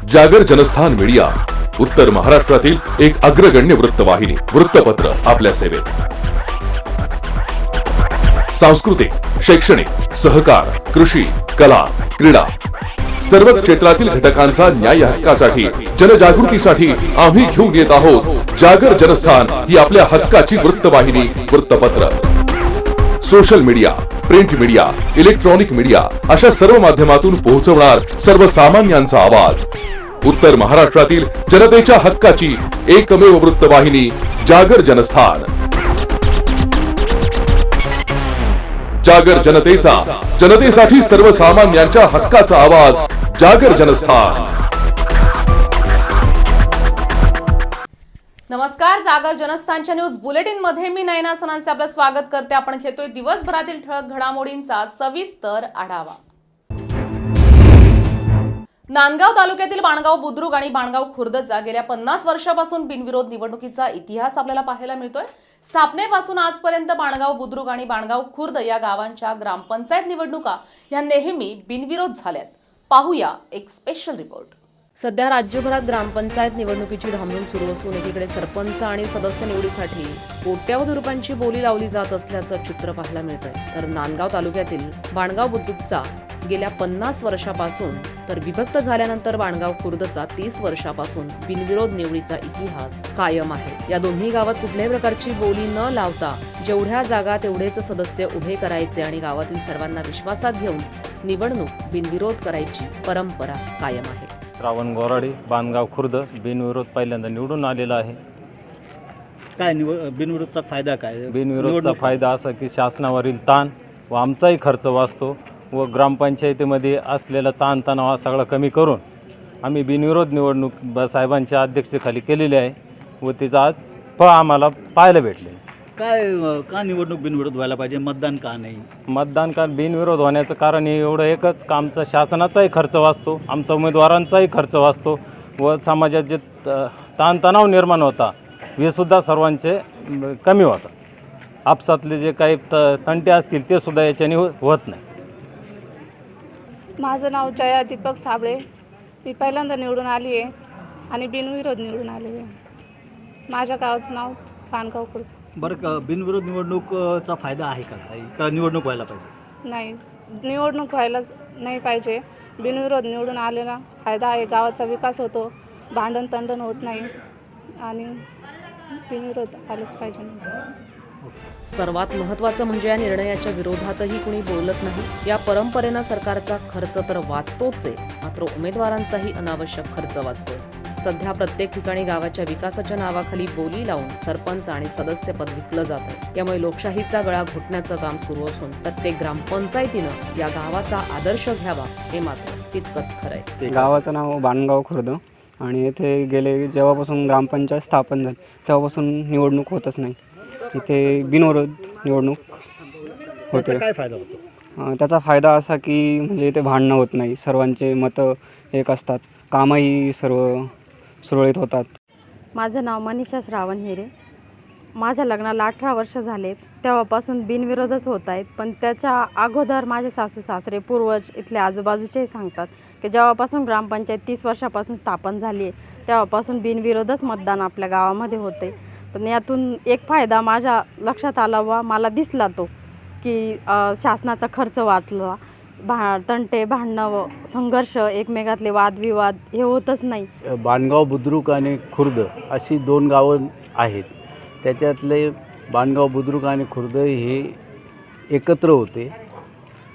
जागर जनस्थान मीडिया, उत्तर महाराष्ट्रातील एक अग्रगण्य वृत्तवाहिनी, वृत्तपत्र आपल्या सेवेत। सांस्कृतिक, शैक्षणिक, सहकार, कृषी, कला, क्रीडा सर्वच क्षेत्रातील घटकांचा न्याय हक्कासाठी, जनजागृतीसाठी आम्ही घेऊन येत आहोत जागर जनस्थान ही आपल्या हक्काची वृत्तवाहिनी, वृत्तपत्र। Social media, print media, electronic media अशा सर्व माध्यमातून पोहोचवणार सर्वसामान्यांचा आवाज। उत्तर महाराष्ट्रातील जनतेच्या हक्काची एकमेव वृत्तवाहिनी जागर जनस्थान। जागर जनतेचा, जनतेसाठी सर्वसामान्यांच्या हक्काचा आवाज, जागर जनस्थान। नमस्कार, जागर जनस्थानच्या न्यूज बुलेटिन मध्ये मी नयना सनांचे आपलं स्वागत करते। आपण घेतोय दिवसभरातील ठळक घडामोडींचा सविस्तर आढावा। नांदगाव तालुक्यातील बाणगाव बुद्रुक आणि बाणगाव खुर्दचा गेल्या 50 वर्षापासून बिनविरोध निवडणुकीचा इतिहास आपल्याला पाहायला मिळतोय। स्थापनेपासून आजपर्यंत बाणगाव बुद्रुक आणि बाणगाव खुर्द या गावांच्या ग्रामपंचायत निवडणुका ह्या नेहमी बिनविरोध झाल्यात। पाहूया एक स्पेशल रिपोर्ट। सध्या राज्यभरात ग्रामपंचायत निवडणुकीची धामधूम सुरू असून एकीकडे सरपंच आणि सदस्य निवडीसाठी कोट्यावधी रुपयांची बोली लावली जात असल्याचं चित्र पाहायला मिळतंय। तर नांदगाव तालुक्यातील बाणगाव बुद्रुकचा गेल्या 50 वर्षापासून तर विभक्त झाल्यानंतर बाणगाव खुर्दचा 30 वर्षापासून बिनविरोध निवडीचा इतिहास कायम आहे। या दोन्ही गावात कुठल्याही प्रकारची बोली न लावता जेवढ्या जागा तेवढेच सदस्य उभे करायचे आणि गावातील सर्वांना विश्वासात घेऊन निवडणूक बिनविरोध करायची परंपरा कायम आहे। श्रावण गोराडे, बाणगाव खुर्द बिनविरोध पहिल्यांदा निवडून आलेला आहे। काय बिनविरोधचा फायदा काय? बिनविरोधचा फायदा असा की शासनावरील ताण व आमचाही खर्च वाचतो व ग्रामपंचायतीमध्ये असलेला ताणतणाव सगळा कमी करून आम्ही बिनविरोध निवडणूक साहेबांच्या अध्यक्षतेखाली केलेली आहे व तिचं आज फळ आम्हाला पाहायला भेटले। काय का निवडणूक बिनविरोध व्हायला पाहिजे, मतदान का नाही? मतदान का बिनविरोध होण्याचं कारण हे एवढं एकच का आमचा शासनाचाही खर्च वाचतो, आमचा उमेदवारांचाही खर्च वाचतो व समाजात जे ताणतणाव निर्माण होता हे सुद्धा सर्वांचे कमी होतात। आपसातले जे काही तंटे असतील ते सुद्धा याच्याने होत नाही। माझं नाव जया दीपक साबळे, मी पहिल्यांदा निवडून आली आहे आणि बिनविरोध निवडून आलेली आहे। माझ्या गावाचं नाव बाणगाव खुर्द। बरं का बिनविरोध निवडणूकचा फायदा आहे का काही, का निवडणूक व्हायला पाहिजे? नाही, निवडणूक व्हायलाच नाही पाहिजे। बिनविरोध निवडून आलेला फायदा आहे, गावाचा विकास होतो, भांडण तंडण होत नाही आणि बिनविरोध आलंच पाहिजे। सर्वात महत्त्वाचं म्हणजे या निर्णयाच्या विरोधातही कुणी बोलत नाही। या परंपरेनं सरकारचा खर्च तर वाचतोच आहे, मात्र उमेदवारांचाही अनावश्यक खर्च वाचतोय। सध्या प्रत्येक ठिकाणी गावाच्या विकासाच्या नावाखाली बोली लावून सरपंच आणि सदस्यपद विकलं जातं। त्यामुळे लोकशाहीचा गळा घोटण्याचं काम सुरू असून प्रत्येक ग्रामपंचायतीनं या गावाचा आदर्श घ्यावा हे मात्र तितकंच खरंय। गावाचं नाव बाणगाव खुर्द आणि येथे गेले जेव्हापासून ग्रामपंचायत स्थापन झाली तेव्हापासून निवडणूक होतच नाही। इथे बिनविरोध निवडणूक होते। काय फायदा होतो? त्याचा फायदा असा की म्हणजे इथे भांडणं होत नाही, सर्वांचे मतं एक असतात, कामही सर्व सुरळीत होतात। माझं नाव मनीषा श्रावण हिरे। माझ्या लग्नाला 18 वर्ष झालेत, तेव्हापासून बिनविरोधच होत आहेत। पण त्याच्या अगोदर माझे सासू सासरे पूर्वज इथले आजूबाजूचेही सांगतात की जेव्हापासून ग्रामपंचायत 30 वर्षापासून स्थापन झाली आहे तेव्हापासून बिनविरोधच मतदान आपल्या गावामध्ये होते। पण यातून एक फायदा माझ्या लक्षात आला व मला दिसला तो की शासनाचा खर्च वाचला, तंटे भांडणं व संघर्ष एकमेकातले वादविवाद हे होतच नाही। बाणगाव बुद्रुक आणि खुर्द अशी 2 गावं आहेत, त्याच्यातले बाणगाव बुद्रुक आणि खुर्द हे एकत्र होते।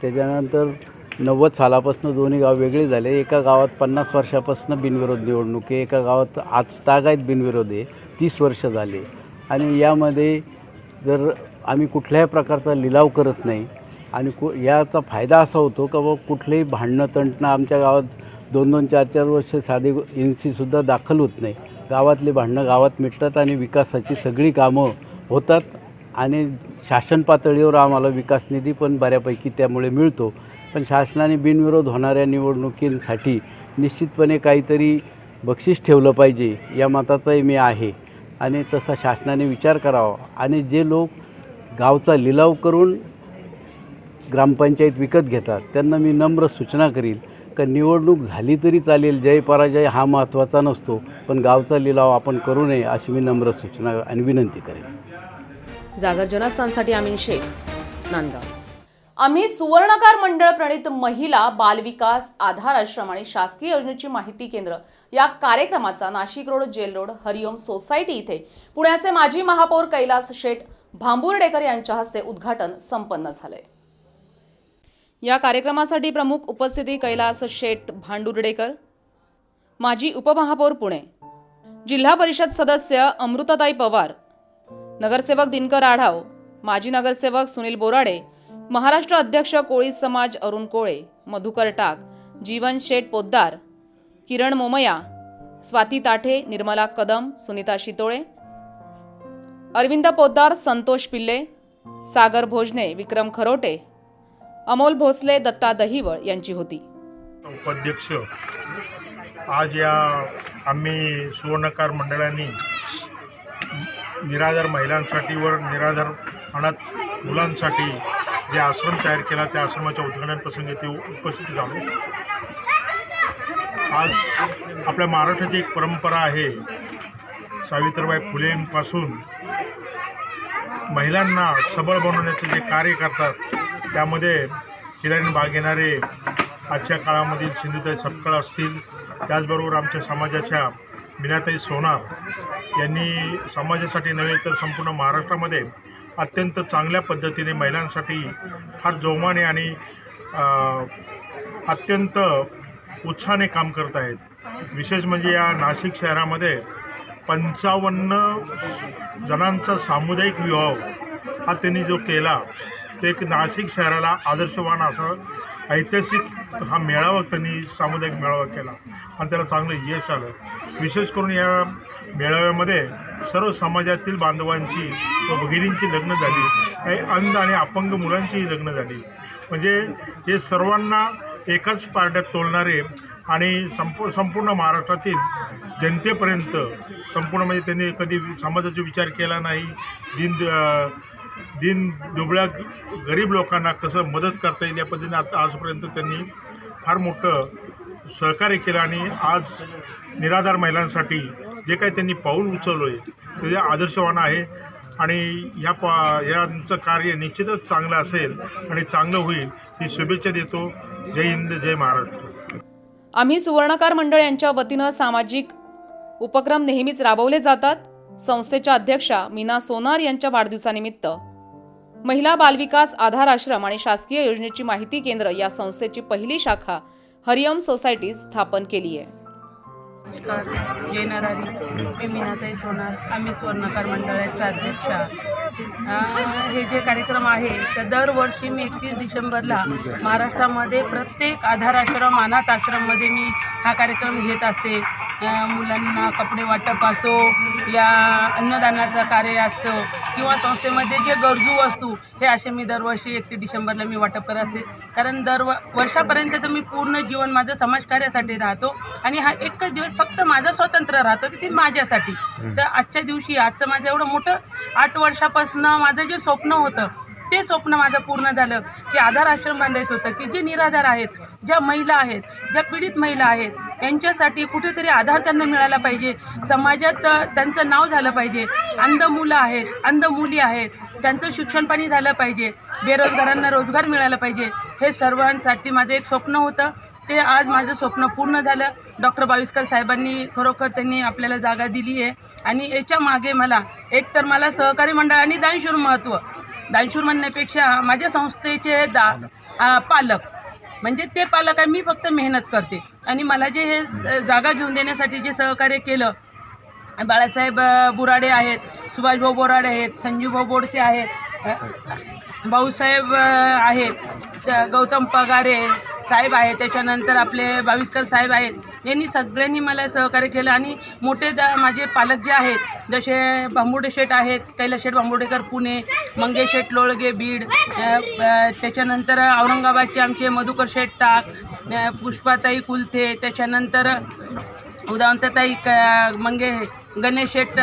त्याच्यानंतर 90 सालापासून दोन्ही गाव वेगळे झाले। एका गावात 50 वर्षापासून बिनविरोध निवडणूक आहे, एका गावात आजतागायत बिनविरोध आहे, 30 वर्ष झाले। आणि यामध्ये जर आम्ही कुठल्याही प्रकारचा लिलाव करत नाही आणि याचा फायदा असा होतो का व कुठलेही भांडणं तंटणं आमच्या गावात 2-2, 4-4 वर्ष साधे NC-सुद्धा दाखल होत नाही। गावातले भांडणं गावात मिटतात आणि विकासाची सगळी कामं होतात आणि शासन पातळीवर आम्हाला विकास निधी पण बऱ्यापैकी त्यामुळे मिळतो। पण शासनाने बिनविरोध होणाऱ्या निवडणुकींसाठी निश्चितपणे काहीतरी बक्षीस ठेवलं पाहिजे या मताचाही मी आहे आणि तसा शासनाने विचार करावा। आणि जे लोक गावचा लिलाव करून ग्रामपंचायत विकत घेतात त्यांना मी नम्र सूचना करील का निवडणूक झाली तरी चालेल, जय पराजय हा महत्त्वाचा नसतो, पण गावचा लिलाव आपण करू नये अशी मी नम्र सूचना आणि विनंती करेन. जागर जनस्थानसाठी अमीन शेख, नांदगाव. आम्ही सुवर्णकार मंडळ प्रणित महिला बालविकास आधार आश्रम आणि शासकीय योजनेची माहिती केंद्र या कार्यक्रमाचा नाशिक रोड, जेल रोड, हरिओम सोसायटी इथे पुण्याचे माजी महापौर कैलास शेठ भांबुर्डेकर यांच्या हस्ते उद्घाटन संपन्न झाले. या कार्यक्रमासाठी प्रमुख उपस्थिती कैलास शेठ भांडुर्डेकर, माजी उपमहापौर पुणे, जिल्हा परिषद सदस्य अमृताताई पवार, नगरसेवक दिनकर आढाव, माजी नगरसेवक सुनील बोराडे, महाराष्ट्र अध्यक्ष कोळी समाज अरुण कोळे, मधुकर टाक, जीवन शेठ पोद्दार, किरण मोमया, स्वाती ताठे, निर्मला कदम, सुनीता शितोळे, अरविंद पोद्दार, संतोष पिल्ले, सागर भोजने, विक्रम खरोटे, अमोल भोसले, दत्ता दहिवळ यांची होती. उपाध्यक्ष आज या आम्ही सुवर्णकार मंडळाने निराधार महिलांसाठी व निराधार अनाथ मुलांसाठी जे आश्रम तयार केला त्या आश्रमाच्या उद्घाटन प्रसंगी ते उपस्थित झालो. आज आपल्या महाराष्ट्राची एक परंपरा आहे, सावित्रीबाई फुलेंपासून महिलांना सबळ बनवण्याचे जे कार्य करतात त्यामध्ये हिराणी भाग घेणारे आजच्या काळामधील सिंधुताई सपकाळ असतील, त्याचबरोबर आमच्या समाजाच्या मीनाताई सोनार यांनी समाजासाठी नव्हे तर संपूर्ण महाराष्ट्रामध्ये अत्यंत चांगल्या पद्धतीने महिलांसाठी फार जोमाने आणि अत्यंत उत्साहाने काम करत आहेत. विशेष म्हणजे या नाशिक शहरामध्ये 55 जणांचा सामुदायिक विवाह हा त्यांनी जो केला ते एक नाशिक शहराला आदर्शवान असं ऐतिहासिक हा मेळावा त्यांनी सामुदायिक मेळावा केला आणि त्याला चांगलं यश आलं. विशेष करून या मेळाव्यामध्ये सर्व समाजातील बांधवांची व भगिनींची लग्न झाली, काही अंध आणि अपंग मुलांचीही लग्न झाली. म्हणजे हे सर्वांना एकाच पारड्यात तोलणारे आणि संपूर्ण महाराष्ट्रातील जनतेपर्यंत संपूर्ण म्हणजे त्यांनी कधी समाजाचा विचार केला नाही, दिन दुबळ्या गरीब लोकांना कसं मदत करता येईल या पद्धतीने आजपर्यंत त्यांनी फार मोठं सहकार्य केलं आणि आज निराधार महिलांसाठी जे काही त्यांनी पाऊल उचललं आहे ते आदर्शवान आहे आणि यांचं कार्य निश्चितच चांगलं असेल आणि चांगलं होईल ही शुभेच्छा देतो. जय हिंद, जय महाराष्ट्र. आम्ही सुवर्णकार मंडळ यांच्या वतीनं सामाजिक उपक्रम नेहमीच राबवले जातात. संस्थेच्या अध्यक्षा मीना सोनार यांच्या वाढदिवसानिमित्त महिला बालविकास आधार आश्रम आणि शासकीय योजनेची माहिती केंद्र या संस्थेची पहिली शाखा हरिओम सोसायटी स्थापन केली आहे. नमस्कार, जय नरारी. मी मीनाताई सोनार, आम्ही सुवर्णकार मंडळाच्या अध्यक्षा. हे जे कार्यक्रम आहे तर दरवर्षी मी 31 डिसेंबरला महाराष्ट्रामध्ये प्रत्येक आधार आश्रम अनाथ आश्रममध्ये मी हा कार्यक्रम घेत असते. मुलांना कपडे वाटप असो या अन्नदानाचं कार्य असो किंवा संस्थेमध्ये जे गरजू वस्तू हे असे मी दरवर्षी 31 डिसेंबरला मी वाटप करत असते. कारण वर्षापर्यंत तर मी पूर्ण जीवन माझं समाजकार्यासाठी राहतो आणि हा एकच दिवस फक्त माझं स्वतंत्र राहतो की ते माझ्यासाठी. तर आजच्या दिवशी आजचं माझं एवढं मोठं 8 वर्षापासून माझं जे स्वप्न होतं ते स्वप्न माझं पूर्ण झालं की आधार आश्रम बांधायचं होतं की जे निराधार आहेत, ज्या महिला आहेत, ज्या पीडित महिला आहेत यांच्यासाठी कुठेतरी आधार त्यांना मिळाला पाहिजे, समाजात त्यांचं नाव झालं पाहिजे. अंध मुलं आहेत, अंध मुली आहेत, त्यांचं शिक्षण पाणी झालं पाहिजे, बेरोजगारांना रोजगार मिळाला पाहिजे. हे सर्वांसाठी माझं एक स्वप्न होतं. ते आज माझं स्वप्न पूर्ण झालं. डॉक्टर बाविस्कर साहेबांनी खरोखर त्यांनी आपल्याला जागा दिली आहे आणि याच्या मागे मला एकतर मला सहकारी मंडळ आणि दानशूर महत्त्व, दानशूर म्हणण्यापेक्षा माझ्या संस्थेचे पालक म्हणजे ते पालक आहे. मी फक्त मेहनत करते आणि मला जे हे जागा घेऊन देण्यासाठी जे सहकार्य केलं, बाळासाहेब बुराडे आहेत, सुभाषभाऊ बोराडे आहेत, संजीवभाऊ बोडके आहेत, भाऊसाहेब आहेत, गौतम पगारे साहेब आहेत, त्याच्यानंतर आपले बाविस्कर साहेब आहेत, यांनी सगळ्यांनी मला सहकार्य केलं. आणि मोठे माझे पालक जे आहेत जसे भांबुर्डे शेठ आहेत, कैलास शेठ भांबुर्डेकर पुणे, मंगेश शेठ लोळगे बीड, त्याच्यानंतर औरंगाबादचे आमचे मधुकर शेठ टाक, पुष्पाताई कुलथे, त्याच्यानंतर उदावंतताई गणेश शेठ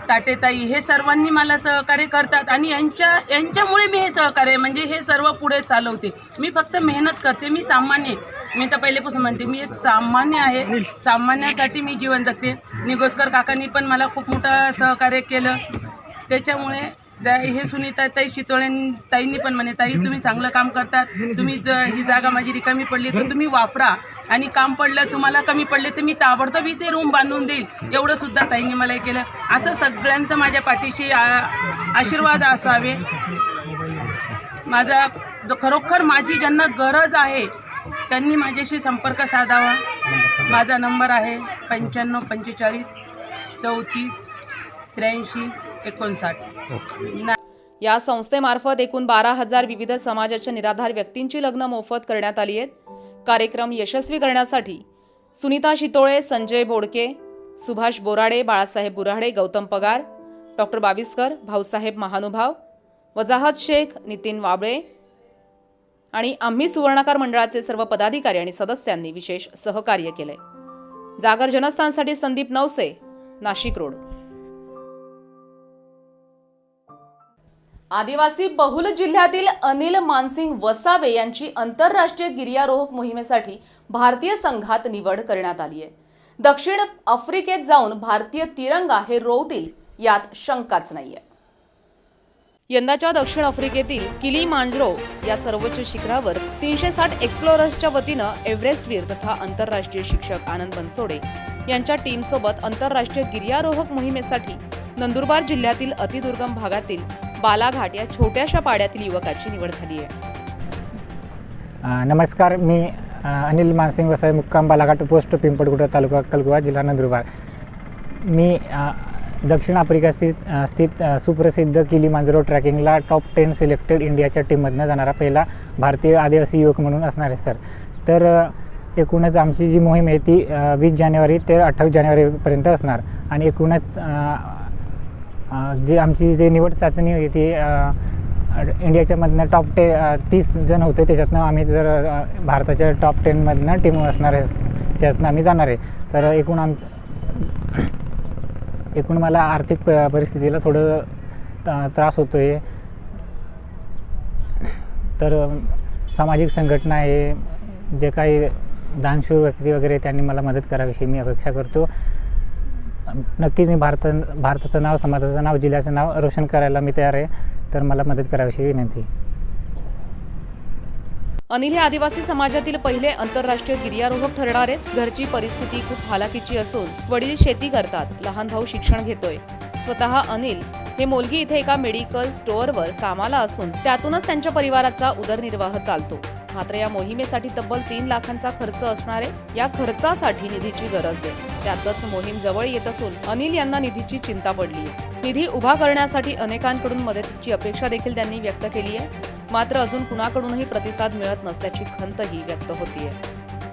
ताटेताई, हे सर्वांनी मला सहकार्य करतात आणि यांच्यामुळे मी हे सहकार्य म्हणजे हे सर्व पुढे चालवते. मी फक्त मेहनत करते. मी सामान्य मी तर पहिलेपासून म्हणते मी एक सामान्य आहे, सामान्यासाठी मी जीवन जगते. निगोस्कर काकांनी पण मला खूप मोठं सहकार्य केलं. त्याच्यामुळे हे सुनीता ताई शितोळे ताईंनी पण म्हणे, ताई तुम्ही चांगलं काम करतात, तुम्ही ही जागा माझी रिकामी पडली तर तुम्ही वापरा, आणि काम पडलं तुम्हाला कमी पडले तर मी ताबडतोब इथे रूम बांधून देईल, एवढं सुद्धा ताईंनी मला हे केलं. असं सगळ्यांचं माझ्या पाठीशी आशीर्वाद असावे. माझा खरोखर माझी ज्यांना गरज आहे त्यांनी माझ्याशी संपर्क साधावा. माझा नंबर आहे 95 45 34 83 59. या संस्थेमार्फत एकूण 12,000 विविध समाजाच्या निराधार व्यक्तींची लग्न मोफत करण्यात आली आहेत. कार्यक्रम यशस्वी करण्यासाठी सुनीता शितोळे, संजय बोडके, सुभाष बोराडे, बाळासाहेब बुराडे, गौतम पगार, डॉक्टर बाविस्कर, भाऊसाहेब महानुभाव, वजाहत शेख, नितीन वाबळे आणि आम्ही सुवर्णकार मंडळाचे सर्व पदाधिकारी आणि सदस्यांनी विशेष सहकार्य केले. जागर जनस्थानसाठी संदीप नवसे, नाशिक रोड. आदिवासी बहुल जिल्ह्यातील अनिल मानसिंग वसावे यांची आंतरराष्ट्रीय गिर्यारोहक मोहिमेसाठी भारतीय संघात निवड करण्यात आली आहे. दक्षिण आफ्रिकेत जाऊन भारतीय तिरंगा हे रोवतील यात शंकाच नाहीये. यंदाच्या दक्षिण आफ्रिकेतील किलीमांजरो या सर्वोच्च शिखरावर 360 एक्सप्लोरर्सच्या वतीनं एव्हरेस्टवीर तथा आंतरराष्ट्रीय शिक्षक आनंद बनसोडे यांच्या टीमसोबत आंतरराष्ट्रीय गिर्यारोहक मोहिमेसाठी नंदुरबार जिल्ह्यातील अतिदुर्गम भागातील बालाघाट या छोट्याशा पाड्यातील युवकाची निवड झाली आहे. नमस्कार, मी अनिल मानसिंग वसावे, मुक्काम बालाघाट, पोस्ट पिंपळगुट, तालुका कलगुवा, जिल्हा नंदुरबार. मी दक्षिण आफ्रिका स्थित सुप्रसिद्ध किलीमांजरो ट्रॅकिंगला टॉप 10 सिलेक्टेड इंडियाच्या टीममधनं जाणारा पहिला भारतीय आदिवासी युवक म्हणून असणार आहे सर. तर एकूणच आमची जी मोहीम आहे ती 20 जानेवारी ते 28 जानेवारीपर्यंत असणार. आणि एकूणच जी निवड चाचणी होती ती इंडियाच्या मधनं टॉप 30 जण होते. त्याच्यातनं आम्ही जर भारताच्या टॉप 10मधनं टीम असणार आहे त्यातनं आम्ही जाणार आहे. तर एकूण मला आर्थिक परिस्थितीला थोडं त्रास होतो आहे. तर सामाजिक संघटना आहे, जे काही दानशूर व्यक्ती वगैरे त्यांनी मला मदत करावी मी अपेक्षा करतो. नक्कीच मी भारताचं नाव, समाजाचं नाव, जिल्ह्याचं नाव रोशन करायला मी तयार आहे. तर मला मदत करावीशी विनंती. अनिल हे आदिवासी समाजातील पहिले आंतरराष्ट्रीय गिर्यारोहक ठरणार आहेत. घरची परिस्थिती खूप हालाकीची असून वडील शेती करतात, लहान भाऊ शिक्षण घेतोय. स्वतः अनिल हे मोलगी इथे एका मेडिकल स्टोअरवर कामाला असून त्यातूनच त्यांच्या परिवाराचा उदरनिर्वाह चालतो. मात्र या मोहिमेसाठी तब्बल 3 लाखांचा खर्च असणार आहे. या खर्चासाठी निधीची गरज आहे. त्यातच मोहीम जवळ येत असून अनिल यांना निधीची चिंता पडली आहे. निधी उभा करण्यासाठी अनेकांकडून मदतीची अपेक्षा देखील त्यांनी व्यक्त केली आहे. मात्र अजून कुणाकडूनही प्रतिसाद मिळत नसल्याची खंतही व्यक्त होतीये.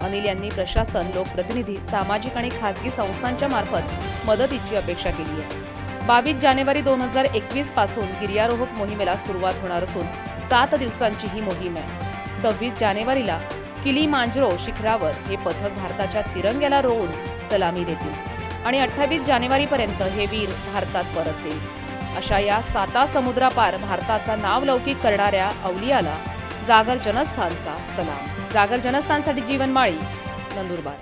अनिल यांनी प्रशासन, लोकप्रतिनिधी, सामाजिक आणि खासगी संस्थांच्या मार्फत मदतीची अपेक्षा केली आहे. 22 जानेवारी 2021 पासून गिर्यारोहक मोहिमेला सुरुवात होणार असून 7 दिवसांची ही मोहीम आहे. 26 जानेवारीला किलीमांजरो शिखरावर हे पथक भारताच्या तिरंग्याला रोवून सलामी देतील आणि 28 जानेवारीपर्यंत हे वीर भारतात परततील. अशा या 7 समुद्रापार भारताचा नावलौकिक करणाऱ्या अवलियाला जागर जनस्थानचा सलाम. जागर जनस्थानसाठी जीवन माळी, नंदुरबार.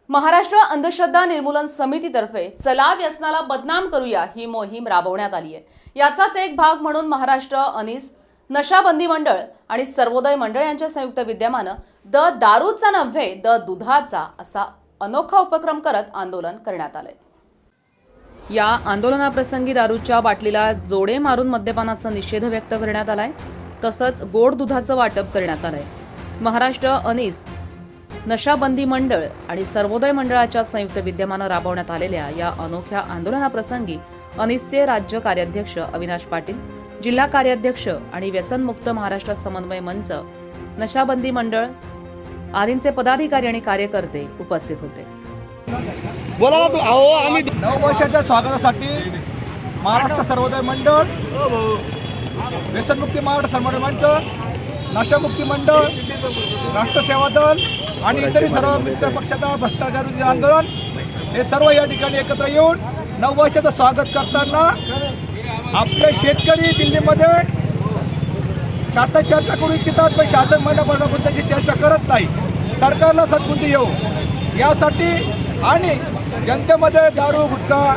महाराष्ट्र अंधश्रद्धा निर्मूलन समितीतर्फे चला व्यसनाला बदनाम करूया ही मोहीम राबवण्यात आली आहे. याचाच एक भाग म्हणून महाराष्ट्र अनीस नशाबंदी मंडळ आणि सर्वोदय मंडळ यांच्या संयुक्त विद्यमानं द दारूचा नव्हे द दुधाचा असा अनोखा उपक्रम करत आंदोलन करण्यात आलंय. या आंदोलनाप्रसंगी दारूच्या बाटलीला जोडे मारून मद्यपानाचा निषेध व्यक्त करण्यात आलाय. तसंच गोड दुधाचं वाटप करण्यात आलंय. महाराष्ट्र अनीस नशाबंदी मंडळ आणि सर्वोदय मंडळाच्या संयुक्त विद्यमानं राबवण्यात आलेल्या या अनोख्या आंदोलनाप्रसंगी अनीसचे राज्य कार्याध्यक्ष अविनाश पाटील, जिल्हा कार्याध्यक्ष आणि व्यसनमुक्त महाराष्ट्र समन्वय मंच, नशाबंदी मंडळ आदींचे पदाधिकारी आणि कार्यकर्ते उपस्थित होते. बोला ना तू. अहो, आम्ही 9 वर्षाच्या स्वागतासाठी महाराष्ट्र सर्वोदय मंडळ, व्यसनमुक्ती महाराष्ट्र समन्वय मंच, नशामुक्ती मंडळ, राष्ट्रसेवा दल आणि इतरही सर्व मित्र पक्षाचा भ्रष्टाचार विरोधी आंदोलन हे सर्व या ठिकाणी एकत्र येऊन 9 वर्षाचं स्वागत करताना आपले शेतकरी दिल्लीमध्ये शासन चर्चा करू इच्छितात, पण शासन महिनाभरापासून त्याची चर्चा करत नाही. सरकारला सद्बुद्धी येऊ यासाठी आणि जनतेमध्ये दारू गुटखा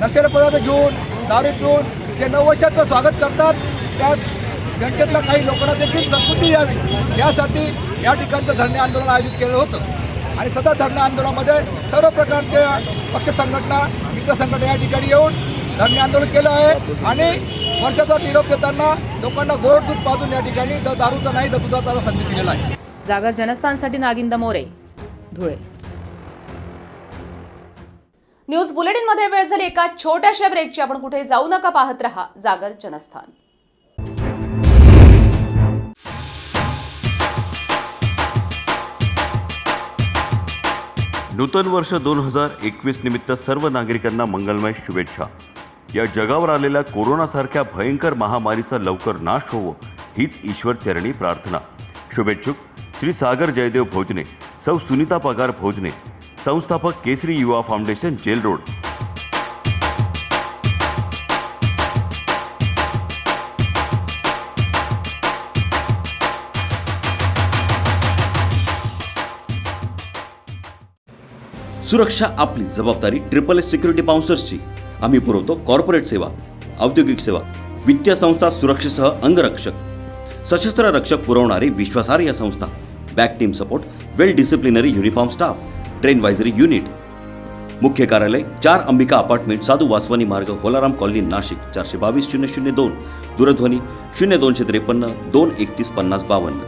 नशेले पदार्थ घेऊन दारू पिऊन ते नववर्षाचं स्वागत करतात, त्या जनतेतल्या काही लोकांना देखील सद्बुद्धी यावी यासाठी या ठिकाणचं धरणे आंदोलन आयोजित केलं होतं आणि सदर धरणे आंदोलनामध्ये सर्व प्रकारच्या पक्ष संघटना मित्र संघटना या ठिकाणी येऊन धरणे आंदोलन केलं आहे आणि वर्षाचा निरोप देताना लोकांना गोड दूध पाजून या ठिकाणी दारूचा नाही तर दुधाचा संदेश दिलेला आहे. जागर जनस्थानसाठी नागिंदा मोरे, धुळे. न्यूज बुलेटिन मध्ये वेळ झाली एका छोट्याशा ब्रेकची. आपण कुठे जाऊ नका, पाहत रहा जागर जनस्थान. नूतन वर्ष 2021 निमित्त सर्व नागरिकांना मंगलमय शुभेच्छा. या जगावर आलेल्या कोरोनासारख्या भयंकर महामारीचा लवकर नाश होवो हीच ईश्वरचरणी प्रार्थना. शुभेच्छुक श्री सागर जयदेव भोजने, सौ सुनीता पगार भोजने, संस्थापक केसरी युवा फाउंडेशन, जेल रोड. सुरक्षा आपली जबाबदारी. SSS सिक्युरिटी बाउन्सर्सची. आम्ही पुरवतो कॉर्पोरेट सेवा, औद्योगिक सेवा, वित्तीय संस्था, सुरक्षेसह अंगरक्षक, सशस्त्र रक्षक पुरवणारी विश्वासार्ह संस्था, back team support, well disciplinary uniform staff, train वायझरी युनिट. मुख्य कार्यालय 4 अंबिका अपार्टमेंट, साधू वासवानी मार्ग, होलाराम कॉलनी, नाशिक. 422-002. दूरध्वनी 0253 231 5052.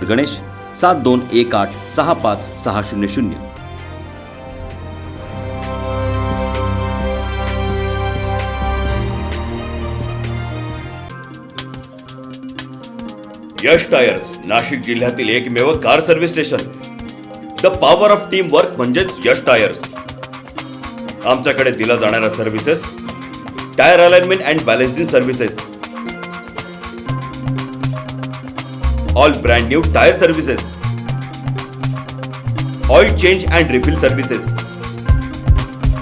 गणेश 7218 65600. यश टायर्स, नाशिक जिल्ह्यातील एकमेव car service station. The power of team work म्हणजेच यश टायर्स. आमच्याकडे दिला जाणाऱ्या services: tyre alignment and balancing services, all brand new tyre services, oil change and refill services,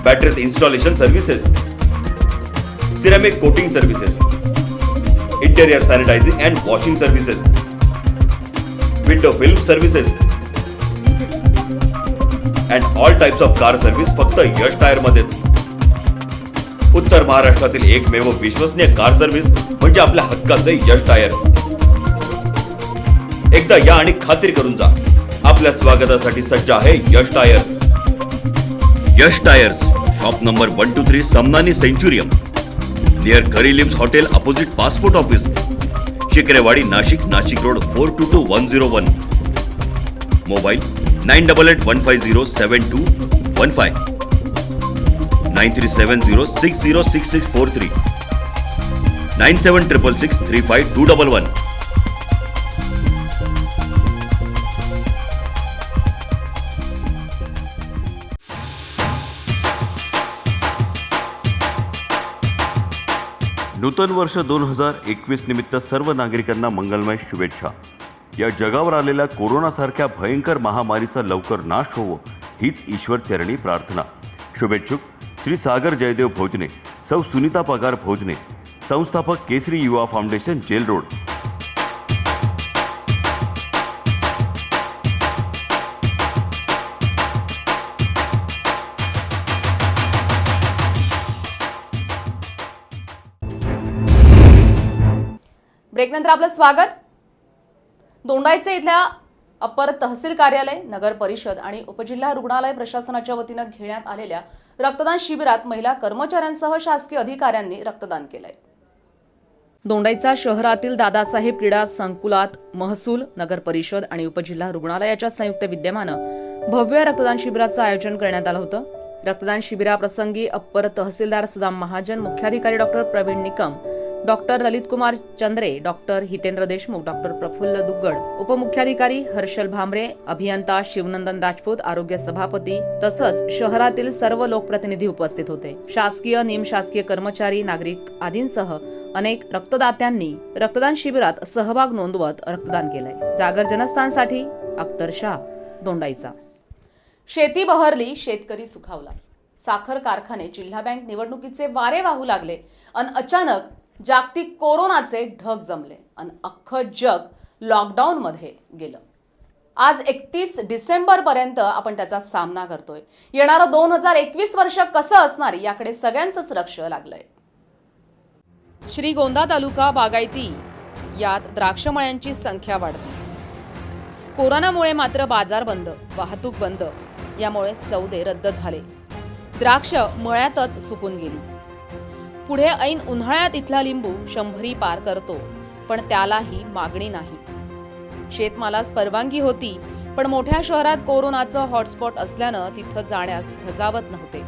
batteries installation services, ceramic coating services, interior sanitising and washing services, window film services and all types of car service फक्त Yash tyre मध्येच. उत्तर महाराष्ट्रातील एकमेव विश्वसनीय car service म्हणजे आपल्या हक्काचे यश tyre. एकदा या आणि खात्री करून जा. आपल्या स्वागतासाठी सज्ज आहे Yash tyres. Yash tyres, shop number 123 Samnani Centurium, near करीलिम्स hotel, opposite passport office, Shikrewadi, Nashik. Nashik road 422101. Mobile 9881507215, 9370606643, 9766635211. नूतन वर्ष 2021 निमित्त सर्व नागरिकांना मंगलमय शुभेच्छा. या जगावर आलेल्या कोरोनासारख्या भयंकर महामारीचा लवकर नाश होवो हीच ईश्वरचरणी प्रार्थना. शुभेच्छुक श्री सागर जयदेव भोजने, सौ सुनीता पगार भोजने, संस्थापक केसरी युवा फाउंडेशन, जेल रोड. ब्रेकनंतर आपलं स्वागत. दोंडाईचे इथल्या अप्पर तहसील कार्यालय, नगर परिषद आणि उपजिल्हा रुग्णालय प्रशासनाच्या वतीनं घेण्यात आलेल्या रक्तदान शिबिरात महिला कर्मचाऱ्यांसह शासकीय अधिकाऱ्यांनी रक्तदान केलंय. दोंडाईचा शहरातील दादासाहेब क्रीडा संकुलात महसूल, नगर परिषद आणि उपजिल्हा रुग्णालयाच्या संयुक्त विद्यमानं भव्य रक्तदान शिबिराचं आयोजन करण्यात आलं होतं. रक्तदान शिबिराप्रसंगी अप्पर तहसीलदार सुदाम महाजन, मुख्याधिकारी doctor Pravin Nikam, doctor Lalit Kumar Chandre, doctor Hitendra Deshmukh, doctor Praful Duggad, उपमुख्याधिकारी Harshal Bhamre, अभियंता शिवनंदन राजपूत, आरोग्य सभापती तसंच शहरातील सर्व लोकप्रतिनिधी उपस्थित होते. शासकीय, निमशासकीय कर्मचारी, नागरिक आदींसह अनेक रक्तदात्यांनी रक्तदान शिबिरात सहभाग नोंदवत रक्तदान केलंय. जागर जनस्थानसाठी अख्तर शाह, दोंडाईचा. शेती बहरली, शेतकरी सुखावला. साखर कारखाने, जिल्हा बँक निवडणुकीचे वारे वाहू लागले आणि अचानक जागतिक कोरोनाचे ढग जमले आणि अख्खं जग लॉकडाऊनमध्ये गेलं. आज 31 डिसेंबरपर्यंत आपण त्याचा सामना करतोय. येणारं 2021 वर्ष कसं असणार याकडे सगळ्यांचंच लक्ष लागलंय. श्रीगोंदा तालुका बागायती यात द्राक्षमळ्यांची संख्या वाढते. कोरोनामुळे मात्र बाजार बंद, वाहतूक बंद, यामुळे सौदे रद्द झाले. द्राक्ष मळ्यातच सुकून गेली. पुढे ऐन उन्हाळ्यात इथला लिंबू 100 पार करतो, पण त्यालाही मागणी नाही. शेतमालास परवानगी होती, पण मोठ्या शहरात कोरोनाचं हॉटस्पॉट असल्यानं तिथं जाण्यास धजावत नव्हते.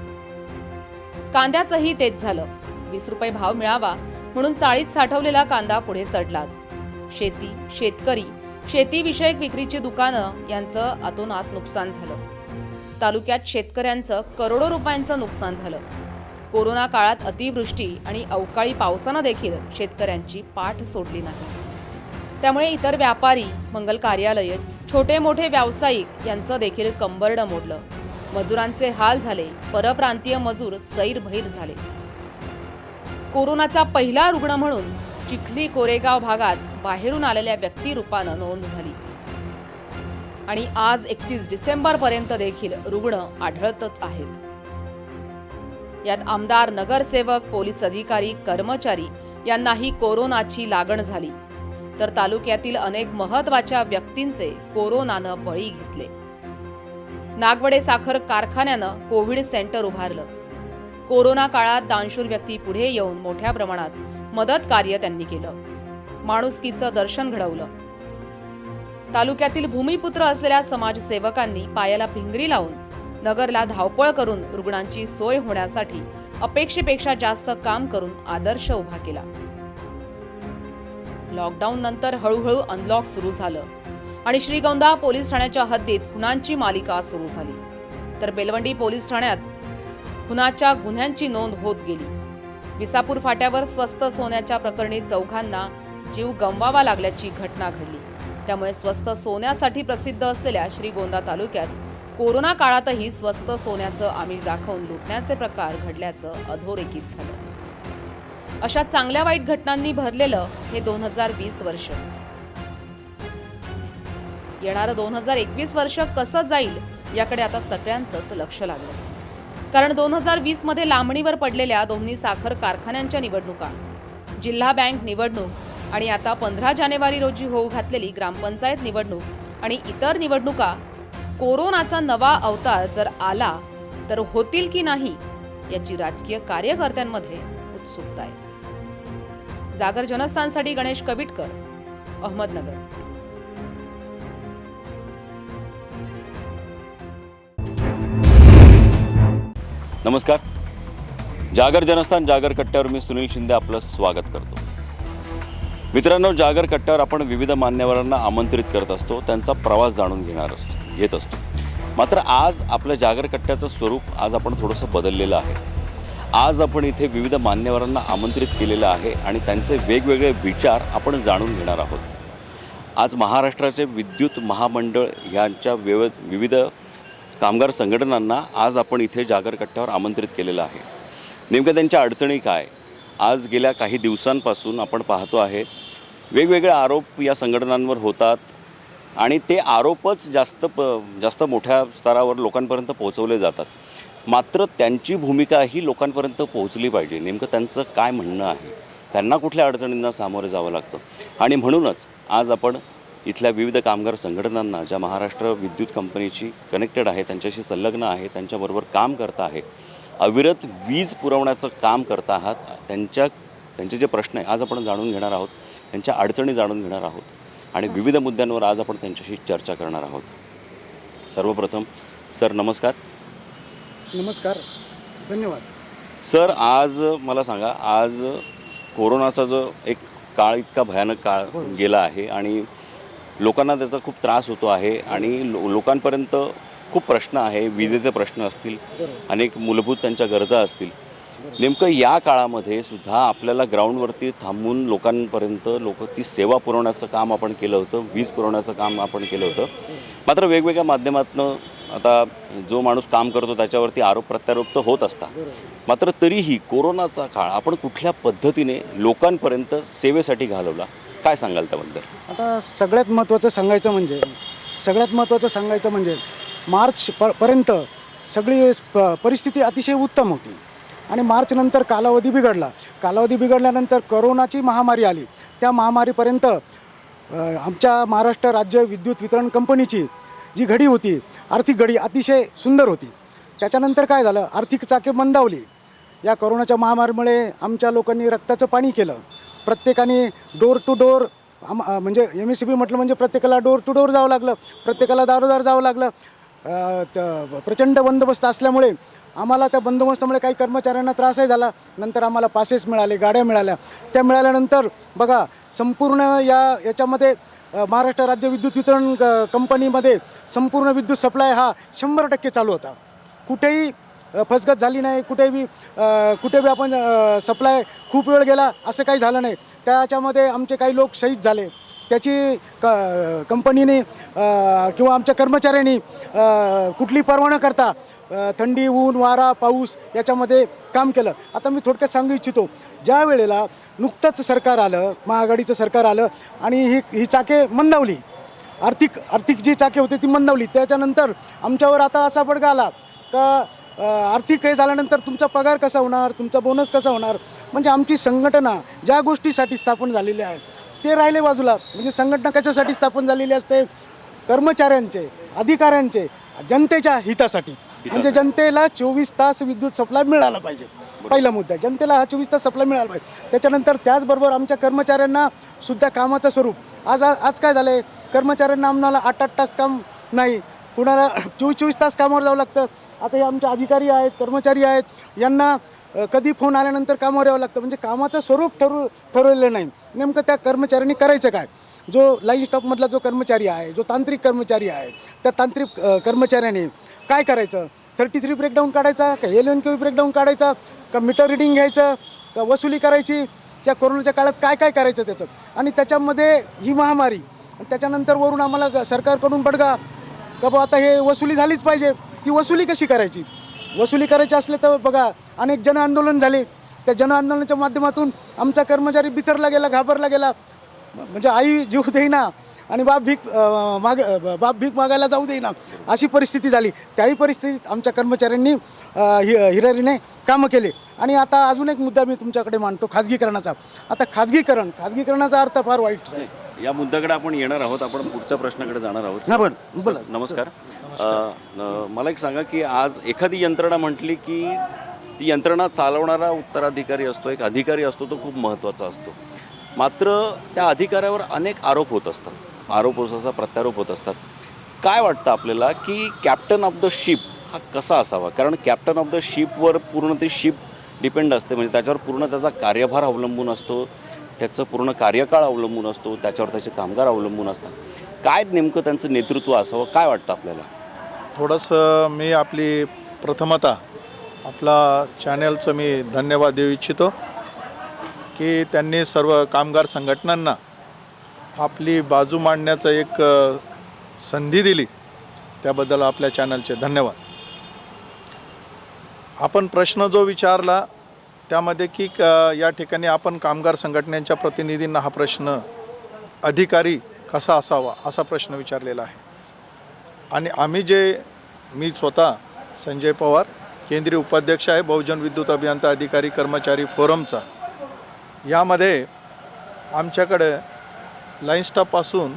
कांद्याचंही तेच झालं. 20 रुपये भाव मिळावा म्हणून चाळीत साठवलेला कांदा पुढे सडलाच. शेती, शेतकरी, शेतीविषयक विक्रीची दुकानं यांचं अतोनात नुकसान झालं. तालुक्यात शेतकऱ्यांचं करोडो रुपयांचं नुकसान झालं. कोरोना काळात अतिवृष्टी आणि अवकाळी पावसानं देखील शेतकऱ्यांची पाठ सोडली नाही. त्यामुळे इतर व्यापारी, मंगल कार्यालय, छोटे मोठे व्यावसायिक यांचं देखील कंबरडं मोडलं. मजुरांचे हाल झाले. परप्रांतीय मजूर सैरभैर झाले. कोरोनाचा पहिला रुग्ण म्हणून चिखली कोरेगाव भागात बाहेरून आलेल्या व्यक्तिरूपानं नोंद झाली. आणि आज 31 डिसेंबरपर्यंत देखील रुग्ण आढळतच आहेत. यात आमदार, नगरसेवक, पोलीस अधिकारी, कर्मचारी यांनाही कोरोनाची लागण झाली. तर तालुक्यातील अनेक महत्त्वाच्या व्यक्तींचे कोरोनानं बळी घेतले. नागवडे साखर कारखान्यानं कोविड सेंटर उभारलं. कोरोना काळात दानशूर व्यक्ती पुढे येऊन मोठ्या प्रमाणात मदत कार्य त्यांनी केलं. माणुसकीचं दर्शन घडवलं. तालुक्यातील भूमिपुत्र असलेल्या समाजसेवकांनी पायाला भिंगरी लावून नगरला धावपळ करून रुग्णांची सोय होण्यासाठी अपेक्षेपेक्षा जास्त काम करून आदर्श उभा केला. लॉकडाऊन नंतर हळूहळू अनलॉक सुरू झालं आणि श्रीगोंदा पोलीस ठाण्याच्या हद्दीत खुनांची मालिका सुरू झाली. तर बेलवंडी पोलीस ठाण्यात खुनाच्या गुन्ह्यांची नोंद होत गेली. विसापूर फाट्यावर स्वस्त सोन्याच्या प्रकरणी चौघांना जीव गमवावा लागल्याची घटना घडली. त्यामुळे स्वस्त सोन्यासाठी प्रसिद्ध असलेल्या श्रीगोंदा तालुक्यात कोरोना काळातही स्वस्त सोन्याचं आमिष दाखवून लुटण्याचे प्रकार घडल्याचं अधोरेखित झालं. अशा चांगल्या वाईट घटनांनी भरलेलं हे 2020 वर्ष. येणारं 2021 वर्ष कसं जाईल याकडे आता सगळ्यांचंच लक्ष लागलं. कारण 2020 मध्ये लांबणीवर पडलेल्या दोन्ही साखर कारखान्यांच्या निवडणुका, जिल्हा बँक निवडणूक आणि आता 15 जानेवारी रोजी होऊ घातलेली ग्रामपंचायत निवडणूक आणि इतर निवडणुका, कोरोनाचा नवा अवतार जर आला तर होतील की नाही याची राजकीय कार्यकर्त्यांमध्ये उत्सुकता आहे. जागर जनस्थानसाठी गणेश कविटकर, अहमदनगर. नमस्कार. जागर जनस्थान जागर कट्ट्यावर मी सुनील शिंदे आपलं स्वागत करतो. मित्रांनो, जागर कट्ट्यावर आपण विविध मान्यवरांना आमंत्रित करत असतो, त्यांचा प्रवास जाणून घेत असतो. मात्र आज आपल्या जागर कट्ट्याचं स्वरूप आज आपण थोडंसं बदललेलं आहे. आज आपण इथे विविध मान्यवरांना आमंत्रित केलेलं आहे आणि त्यांचे वेगवेगळे विचार आपण जाणून घेणार आहोत. आज महाराष्ट्राचे विद्युत महामंडळ यांच्या विविध कामगार संघटनांना आज आपण इथे जागर कट्ट्यावर आमंत्रित केलेलं आहे. नेमक्या त्यांच्या अडचणी काय, आज गेल्या काही दिवसांपासून आपण पाहतो आहे वेगवेगळे आरोप या संघटनांवर होतात आणि ते आरोपच जास्त मोठ्या स्तरावर लोकांपर्यंत पोहोचवले जातात. मात्र त्यांची भूमिका ही लोकांपर्यंत पोहोचली पाहिजे. नेमकं त्यांचं काय म्हणणं आहे, त्यांना कुठल्या अडचणींना सामोरे जावं लागतं. आणि म्हणूनच आज आपण इथल्या विविध कामगार संघटनांना, ज्या महाराष्ट्र विद्युत कंपनीची कनेक्टेड आहे, त्यांच्याशी संलग्न आहे, त्यांच्याबरोबर काम करता आहे, अविरत वीज पुरवण्याचं काम करता आहात, त्यांचे जे प्रश्न आहे आज आपण जाणून घेणार आहोत, त्यांच्या अडचणी जाणून घेणार आहोत आणि विविध मुद्द्यांवर आज आपण त्यांच्याशी चर्चा करणार आहोत. सर्वप्रथम सर नमस्कार. नमस्कार, धन्यवाद. सर, आज मला सांगा, आज कोरोनाचा जो एक काळ, इतका भयानक काळ गेला आहे आणि लोकांना त्याचा खूप त्रास होतो आहे आणि लोकांपर्यंत खूप प्रश्न आहे. विजेचे प्रश्न असतील, अनेक मूलभूत त्यांच्या गरजा असतील. नेमकं या काळामध्ये सुद्धा आपल्याला ग्राउंडवरती थांबून लोकांपर्यंत ती सेवा पुरवण्याचं काम आपण केलं होतं, वीज पुरवण्याचं काम आपण केलं होतं. मात्र वेगवेगळ्या माध्यमातून आता जो माणूस काम करतो त्याच्यावरती आरोप प्रत्यारोप तर होत असतात. मात्र तरीही कोरोनाचा काळ आपण कुठल्या पद्धतीने लोकांपर्यंत सेवेसाठी घालवला काय सांगाल त्याबद्दल? आता सगळ्यात महत्त्वाचं सांगायचं म्हणजे मार्च पर्यंत सगळी परिस्थिती अतिशय उत्तम होती आणि मार्चनंतर कालावधी बिघडल्यानंतर कोरोनाची महामारी आली. त्या महामारीपर्यंत आमच्या महाराष्ट्र राज्य विद्युत वितरण कंपनीची जी घडी होती, आर्थिक घडी अतिशय सुंदर होती. त्याच्यानंतर काय झालं, आर्थिक चाके मंदावली. या कोरोनाच्या महामारीमुळे आमच्या लोकांनी रक्ताचं पाणी केलं. प्रत्येकाने डोर टू डोर म्हणजे MSCB म्हटलं म्हणजे प्रत्येकाला डोर टू डोर जावं लागलं, प्रत्येकाला दारोदार जावं लागलं. प्रचंड बंदोबस्त असल्यामुळे आम्हाला त्या बंदोबस्तामुळे काही कर्मचाऱ्यांना त्रासही झाला. नंतर आम्हाला पासेस मिळाले, गाड्या मिळाल्या. त्या मिळाल्यानंतर बघा संपूर्ण याच्यामध्ये महाराष्ट्र राज्य विद्युत वितरण कंपनीमध्ये संपूर्ण विद्युत सप्लाय हा 100% चालू होता. कुठेही फसगत झाली नाही, कुठे बी आपण सप्लाय खूप वेळ गेला असं काही झालं नाही. त्याच्यामध्ये आमचे काही लोक शहीद झाले. त्याची कंपनीने किंवा आमच्या कर्मचाऱ्यांनी कुठली पर्वा न करता थंडी, ऊन, वारा, पाऊस याच्यामध्ये काम केलं. आता मी थोडक्यात सांगू इच्छितो, ज्या वेळेला नुकतंच सरकार आलं, महाआघाडीचं सरकार आलं आणि ही चाके मंदावली, आर्थिक जी चाके होते ती मंदावली. त्याच्यानंतर आमच्यावर आता असा बडगा आला का आर्थिक हे झाल्यानंतर तुमचा पगार कसा होणार, तुमचा बोनस कसा होणार. म्हणजे आमची संघटना ज्या गोष्टीसाठी स्थापन झालेली आहे ते राहिले बाजूला. म्हणजे संघटना कशासाठी स्थापन झालेली असते, कर्मचाऱ्यांचे, अधिकाऱ्यांचे, जनतेच्या हितासाठी. म्हणजे जनतेला 24 तास विद्युत सप्लाय मिळाला पाहिजे. पहिला मुद्दा, जनतेला हा 24 तास सप्लाय मिळाला पाहिजे. त्याच्यानंतर त्याचबरोबर आमच्या कर्मचाऱ्यांना सुद्धा कामाचं स्वरूप आज काय झालं आहे, कर्मचाऱ्यांना आम्हाला 8-8 तास काम नाही, कुणाला 24 तास कामावर जावं लागतं. आता हे आमचे अधिकारी आहेत, कर्मचारी आहेत, यांना कधी फोन आल्यानंतर कामावर यावं लागतं. म्हणजे कामाचं स्वरूप ठरवलेलं नाही. नेमकं त्या कर्मचाऱ्यांनी करायचं काय. जो लाईन स्टॉपमधला जो कर्मचारी आहे, जो तांत्रिक कर्मचारी आहे, त्या तांत्रिक कर्मचाऱ्याने काय करायचं, 33 ब्रेकडाऊन काढायचा का, LNQ ब्रेकडाऊन काढायचा का, मीटर रिडिंग घ्यायचं का, वसुली करायची. त्या कोरोनाच्या काळात काय करायचं त्याचं. आणि त्याच्यामध्ये ही महामारी आणि त्याच्यानंतर वरून आम्हाला सरकारकडून बडगा का बा आता हे वसुली झालीच पाहिजे. ती वसुली कशी करायची, वसुली करायची असले तर बघा अनेक जन झाले. त्या जन आंदोलनाच्या माध्यमातून आमचा कर्मचारी बिथरला गेला, घाबरला गेला. म्हणजे आई जीव देईना आणि बाप भीक मागायला जाऊ देईना अशी परिस्थिती झाली. त्याही परिस्थितीत आमच्या कर्मचाऱ्यांनी हिरारीने कामं केले. आणि आता अजून एक मुद्दा मी तुमच्याकडे मांडतो, खाजगीकरणाचा. आता खाजगीकरणाचा अर्थ फार वाईट आहे. या मुद्द्याकडे आपण येणार आहोत, आपण पुढच्या प्रश्नाकडे जाणार आहोत. बोला. नमस्कार. मला एक सांगा की आज एखादी यंत्रणा म्हटली की ती यंत्रणा चालवणारा उत्तराधिकारी असतो, एक अधिकारी असतो, तो खूप महत्त्वाचा असतो. मात्र त्या अधिकाऱ्यावर अनेक आरोप होत असतात, प्रत्यारोप होत असतात. काय वाटतं आपल्याला की कॅप्टन ऑफ द शिप हा कसा असावा? कारण कॅप्टन ऑफ द शिपवर पूर्ण ती शिप डिपेंड असते. म्हणजे त्याच्यावर पूर्ण त्याचा कार्यभार अवलंबून असतो, त्याचं पूर्ण कार्यकाळ अवलंबून असतो, त्याच्यावर त्याचे कामगार अवलंबून असतात. काय नेमकं त्यांचं नेतृत्व असावं, काय वाटतं आपल्याला? थोडंसं मी आपली प्रथमतः आपला चॅनलचं मी धन्यवाद देऊ इच्छितो की त्यांनी सर्व कामगार संघटनांना आपली बाजू मांडण्याचं एक संधी दिली, त्याबद्दल आपल्या चॅनलचे धन्यवाद. आपण प्रश्न जो विचारला त्यामध्ये की या ठिकाणी आपण कामगार संघटनांच्या प्रतिनिधींना हा प्रश्न अधिकारी कसा असावा असा प्रश्न विचारलेला आहे. आणि मी स्वतः संजय पवार, केंद्रीय उपाध्यक्ष आहे बहुजन विद्युत अभियंता अधिकारी कर्मचारी फोरमचा. यामध्ये आमच्याकडे लाईन स्टाफपासून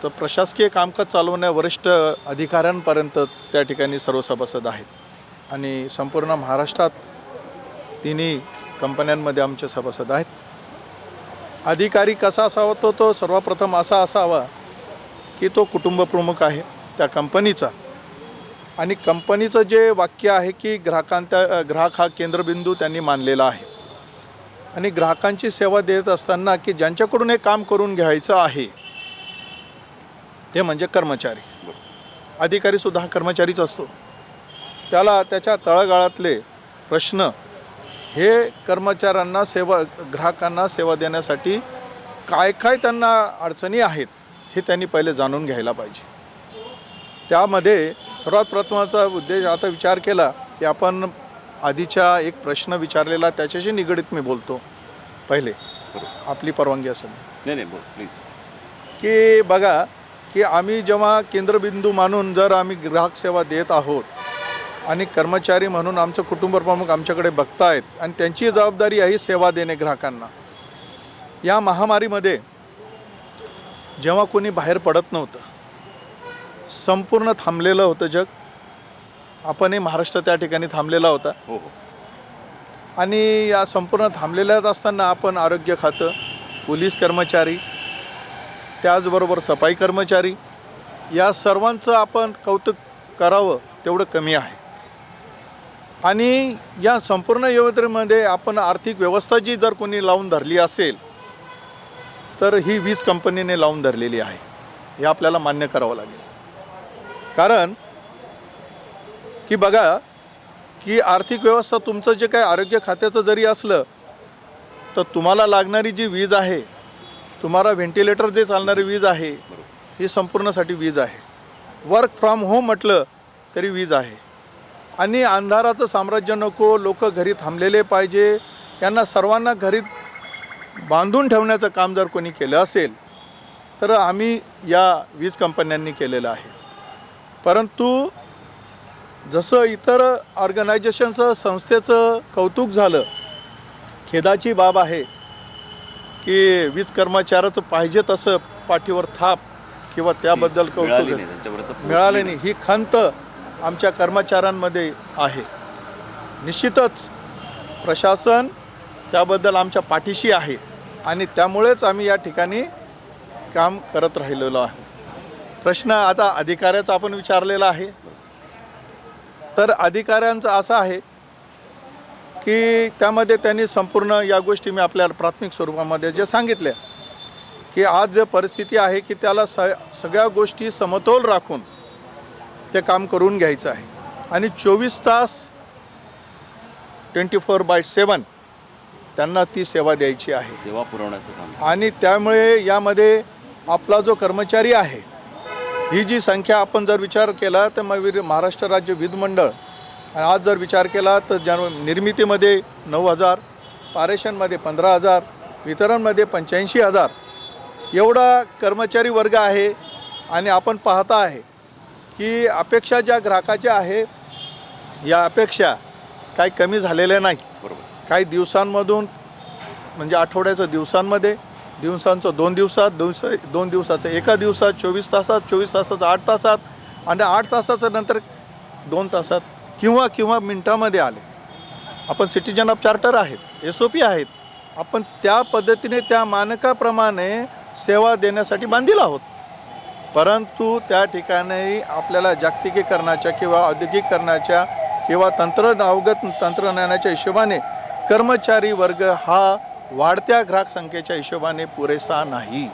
तर प्रशासकीय कामकाज चालवण्या वरिष्ठ अधिकाऱ्यांपर्यंत त्या ठिकाणी सर्व सभासद आहेत. आणि संपूर्ण महाराष्ट्रात तिन्ही कंपन्यांमध्ये आमचे सभासद आहेत. अधिकारी कसा असावा तो सर्वप्रथम असा असावा की तो कुटुंबप्रमुख आहे त्या कंपनीचा. आणि कंपनीचं जे वाक्य आहे की ग्राहक हा केंद्रबिंदू त्यांनी मानलेला आहे. आणि ग्राहकांची सेवा देत असताना की ज्यांच्याकडून हे काम करून घ्यायचं आहे ते म्हणजे कर्मचारी. अधिकारीसुद्धा हा कर्मचारीच असतो. त्याला त्याच्या तळागाळातले प्रश्न हे कर्मचाऱ्यांना ग्राहकांना सेवा देण्यासाठी काय त्यांना अडचणी आहेत हे त्यांनी पहिले जाणून घ्यायला पाहिजे. त्यामध्ये सर्वात प्रथमचा उद्देश आता विचार केला की आपण आधीच्या एक प्रश्न विचारलेला त्याच्याशी निगडीत मी बोलतो पहिले, आपली परवानगी असेल. नाही नाही बोल प्लीज. की बघा की आम्ही जेव्हा केंद्रबिंदू मानून जर आम्ही ग्राहक सेवा देत आहोत आणि कर्मचारी म्हणून आमचं कुटुंब प्रमुख आमच्याकडे बघतायत आणि त्यांची जबाबदारी आहे सेवा देणे ग्राहकांना. या महामारीमध्ये जेव्हा कोणी बाहेर पडत नव्हतं, संपूर्ण थांबलेलं होतं जग, आपणही महाराष्ट्र त्या ठिकाणी थांबलेला होता. हो हो. आणि या संपूर्ण थांबलेल्यात असताना आपण आरोग्य खातं, पोलीस कर्मचारी, त्याचबरोबर सफाई कर्मचारी या सर्वांचं आपण कौतुक करावं तेवढं कमी आहे. आणि या संपूर्ण योजनेमध्ये आपण आर्थिक व्यवस्था जी जर कोणी लावून धरली असेल तर ही वीज कंपनीने लावून धरलेली आहे, हे आपल्याला मान्य करावं लागेल. कारण की बघा की आर्थिक व्यवस्था तुमचं जे काय आरोग्य खात्याचं जरी असलं तर तुम्हाला लागणारी जी वीज आहे, तुम्हाला व्हेंटिलेटर जे चालणारी वीज आहे ही संपूर्णसाठी वीज आहे. वर्क फ्रॉम होम म्हटलं तरी वीज आहे. आणि अंधाराचं साम्राज्य नको, लोक घरी थांबलेले पाहिजे, यांना सर्वांना घरी बांधून ठेवण्याचं काम जर कोणी केलं असेल तर आम्ही या वीज कंपन्यांनी केलेलं आहे. परंतु जसं इतर ऑर्गनायझेशनचं संस्थेचं कौतुक झालं, खेदाची बाब आहे की वीज कर्मचाऱ्याचं पाहिजे तसं पाठीवर थाप किंवा त्याबद्दल कौतुक मिळाले नाही, ही खंत आमच्या कर्मचाऱ्यांमध्ये आहे. निश्चितच प्रशासन त्याबद्दल आमच्या पाठीशी आहे आणि त्यामुळेच आम्ही या ठिकाणी काम करत राहिलेलो आहे. प्रश्न आता अधिकाऱ्याचा आपण विचारलेला आहे. तर अधिकाऱ्यांचं असं आहे की त्यामध्ये त्यांनी संपूर्ण या गोष्टी मी आपल्याला प्राथमिक स्वरूपामध्ये जे सांगितल्या की आज जे परिस्थिती आहे की त्याला सगळ्या गोष्टी समतोल राखून ते काम करून घ्यायचं आहे. आणि 24 तास 24/7 त्यांना ती सेवा द्यायची आहे, सेवा पुरवण्याचं काम. आणि त्यामुळे यामध्ये आपला जो कर्मचारी आहे, ही जी संख्या आपण जर विचार केला तर महाराष्ट्र राज्य विधिमंडळ आज जर विचार केला तर निर्मितीमध्ये 9,000, पारेषणमध्ये 15,000, वितरणमध्ये 85,000 एवढा कर्मचारी वर्ग आहे. आणि आपण पाहता आहे की अपेक्षा ज्या ग्राहकाच्या आहे या अपेक्षा काही कमी झालेल्या नाही. बरोबर. काही दिवसांमधून म्हणजे आठवड्याचं दिवसांमध्ये, दिवसांचं 2 दिवसात, 2 दिवसाचं 1 दिवसात, 24 तासात, 24 तासाचं 8 तासात आणि 8 तासाचं नंतर 2 तासात किंवा मिनटामध्ये आले. आपण सिटीजन ऑफ चार्टर आहेत, SOP आहेत, आपण त्या पद्धतीने त्या मानकाप्रमाणे सेवा देण्यासाठी बांधील आहोत. परंतु त्या ठिकाणी आपल्याला जागतिकीकरणाच्या किंवा औद्योगिकरणाच्या किंवा अवगत तंत्रज्ञानाच्या हिशोबाने कर्मचारी वर्ग हा वाढत्या ग्राहक संख्येच्या हिशोबाने पुरेसा नाही.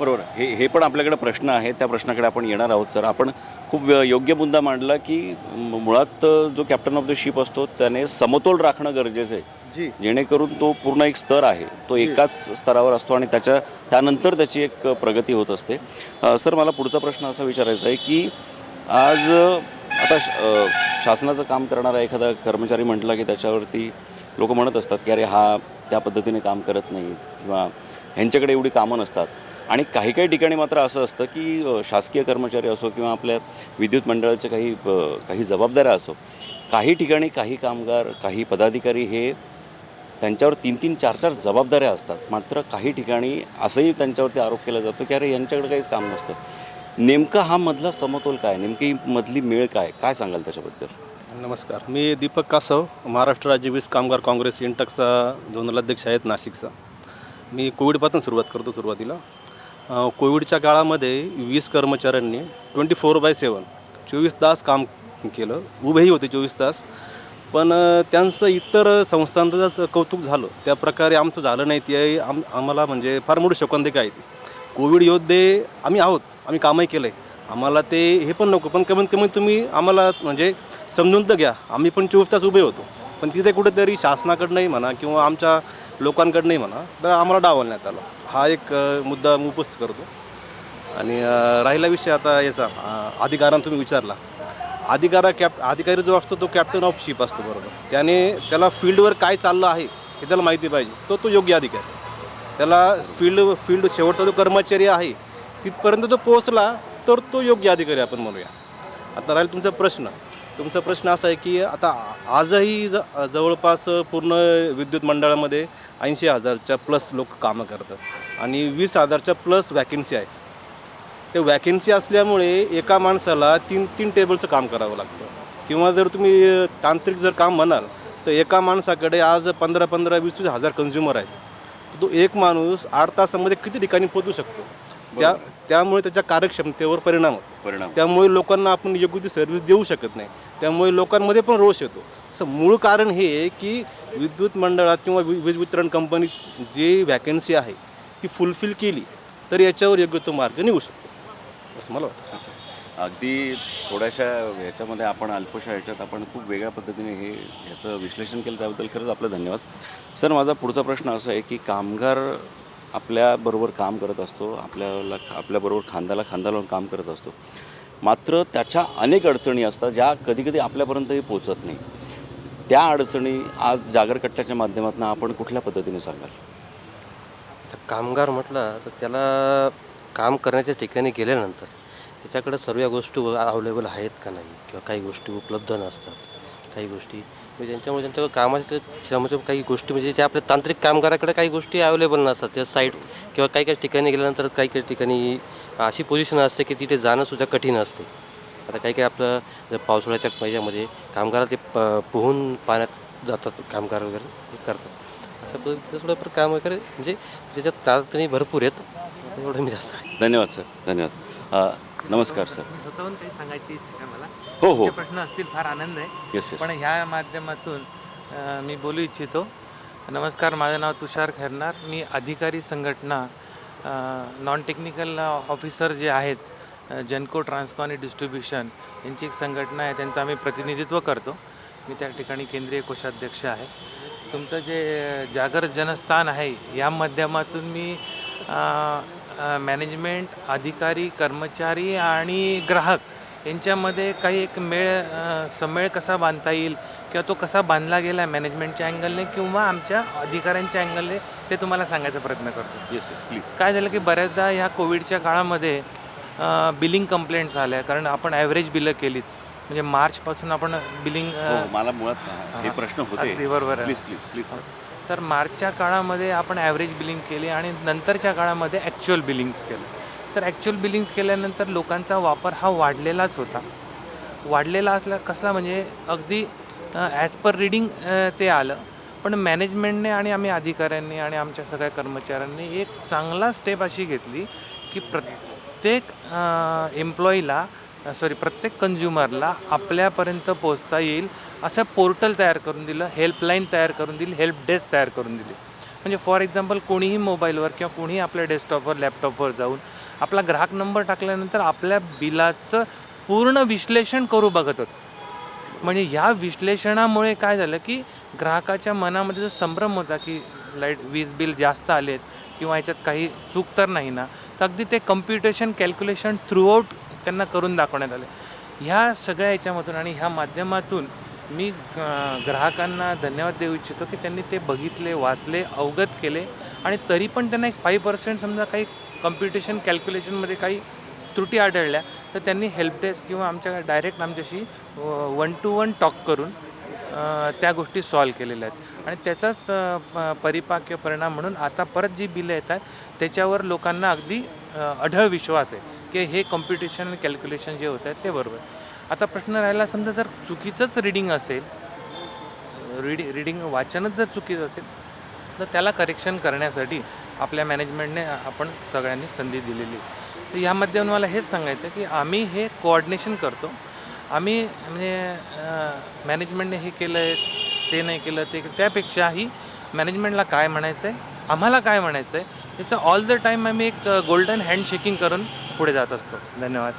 बरोबर. हे पण आपल्याकडे प्रश्न आहे, त्या प्रश्नाकडे आपण येणार आहोत. सर, आपण खूप योग्य मुद्दा मांडला की मुळात जो कॅप्टन ऑफ द शिप असतो त्याने समतोल राखणं गरजेचं आहे, जेणेकरून तो पूर्ण एक स्तर आहे तो एकाच स्तरावर असतो आणि त्यानंतर त्याची एक प्रगती होत असते. सर, मला पुढचा प्रश्न असा विचारायचा आहे की आज आता शासनाचं काम करणारा एखादा कर्मचारी म्हटला की त्याच्यावरती लोक म्हणत असतात की अरे हा त्या पद्धतीने काम करत नाही किंवा ह्यांच्याकडे एवढी कामं नसतात. आणि काही ठिकाणी मात्र असं असतं की शासकीय कर्मचारी असो किंवा आपल्या विद्युत मंडळाचे काही जबाबदाऱ्या असो, काही ठिकाणी काही कामगार, काही पदाधिकारी हे त्यांच्यावर 3-3, 4-4 जबाबदाऱ्या असतात. मात्र काही ठिकाणी असंही त्यांच्यावरती आरोप केला जातो की अरे यांच्याकडे काहीच काम नसतं. नेमका हा मधला समतोल काय, नेमकी मधली मेळ काय सांगाल त्याच्याबद्दल? नमस्कार, मी दीपक कासव, महाराष्ट्र राज्य वीज कामगार काँग्रेस इंटकचा झोनल अध्यक्ष आहेत नाशिकचा. मी कोविडपासून सुरुवात करतो. सुरुवातीला कोविडच्या काळामध्ये वीज कर्मचाऱ्यांनी 24/7 24 तास काम केलं, उभेही होते 24 तास. पण त्यांचं इतर संस्थांचं कौतुक झालं त्या प्रकारे आमचं झालं नाही. ते आम्हाला म्हणजे फार मोठी शोकांतिका आहे. ती कोविड योद्धे आम्ही आहोत, आम्ही कामही केलं आहे. आम्हाला ते हे पण नको, पण कमीत कमी तुम्ही आम्हाला म्हणजे समजून तर घ्या. आम्ही पण 24 तास उभे होतो, पण तिथे कुठेतरी शासनाकडनंही म्हणा किंवा आमच्या लोकांकडनंही म्हणा तर आम्हाला डावलण्यात आलं. हा एक मुद्दा मी उपस्थित करतो. आणि राहिला विषय आता याचा अधिकारांना तुम्ही विचारला. अधिकारी जो असतो तो कॅप्टन ऑफ शिप असतो, बरोबर. त्याला फील्डवर काय चाललं आहे हे त्याला माहिती पाहिजे. तो योग्य अधिकारी. त्याला फील्ड शेवटचा जो कर्मचारी आहे तिथपर्यंत तो पोहोचला तर तो योग्य अधिकारी आपण म्हणूया. आता राहील तुमचा प्रश्न असा आहे की आता आजही जवळपास पूर्ण विद्युत मंडळामध्ये 80,000च्या प्लस लोक कामं करतात आणि 20,000च्या प्लस वॅकेन्सी आहेत. ते वॅकेन्सी असल्यामुळे एका माणसाला तीन टेबलचं काम करावं लागतं. किंवा जर तुम्ही तांत्रिक जर काम म्हणाल तर एका माणसाकडे आज 15-15, 20,000 कन्झ्युमर आहेत. तो एक माणूस 8 तासामध्ये किती ठिकाणी पोहोचू शकतो. त्यामुळे त्याच्या कार्यक्षमतेवर परिणाम होतो. त्यामुळे लोकांना आपण योग्य ती सर्व्हिस देऊ शकत नाही. त्यामुळे लोकांमध्ये पण रोष येतो. असं मूळ कारण हे आहे की विद्युत मंडळात किंवा वीज वितरण कंपनीत जी वॅकन्सी आहे ती फुलफिल केली तर याच्यावर योग्य तो मार्ग निघू शकतो असं मला वाटतं. अगदी थोड्याशा ह्याच्यामध्ये आपण अल्पशा ह्याच्यात आपण खूप वेगळ्या पद्धतीने ह्याचं विश्लेषण केलं, त्याबद्दल खरंच आपलं धन्यवाद. सर, माझा पुढचा प्रश्न असा आहे की कामगार आपल्याबरोबर काम करत असतो, आपल्याबरोबर खांद्याला खांदा लावून काम करत असतो, मात्र त्याच्या अनेक अडचणी असतात ज्या कधीकधी आपल्यापर्यंतही पोचत नाही. त्या अडचणी आज जागर कट्ट्याच्या माध्यमातून आपण कुठल्या पद्धतीने सांगाल? कामगार म्हटलं तर त्याला काम करण्याच्या ठिकाणी गेल्यानंतर त्याच्याकडे सर्व गोष्टी अवेलेबल आहेत का नाही, किंवा काही गोष्टी उपलब्ध नसतात. काही गोष्टी म्हणजे त्यांच्यामुळे त्यांच्या कामाच्या काही गोष्टी म्हणजे ज्या आपल्या तांत्रिक कामगाराकडे काही गोष्टी अवेलेबल नसतात. त्या साईट किंवा काही ठिकाणी गेल्यानंतर काही ठिकाणी अशी पोझिशन असते की तिथे जाणंसुद्धा कठीण असते. आता काही आपलं जर पावसाळ्याच्या महिन्यामध्ये कामगार ते पोहून पाण्यात जातात, कामगार वगैरे करतात. अशा पद्धतीचं थोडंफार काम वगैरे म्हणजे त्याच्यात तातडणी भरपूर आहेत. एवढं मी जास्त. धन्यवाद सर, धन्यवाद. नमस्कार सर. स्वतःहून काही सांगायची इच्छा मला. हो. प्रश्न असतील, फार आनंद आहे. येस. पण ह्या माध्यमातून मी बोलू इच्छितो. नमस्कार, माझं नाव तुषार खैरनार. मी अधिकारी संघटना नॉन टेक्निकल ऑफिसर जे आहेत जेनको ट्रान्सकॉन आणि डिस्ट्रीब्युशन यांची एक संघटना आहे, त्यांचं आम्ही प्रतिनिधित्व करतो. मी त्या ठिकाणी केंद्रीय कोषाध्यक्ष आहे. तुमचं जे जागर जनस्थान आहे या माध्यमातून मी मॅनेजमेंट, अधिकारी, कर्मचारी आणि ग्राहक यांच्यामध्ये काही एक सममेळ कसा बांधता येईल किंवा तो कसा बांधला गेला आहे मॅनेजमेंटच्या अँगलने किंवा आमच्या अधिकाऱ्यांच्या अँगलने ते तुम्हाला सांगायचा प्रयत्न करतो. Yes please. काय झालं की बऱ्याचदा ह्या कोविडच्या काळामध्ये बिलिंग कंप्लेंट्स आल्या, कारण आपण ॲव्हरेज बिलं केलीच. म्हणजे मार्चपासून आपण बिलिंग मला मुळात हे प्रश्न होते. बरोबर आहे. प्लीज. तर मार्चच्या काळामध्ये आपण ॲव्हरेज बिलिंग केली आणि नंतरच्या काळामध्ये ॲक्च्युअल बिलिंग्स केलं. तर ॲक्च्युअल बिलिंग्स केल्यानंतर लोकांचा वापर हा वाढलेलाच होता. वाढलेला असला कसला म्हणजे अगदी ॲज पर रिडिंग ते आलं. पण मॅनेजमेंटने आणि आम्ही अधिकाऱ्यांनी आणि आमच्या सगळ्या कर्मचाऱ्यांनी एक चांगला स्टेप अशी घेतली की प्रत्येक प्रत्येक कन्झ्युमरला आपल्यापर्यंत पोहोचता येईल असं पोर्टल तयार करून दिलं, हेल्पलाईन तयार करून दिली, हेल्प डेस्क तयार करून दिली. म्हणजे फॉर एक्झाम्पल कोणीही मोबाईलवर किंवा कोणीही आपल्या डेस्कटॉपवर, लॅपटॉपवर जाऊन आपला ग्राहक नंबर टाकल्यानंतर आपल्या बिलाचं पूर्ण विश्लेषण करू बघत होतं. म्हणजे ह्या विश्लेषणामुळे काय झालं की ग्राहकाच्या मनामध्ये जो संभ्रम होता की वीज बिल जास्त आलेत किंवा याच्यात काही चूक तर नाही ना, तर अगदी ते कम्प्युटेशन, कॅल्क्युलेशन थ्रूआउट त्यांना करून दाखवण्यात आले. ह्या सगळ्या याच्यामधून आणि ह्या माध्यमातून मी ग्राहकांना धन्यवाद देऊ इच्छितो की त्यांनी ते बघितले, वाचले, अवगत केले आणि तरी पण त्यांना एक 5% समजा काही कम्प्युटेशन, कॅल्क्युलेशनमध्ये काही त्रुटी आढळल्या तर त्यांनी हेल्प डेस्क किंवा डायरेक्ट आमच्याशी 1-to-1 टॉक करून त्या गोष्टी सॉल्व केलेल्या आहेत. आणि त्याचाच परिपाक परिणाम म्हणून आता परत जी बिलं येतात त्याच्यावर लोकांना अगदी अढळ विश्वास आहे की हे कॉम्प्युटेशन आणि कॅल्क्युलेशन जे होत आहेत ते बरोबर. आता प्रश्न राहिला, समजा जर चुकीचंच रिडिंग असेल, रिडिंग वाचनच जर चुकीचं असेल तर त्याला करेक्शन करण्यासाठी आपल्या मॅनेजमेंटने आपण सगळ्यांनी संधी दिलेली. तर या माध्यमातून मला हेच सांगायचं की आम्ही हे कोऑर्डिनेशन करतो. आम्ही म्हणजे मॅनेजमेंटने हे केलं आहे, ते नाही केलं, ते त्यापेक्षाही मॅनेजमेंटला काय म्हणायचं आहे, आम्हाला काय म्हणायचं आहे, त्याचं ऑल द टाईम आम्ही एक गोल्डन हँडशेकिंग करून पुढे जात असतो. धन्यवाद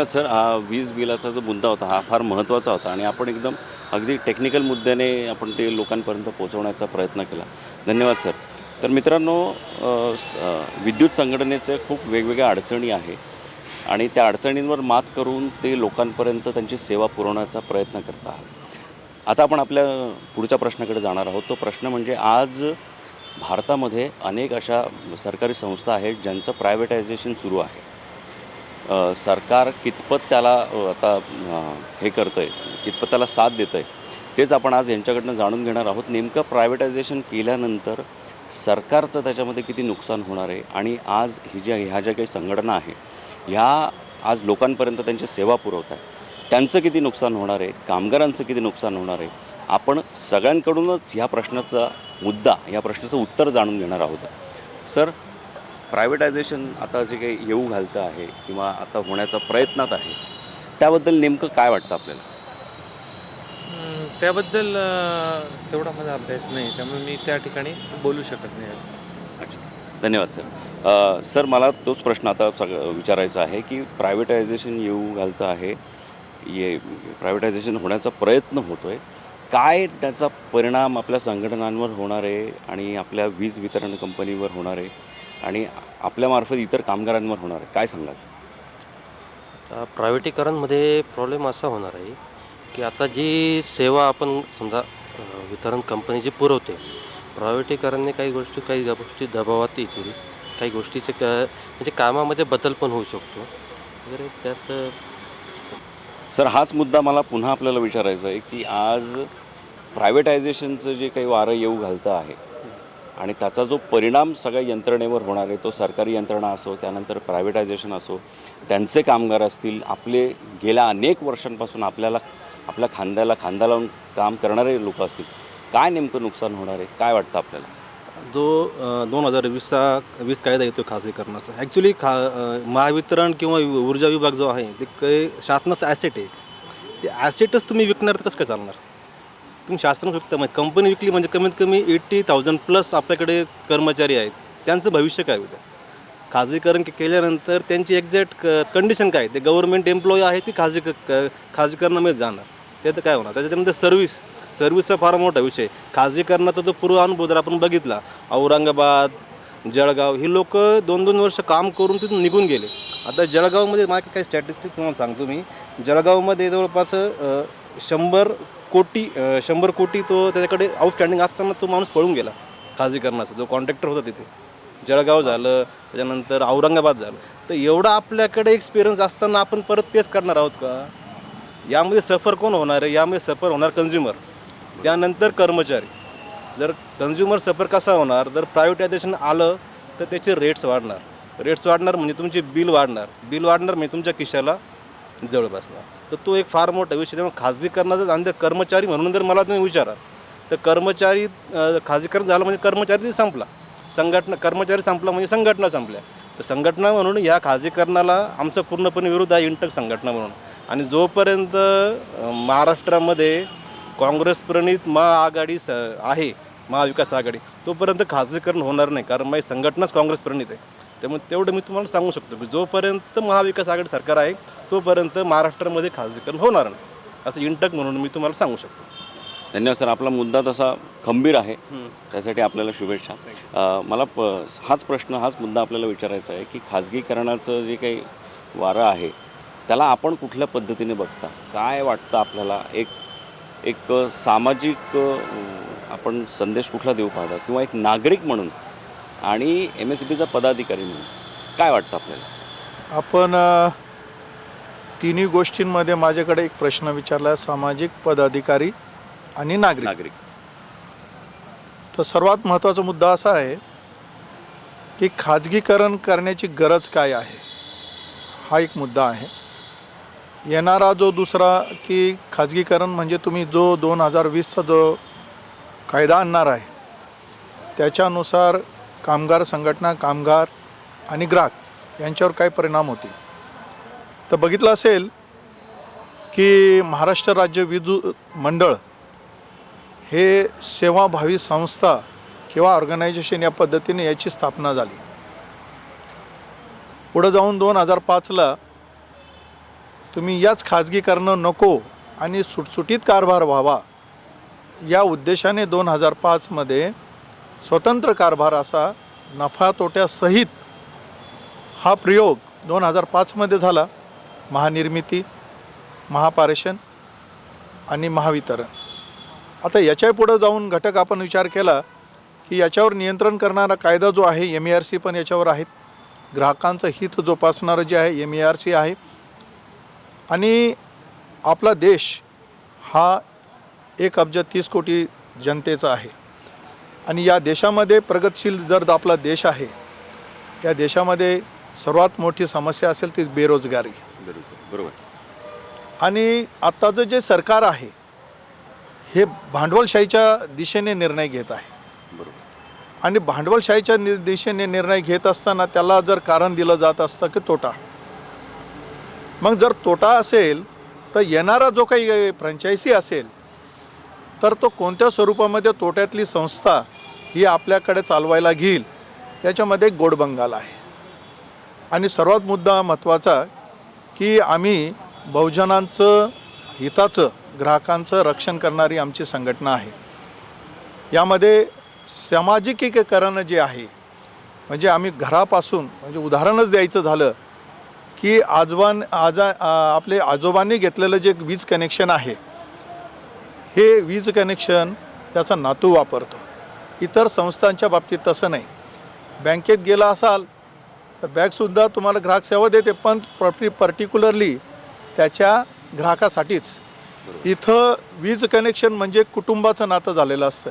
सर. हा वीज बिलाचा जो मुद्दा होता हा फार महत्त्वाचा होता आणि आपण एकदम अगदी टेक्निकल मुद्द्याने आपण ते लोकांपर्यंत पोहोचवण्याचा प्रयत्न केला. धन्यवाद सर. तर मित्रांनो, विद्युत संघटनेचे खूप वेगवेगळ्या अडचणी आहे आणि त्या अडचणींवर मात करून ते लोकांपर्यंत त्यांची सेवा पुरवण्याचा प्रयत्न करत आहात. आता आपण आपल्या पुढच्या प्रश्नाकडे जाणार आहोत. तो प्रश्न म्हणजे आज भारतामध्ये अनेक अशा सरकारी संस्था आहेत ज्यांचं प्रायव्हेटायझेशन सुरू आहे. सरकार कितपत त्याला आता हे करतं आहे, कितपत त्याला साथ देतं आहे, तेच आपण आज यांच्याकडनं जाणून घेणार आहोत. नेमकं प्रायव्हेटायझेशन केल्यानंतर सरकारचं त्याच्यामध्ये किती नुकसान होणार आहे आणि आज ह्या ज्या काही संघटना आहे ह्या आज लोकांपर्यंत त्यांची सेवा पुरवत आहे, त्यांचं किती नुकसान होणार आहे, कामगारांचं किती नुकसान होणार आहे, आपण सगळ्यांकडूनच ह्या प्रश्नाचा मुद्दा, या प्रश्नाचं उत्तर जाणून घेणार आहोत. सर, प्रायव्हेटायझेशन आता जे काही येऊ घालतं आहे किंवा आता होण्याचा प्रयत्नात आहे, त्याबद्दल नेमकं काय वाटतं आपल्याला? त्याबद्दल तेवढा माझा अभ्यास नाही, त्यामुळे मी त्या ठिकाणी बोलू शकत नाही. अच्छा, धन्यवाद सर. सर, मला तोच प्रश्न आता विचारायचा आहे की प्रायव्हेटायझेशन येऊ घालतं आहे, प्रायव्हेटायझेशन होण्याचा प्रयत्न होतो आहे, काय त्याचा परिणाम आपल्या संघटनांवर होणार आहे आणि आपल्या वीज वितरण कंपनीवर होणार आहे आणि आपल्यामार्फत इतर कामगारांवर होणार आहे, काय सांगाल? प्रायव्हेटीकरणमध्ये प्रॉब्लेम असा होणार आहे की आता जी सेवा आपण समजा वितरण कंपनी जी पुरवते, प्रायव्हेटीकरणने काही गोष्टी दबावात येतील, काही गोष्टीचे म्हणजे कामामध्ये बदल पण होऊ शकतो वगैरे. त्यात सर, हाच मुद्दा मला पुन्हा आपल्याला विचारायचा आहे की आज प्रायव्हेटायझेशनचं जे काही वारं येऊ घालतं आहे आणि त्याचा जो परिणाम सगळ्या यंत्रणेवर होणार आहे, तो सरकारी यंत्रणा असो, त्यानंतर प्रायव्हेटायझेशन असो, त्यांचे कामगार असतील, आपले गेल्या अनेक वर्षांपासून आपल्या खांद्याला खांदा लावून काम करणारे लोक असतील, काय नेमकं नुकसान होणार आहे, काय वाटतं आपल्याला? जो 2020 कायदा येतो खाजगीकरणाचा, ॲक्च्युली महावितरण किंवा ऊर्जा विभाग जो आहे ते काही शासनाचं ॲसेट आहे. ते ॲसेटच तुम्ही विकणार तर कसं काय चालणार? तुम्ही शासनाच विकता, म्हणजे कंपनी विकली म्हणजे कमीत कमी 80,000 प्लस आपल्याकडे कर्मचारी आहेत, त्यांचं भविष्य काय होतं? खाजगीकरण केल्यानंतर त्यांची एक्झॅक्ट कंडिशन काय, ते गव्हर्नमेंट एम्प्लॉई आहे ती खाजगीकरणामध्ये जाणार, ते तर काय होणार? त्याच्यानंतर सर्व्हिसचा फार मोठा विषय. खाजगीकरणाचा जो पूर्व अनुभव जर आपण बघितला, औरंगाबाद, जळगाव, ही लोक 2-2 वर्ष काम करून तिथून निघून गेले. आता जळगावमध्ये माझ्या काही स्टॅटिस्टिक्स तुम्हाला सांगतो मी. जळगावमध्ये जवळपास 100 कोटी तो त्याच्याकडे आउटस्टँडिंग असताना तो माणूस पळून गेला खाजगीकरणाचा, जो कॉन्ट्रॅक्टर होता तिथे. जळगाव झालं, त्याच्यानंतर औरंगाबाद झालं. तर एवढा आपल्याकडे एक्सपिरियन्स असताना आपण परत तेच करणार आहोत का? यामध्ये सफर कोण होणार आहे? यामध्ये सफर होणार कंझ्युमर, त्यानंतर कर्मचारी. जर कंझ्युमर सफर कसा होणार? जर प्रायव्हेटायझेशन आलं तर त्याचे रेट्स वाढणार म्हणजे तुमचे बिल वाढणार म्हणजे तुमच्या खिशाला जळ बसणार. तर तो एक फार मोठा विषय. त्यामुळे खाजगीकरणाचा अंदर कर्मचारी म्हणून जर मला तुम्ही विचारा तर कर्मचारी खाजगीकरण झालं म्हणजे कर्मचारी संपला, कर्मचारी संपला म्हणजे संघटना संपल्या. तर संघटना म्हणून या खाजगीकरणाला आमचा पूर्णपणे विरोध आहे, इंटक संघटना म्हणून. आणि जोपर्यंत महाराष्ट्रामध्ये काँग्रेस प्रणित महाआघाडी आहे, महाविकास आघाडी, तोपर्यंत खाजगीकरण होणार नाही, कारण माझी संघटनाच काँग्रेस प्रणित आहे. त्यामुळे तेवढं मी तुम्हाला सांगू शकतो की जोपर्यंत महाविकास आघाडी सरकार आहे तोपर्यंत महाराष्ट्रामध्ये खाजगीकरण होणार नाही, असं इंटक म्हणून मी तुम्हाला सांगू शकतो. धन्यवाद सर. आपला मुद्दा तसा खंबीर आहे, त्यासाठी आपल्याला शुभेच्छा. मला हाच मुद्दा आपल्याला विचारायचा आहे की खाजगीकरणाचं जे काही वारं आहे त्याला आपण कुठल्या पद्धतीने बघता, काय वाटतं आपल्याला? एक सामाजिक आपण संदेश कुठला देऊ पाहता, किंवा एक नागरिक म्हणून आणि MSEBचा पदाधिकारी म्हणून काय वाटतं आपल्याला? आपण तिन्ही गोष्टींमध्ये माझ्याकडे एक प्रश्न विचारला, सामाजिक, पदाधिकारी आणि नागरिक. तर सर्वात महत्त्वाचा मुद्दा असा आहे की खाजगीकरण करण्याची गरज काय आहे, हा एक मुद्दा आहे. येणारा जो दुसरा की खाजगीकरण म्हणजे तुम्ही जो 2020चा जो कायदा आणणार आहे त्याच्यानुसार कामगार संघटना, कामगार आणि ग्राहक यांच्यावर काय परिणाम होतील. तर बघितलं असेल की महाराष्ट्र राज्य विद्युत मंडळ हे सेवाभावी संस्था किंवा ऑर्गनायझेशन या पद्धतीने याची स्थापना झाली. पुढे जाऊन 2005ला तुम्ही याच खाजगीकरण नको आणि सुटसुटीत कारभार व्हावा या उद्देशाने 2005मध्ये स्वतंत्र कारभार असा नफा तोट्यासहित हा प्रयोग 2005मध्ये झाला. महानिर्मिती, महापारेषण आणि महावितरण. आता याच्या पुढे जाऊन घटक आपण विचार केला की याच्यावर नियंत्रण करणारा कायदा जो आहे MERC पण याच्यावर आहेत. ग्राहकांचं हित जोपासणारं जे आहे MERC आहे. आणि आपला देश हा 1,30,00,000,000 जनतेचा आहे आणि या देशामध्ये प्रगतशील जर आपला देश आहे, या देशामध्ये सर्वात मोठी समस्या असेल ती बेरोजगारी. बरोबर. आणि आत्ताचं जे सरकार आहे हे भांडवलशाहीच्या दिशेने निर्णय घेत आहे. बरोबर. आणि भांडवलशाहीच्या दिशेने निर्णय घेत असताना त्याला जर कारण दिलं जात असतं की तोटा. मग जर तोटा असेल तर येणारा जो काही फ्रँचायझी असेल तर तो कोणत्या स्वरूपामध्ये तोट्यातली संस्था ही आपल्याकडे चालवायला घेईल याच्यामध्ये गोडबंगाल आहे. आणि सर्वात मुद्दा महत्त्वाचा की आम्ही बहुजनांचं हिताचं ग्राहकांचं रक्षण करणारी आमची संघटना आहे. यामध्ये सामाजिकीकरण जे आहे म्हणजे आम्ही घरापासून म्हणजे उदाहरणच द्यायचं झालं की आपले आजोबांनी घेतलेलं जे वीज कनेक्शन आहे हे वीज कनेक्शन त्याचा नातू वापरतो. इतर संस्थांच्या बाबतीत तसं नाही. बँकेत गेला असाल तर बँकसुद्धा तुम्हाला ग्राहक सेवा देते पण पर्टिक्युलरली त्याच्या ग्राहकासाठीच. इथं वीज कनेक्शन म्हणजे कुटुंबाचं नातं झालेलं असतं.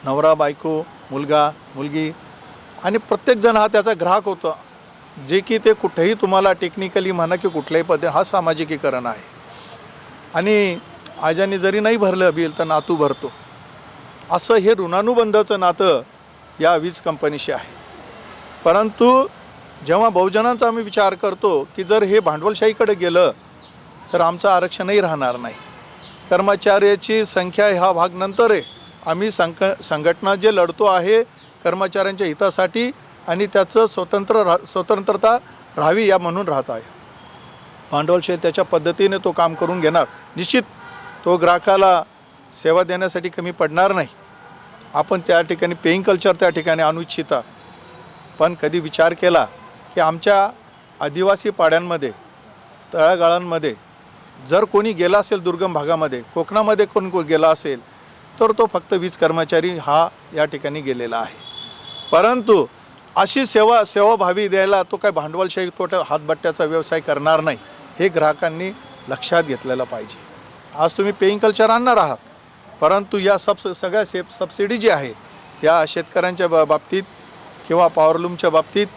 नवरा बायको मुलगा मुलगी आणि प्रत्येकजण हा त्याचा ग्राहक होतो. जे की ते कुठेही तुम्हाला टेक्निकली म्हणा की कुठल्याही पद्धती हा सामाजिकीकरण आहे. आणि आजाने जरी नाही भरलं बिल तर नातू भरतो. असं हे ऋणानुबंधाचं नातं या वीज कंपनीशी आहे. परंतु जेव्हा बहुजनांचा आम्ही विचार करतो की जर हे भांडवलशाहीकडे गेलं तर आमचं आरक्षणही राहणार नाही. कर्मचाऱ्याची संख्या हा भाग नंतर आहे. आम्ही संघटना जे लढतो आहे कर्मचाऱ्यांच्या हितासाठी आणि त्याचं स्वतंत्रता राहावी या म्हणून राहत आहे. भांडवलशाही त्याच्या पद्धतीने तो काम करून घेणार. निश्चित तो ग्राहकाला सेवा देण्यासाठी कमी पडणार नाही. आपण त्या ठिकाणी पेईंग कल्चर त्या ठिकाणी आणू इच्छिता. पण कधी विचार केला की आमच्या आदिवासी पाड्यांमध्ये तळागाळांमध्ये जर कोणी गेला असेल दुर्गम भागामध्ये कोकणामध्ये कोण गेला असेल तर तो फक्त वीज कर्मचारी हा या ठिकाणी गेलेला आहे. परंतु अशी सेवाभावी द्यायला तो काय भांडवलशाही तोट्या हातबट्ट्याचा व्यवसाय करणार नाही. हे ग्राहकांनी लक्षात घेतलेलं पाहिजे. आज तुम्ही पेईंग कल्चर आणणार आहात परंतु या सगळ्या सबसिडी जी आहे या शेतकऱ्यांच्या बाबतीत किंवा पॉवरलूमच्या बाबतीत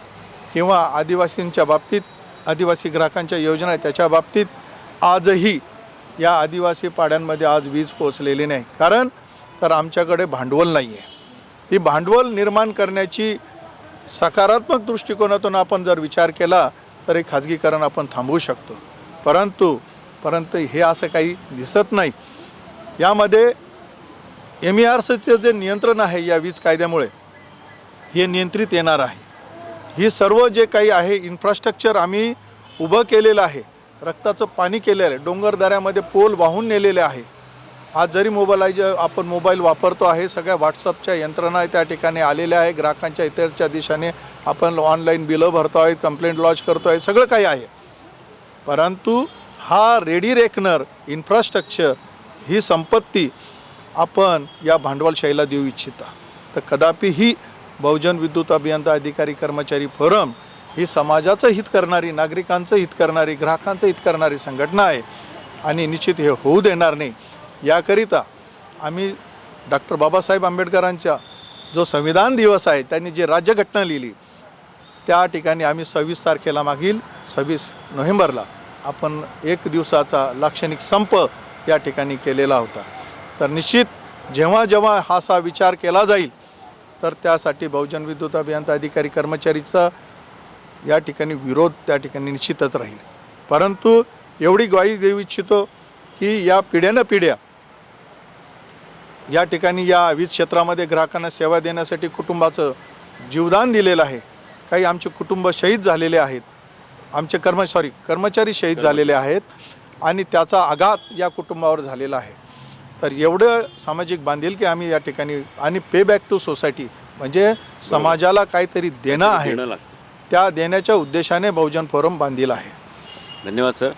किंवा आदिवासींच्या बाबतीत आदिवासी ग्राहकांच्या योजना आहे त्याच्या बाबतीत आजही या आदिवासी पाड्यांमध्ये आज वीज पोचलेली नाही. कारण तर आमच्याकडे भांडवल नाही आहे. ती भांडवल निर्माण करण्याची सकारात्मक दृष्टिकोनातून आपण जर विचार केला तर हे खाजगीकरण आपण थांबवू शकतो. परंतु हे असं काही दिसत नाही. यामध्ये MERCचं जे नियंत्रण आहे या वीज कायद्यामुळे हे नियंत्रित येणार आहे. ही सर्व जे काही आहे इन्फ्रास्ट्रक्चर आम्ही उभं केलेलं आहे. रक्ताचं पाणी केलेलं आहे. डोंगरदऱ्यामध्ये पोल वाहून नेलेले आहे. आज जरी आपण मोबाईल वापरतो आहे सगळ्या व्हॉट्सअपच्या यंत्रणा त्या ठिकाणी आलेल्या आहे. ग्राहकांच्या इतरच्या दिशेने आपण ऑनलाईन बिलं भरतो आहे कंप्लेंट लॉन्च करतो आहे सगळं काही आहे. परंतु हा रेडी रेकनर इन्फ्रास्ट्रक्चर ही संपत्ती आपण या भांडवलशाहीला देऊ इच्छिता तर कदापिही बहुजन विद्युत अभियंता अधिकारी कर्मचारी फोरम ही समाजाचं हित करणारी नागरिकांचं हित करणारी ग्राहकांचं हित करणारी संघटना आहे आणि निश्चित हे होऊ देणार नाही. याकरिता आम्ही डॉक्टर बाबासाहेब आंबेडकरांचा जो संविधान दिवस आहे त्यांनी जे राज्यघटना लिहिली त्या ठिकाणी आम्ही 26 तारखेला मागील 26 नोव्हेंबरला आपण 1 दिवसाचा लाक्षणिक संप या ठिकाणी केलेला होता. तर निश्चित जेव्हा जेव्हा हा असा विचार केला जाईल तर त्यासाठी बहुजन विद्युत अभियंता अधिकारी कर्मचारीचा या ठिकाणी विरोध त्या ठिकाणी निश्चितच राहील. परंतु एवढी ग्वाही देऊ इच्छितो की या पिढ्यानं पिढ्या या ठिकाणी या वीज क्षेत्रामध्ये ग्राहकांना सेवा देण्यासाठी कुटुंबाचं जीवदान दिलेलं आहे. काही आमचे कुटुंब शहीद झालेले आहेत. आमचे कर्मचारी शहीद झालेले आहेत आणि त्याचा आघात या कुटुंबावर झालेला आहे. तर एवढं सामाजिक बांधिलकी आम्ही या ठिकाणी आणि पे बॅक टू सोसायटी म्हणजे समाजाला काहीतरी देणं आहे त्या देण्याच्या उद्देशाने बहुजन फोरम बांधील आहे. धन्यवाद सर.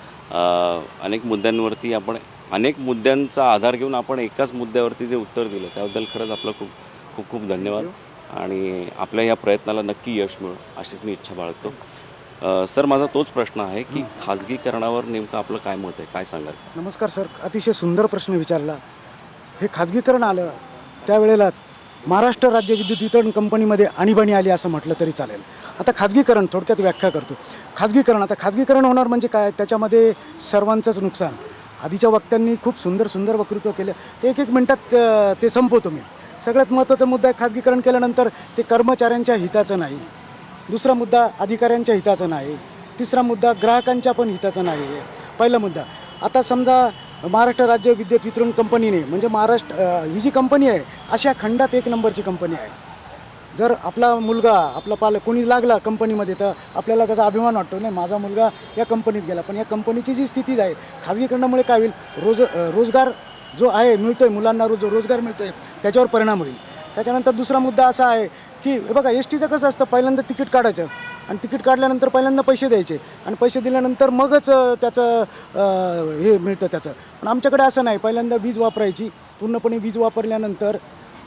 अनेक मुद्द्यांवरती अनेक मुद्द्यांचा आधार घेऊन आपण एकाच मुद्द्यावरती जे उत्तर दिलं त्याबद्दल खरंच आपलं खूप खूप खूप धन्यवाद आणि आपल्या या प्रयत्नाला नक्की यश मिळो अशीच मी इच्छा बाळगतो. सर, माझा तोच प्रश्न आहे की खाजगीकरणावर नेमकं आपलं काय मत आहे, काय सांगाल? नमस्कार सर, अतिशय सुंदर प्रश्न विचारला. हे खाजगीकरण आलं त्यावेळेलाच महाराष्ट्र राज्य विद्युत वितरण कंपनीमध्ये आणीबाणी आली असं म्हटलं तरी चालेल. आता खाजगीकरण थोडक्यात व्याख्या करतो. खाजगीकरण होणार म्हणजे काय, त्याच्यामध्ये सर्वांचंच नुकसान. आधीच्या वक्त्यांनी खूप सुंदर वक्तृत्व केलं, ते एक मिनटात ते संपवतो मी. सगळ्यात महत्त्वाचा मुद्दा आहे, खाजगीकरण केल्यानंतर ते कर्मचाऱ्यांच्या हिताचं नाही. दुसरा मुद्दा अधिकाऱ्यांच्या हिताचं नाही. तिसरा मुद्दा ग्राहकांच्या पण हिताचं नाही आहे. पहिला मुद्दा, आता समजा महाराष्ट्र राज्य विद्युत वितरण कंपनीने म्हणजे ही जी कंपनी आहे अशा खंडात 1 नंबरची कंपनी आहे. जर आपला मुलगा आपला पालक कोणी लागला कंपनीमध्ये तर आपल्याला त्याचा अभिमान वाटतो, नाही माझा मुलगा या कंपनीत गेला. पण या कंपनीची जी स्थिती आहे खाजगीकरणामुळे काय होईल, रोजगार जो आहे मिळतो आहे मुलांना, रोजगार मिळतो आहे त्याच्यावर परिणाम होईल. त्याच्यानंतर दुसरा मुद्दा असा आहे की हे बघा एस टीचं कसं असतं, पहिल्यांदा तिकीट काढायचं आणि तिकीट काढल्यानंतर पहिल्यांदा पैसे द्यायचे आणि पैसे दिल्यानंतर मगच त्याचं हे मिळतं त्याचं. पण आमच्याकडे असं नाही, पहिल्यांदा वीज वापरायची, पूर्णपणे वीज वापरल्यानंतर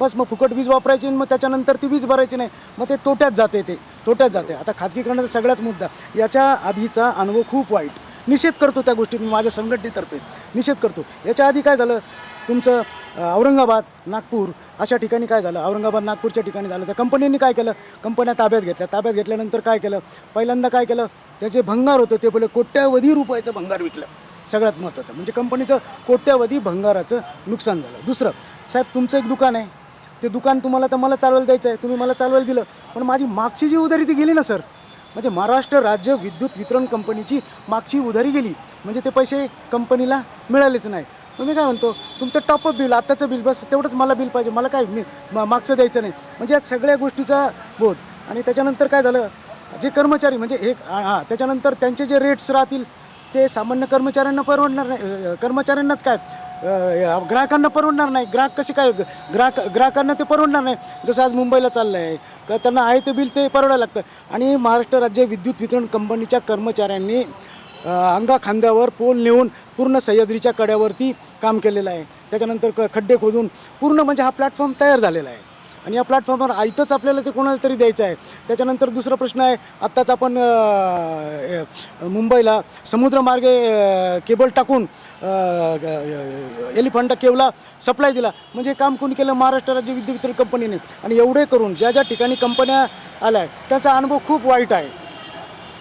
बस मग फुकट वीज वापरायची आणि मग त्याच्यानंतर ती वीज भरायची नाही, मग ते तोट्यात जाते. आता खाजगीकरणाचा सगळ्याच मुद्दा, याच्या आधीचा अनुभव खूप वाईट. निषेध करतो त्या गोष्टीत, माझ्या संघटनेतर्फे निषेध करतो. याच्या आधी काय झालं, तुमचं औरंगाबाद, नागपूर अशा ठिकाणी काय झालं, औरंगाबाद नागपूरच्या ठिकाणी झालं. त्या कंपन्यांनी काय केलं, कंपन्या ताब्यात घेतल्यानंतर काय केलं, पहिल्यांदा काय केलं, त्याचे भंगार होतं ते बोले कोट्यावधी रुपयाचं भंगार विकलं. सगळ्यात महत्त्वाचं म्हणजे कंपनीचं कोट्यावधी भंगाराचं नुकसान झालं. दुसरं, साहेब तुमचं एक दुकान आहे, ते दुकान तुम्हाला तर मला चालवायला द्यायचं आहे, तुम्ही मला चालवायला दिलं, पण माझी मागची जी उधारी ती गेली ना सर. म्हणजे महाराष्ट्र राज्य विद्युत वितरण कंपनीची मागची उधारी गेली, म्हणजे ते पैसे कंपनीला मिळालेच नाही. मग मी काय म्हणतो, तुमचं टॉपअप बिल, आत्ताचं बिल, बस तेवढंच मला बिल पाहिजे, मला काय मागचं द्यायचं नाही. म्हणजे या सगळ्या गोष्टीचा बोध. आणि त्याच्यानंतर काय झालं, जे कर्मचारी म्हणजे त्याच्यानंतर त्यांचे जे रेट्स राहतील ते सामान्य कर्मचाऱ्यांना परवडणार नाही. कर्मचाऱ्यांनाच काय, ग्राहकांना परवडणार नाही. ग्राहक कसे काय, ग्राहकांना ते परवडणार नाही. जसं आज मुंबईला चाललं आहे का, त्यांना आहे ते बिल ते परवडायला लागतं. आणि महाराष्ट्र राज्य विद्युत वितरण कंपनीच्या कर्मचाऱ्यांनी अंगाखांद्यावर पोल नेऊन पूर्ण सह्याद्रीच्या कड्यावरती काम केलेलं आहे. त्याच्यानंतर खड्डे खोदून पूर्ण म्हणजे हा प्लॅटफॉर्म तयार झालेला आहे आणि या प्लॅटफॉर्मवर आयतंच आपल्याला ते कोणाला तरी द्यायचं आहे. त्याच्यानंतर दुसरा प्रश्न आहे, आत्ताच आपण मुंबईला समुद्रमार्गे केबल टाकून एलिफंटा केवला सप्लाय दिला. म्हणजे काम कोणी केलं, महाराष्ट्र राज्य विद्युत वितरण कंपनीने. आणि एवढे करून ज्या ठिकाणी कंपन्या आल्या आहे त्याचा अनुभव खूप वाईट आहे,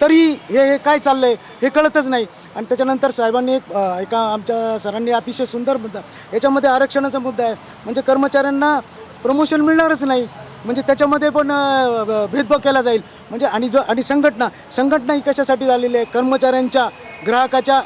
तरी हे काय चाललं आहे हे कळतच नाही. आणि त्याच्यानंतर साहेबांनी एका आमच्या सरांनी अतिशय सुंदर मुद्दा, याच्यामध्ये आरक्षणाचा मुद्दा आहे. म्हणजे कर्मचाऱ्यांना प्रमोशन मिळणारच नाही, म्हणजे त्याच्यामध्ये पण भेदभाव केला जाईल. म्हणजे आणि संघटना ही कशासाठी झालेली आहे, कर्मचाऱ्यांच्या ग्राहकाच्या